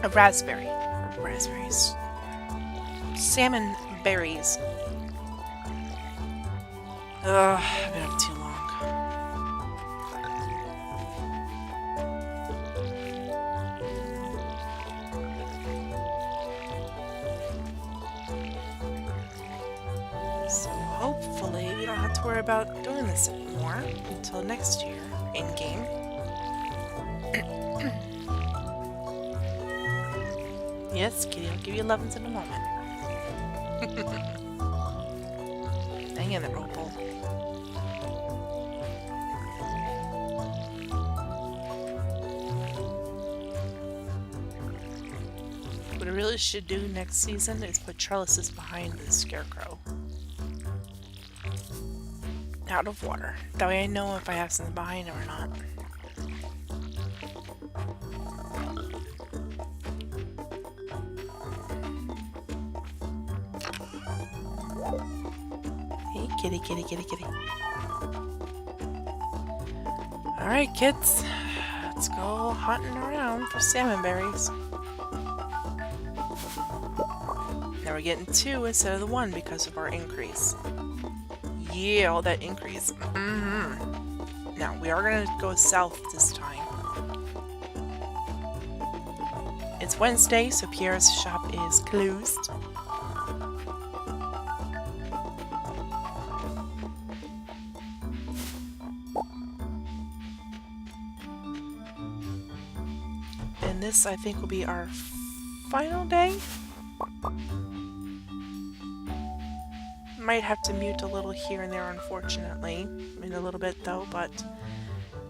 A raspberry. Raspberries. Salmon berries. Ugh, I've been up too long. So hopefully we don't have to worry about doing this anymore until next year in game. Yes, kitty, I'll give you 11s in a moment. Hang in there, Opal. What I really should do next season is put trellises behind the scarecrow. Out of water. That way I know if I have something behind him or not. Hey, kitty, kitty, kitty, kitty. Alright, kids. Let's go hunting around for salmon berries. Now we're getting 2 instead of the 1 because of our increase. Yeah, all that increase. Now, we are going to go south this time. It's Wednesday, so Pierre's shop is closed. And this, I think, will be our final day. Might have to mute a little here and there, unfortunately. In a little bit, though, but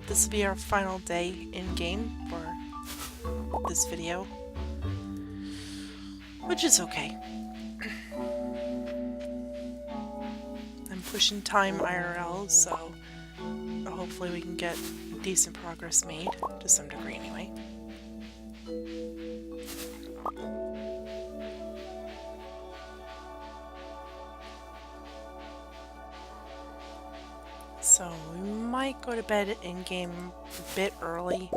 this will be our final day in-game for this video. Which is okay. I'm pushing time IRL, so hopefully we can get decent progress made, to some degree anyway. So we might go to bed in-game a bit early,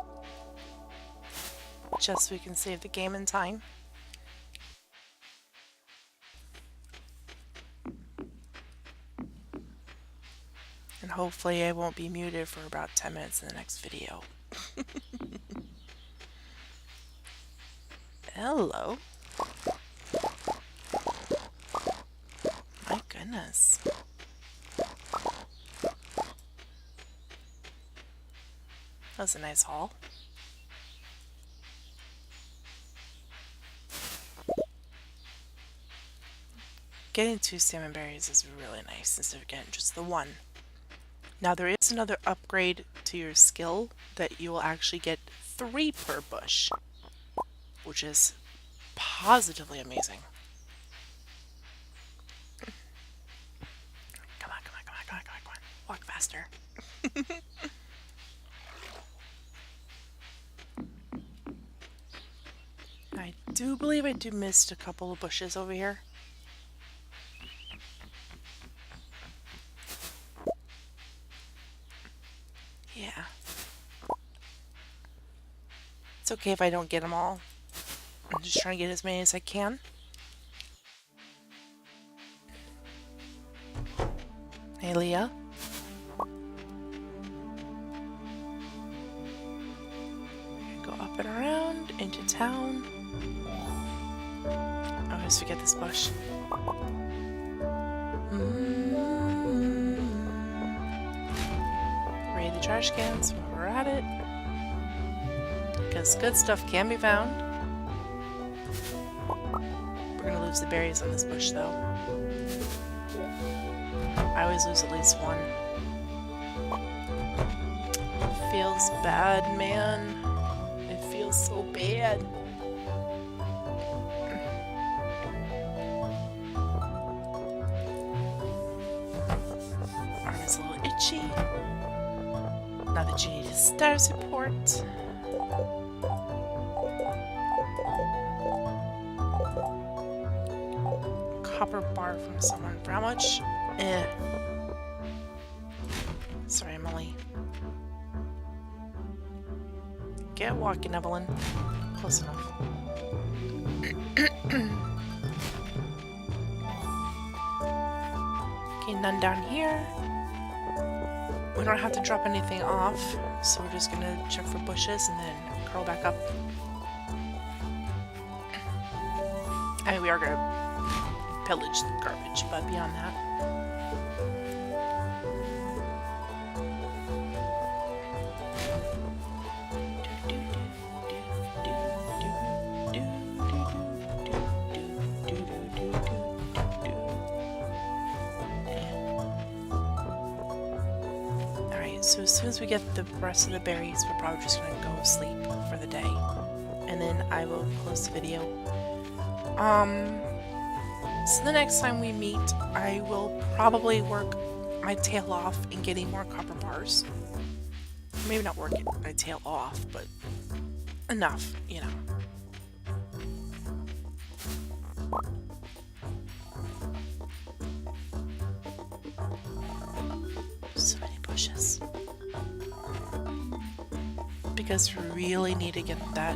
just so we can save the game in time. And hopefully I won't be muted for about 10 minutes in the next video. Hello. My goodness. That was a nice haul. Getting 2 salmon berries is really nice instead of getting just the 1. Now there is another upgrade to your skill that you will actually get 3 per bush, which is positively amazing. Come on, come on, come on, come on, come on, come on. Walk faster. I do believe I missed a couple of bushes over here. Yeah. It's okay if I don't get them all. I'm just trying to get as many as I can. Hey, Leah. Go up and around, into town. I always forget this bush. Raid the trash cans while we're at it. Because good stuff can be found. We're gonna lose the berries on this bush though. I always lose at least one. It feels bad, man. It feels so bad. Arm is a little itchy. Now that you need a star support. Copper bar from someone. For how much? Sorry, Emily. Get walking, Evelyn. Close enough. Okay, none down here. We don't have to drop anything off, so we're just gonna check for bushes and then curl back up. I mean, we are gonna pillage the garbage, but beyond that. Alright, so as soon as we get the rest of the berries, we're probably just gonna go sleep for the day. And then I will close the video. So the next time we meet, I will probably work my tail off in getting more copper bars. Maybe not work my tail off, but enough, you know. So many bushes. Because we really need to get that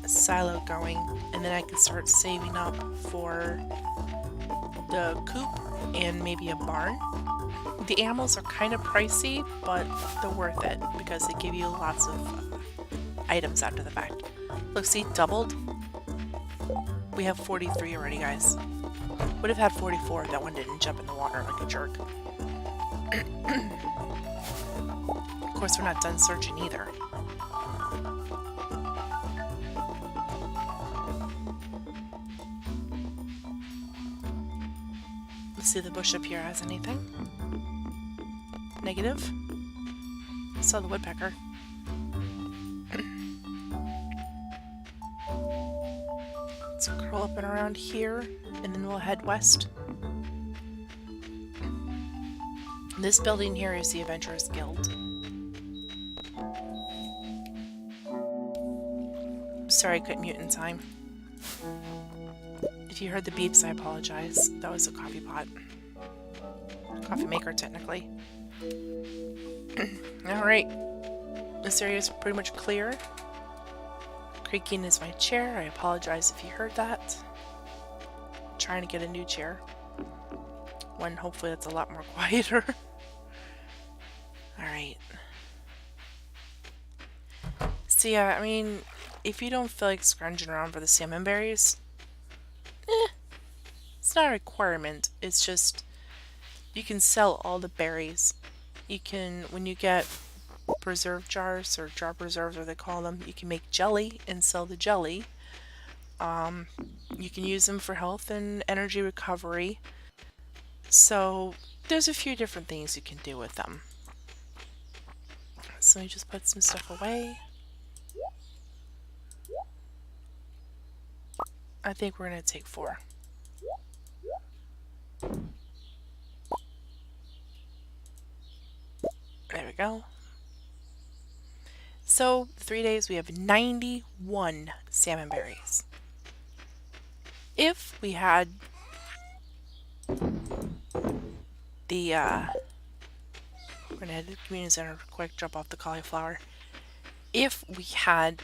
silo going, and then I can start saving up for the coop and maybe a barn. The animals are kind of pricey, but they're worth it because they give you lots of items after the fact. Look, see, doubled. We have 43 already, guys. Would have had 44 if that one didn't jump in the water like a jerk. Of course, we're not done searching either. Let's see if the bush up here has anything. Negative. Saw the woodpecker. Let's curl up and around here, and then we'll head west. This building here is the Adventurers Guild. Sorry I couldn't mute in time. If you heard the beeps, I apologize. That was a coffee pot. Coffee maker, technically. Alright. This area is pretty much clear. Creaking is my chair. I apologize if you heard that. I'm trying to get a new chair. One, hopefully, that's a lot more quieter. Alright. So yeah, I mean, if you don't feel like scrounging around for the salmon berries, it's not a requirement. It's just, you can sell all the berries. You can, when you get preserve jars, or jar preserves, or they call them, you can make jelly and sell the jelly. You can use them for health and energy recovery. So there's a few different things you can do with them. So let me just put some stuff away. I think we're going to take 4. There we go. So, 3 days we have 91 salmon berries. If we had the, we're going to head to the community center real quick, drop off the cauliflower. If we had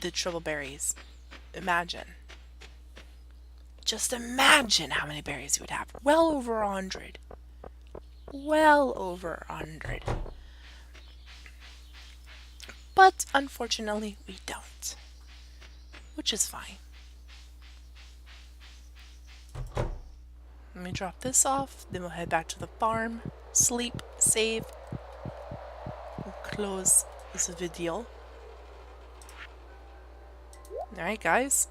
the triple berries, imagine. Just imagine how many berries you would have. Well over 100. Well over 100. But unfortunately, we don't. Which is fine. Let me drop this off, then we'll head back to the farm, sleep, save, we'll close this video. Alright guys,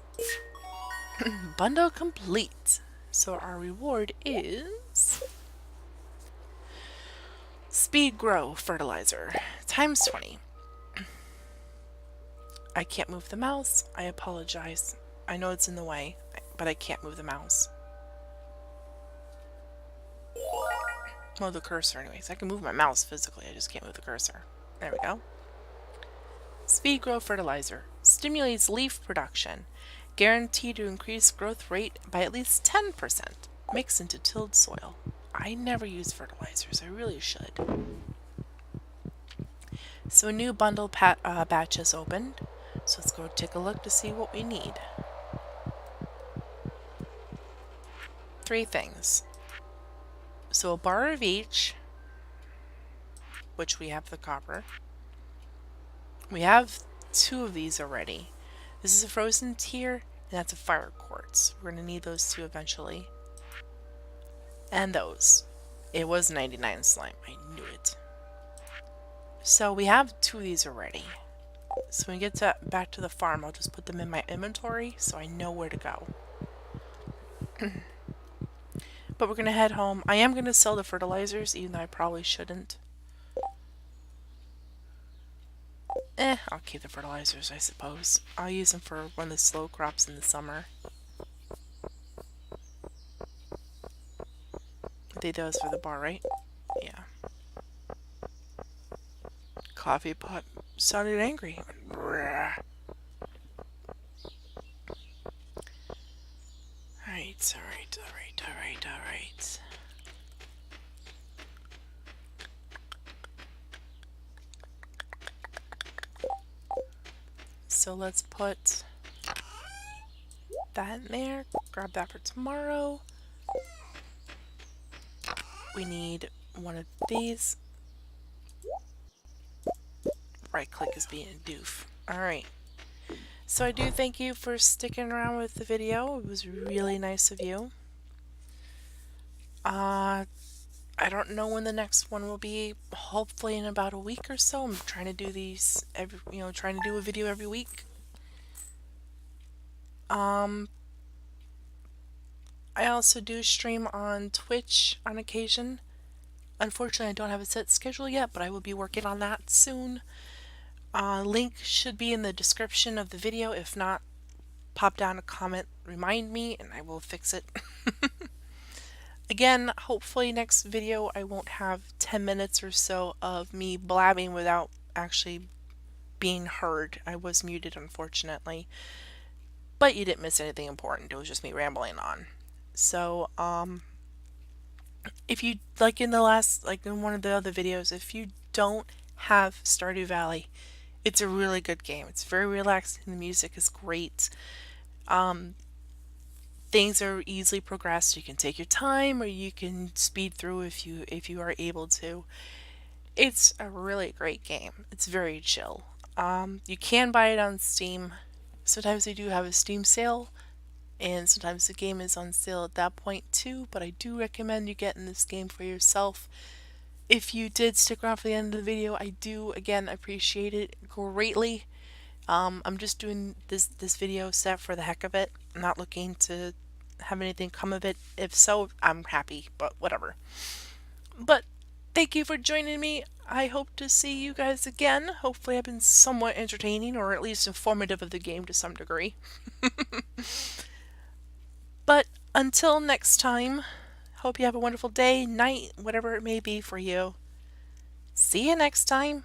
bundle complete. So our reward is Speed Grow Fertilizer, times 20. I can't move the mouse, I apologize. I know it's in the way, but I can't move the mouse. Well, the cursor anyways. I can move my mouse physically, I just can't move the cursor. There we go. Speed Grow Fertilizer. Stimulates leaf production. Guaranteed to increase growth rate by at least 10%. Mixed into tilled soil. I never use fertilizers, I really should. So a new bundle batch has opened. So let's go take a look to see what we need. 3 things. So a bar of each, which we have the copper. We have 2 of these already. This is a frozen tear, and that's a fire quartz. We're going to need those 2 eventually. And those. It was 99 slime. I knew it. So we have 2 of these already. So when we get back to the farm, I'll just put them in my inventory so I know where to go. But we're going to head home. I am going to sell the fertilizers, even though I probably shouldn't. I'll keep the fertilizers, I suppose. I'll use them for one of the slow crops in the summer. I think that was for the bar, right? Yeah. Coffee pot sounded angry. Alright, alright. So let's put that in there. Grab that for tomorrow. We need one of these. Right click is being a doof. Alright. So I do thank you for sticking around with the video. It was really nice of you. I don't know when the next one will be. Hopefully in about a week or so. I'm trying to do these trying to do a video every week. I also do stream on Twitch on occasion. Unfortunately, I don't have a set schedule yet, but I will be working on that soon. Link should be in the description of the video. If not, pop down a comment, remind me, and I will fix it. Again, hopefully next video I won't have 10 minutes or so of me blabbing without actually being heard. I was muted, unfortunately. But you didn't miss anything important. It was just me rambling on. So, if you, like in one of the other videos, if you don't have Stardew Valley, it's a really good game. It's very relaxing. The music is great. Things are easily progressed. You can take your time, or you can speed through if you are able to. It's a really great game. It's very chill. You can buy it on Steam. Sometimes they do have a Steam sale, and sometimes the game is on sale at that point too, but I do recommend you getting this game for yourself. If you did stick around for the end of the video, I do again appreciate it greatly. I'm just doing this video set for the heck of it. I'm not looking to have anything come of it. If so, I'm happy, but whatever. But thank you for joining me. I hope to see you guys again. Hopefully I've been somewhat entertaining, or at least informative of the game to some degree. But until next time, hope you have a wonderful day, night, whatever it may be for you. See you next time.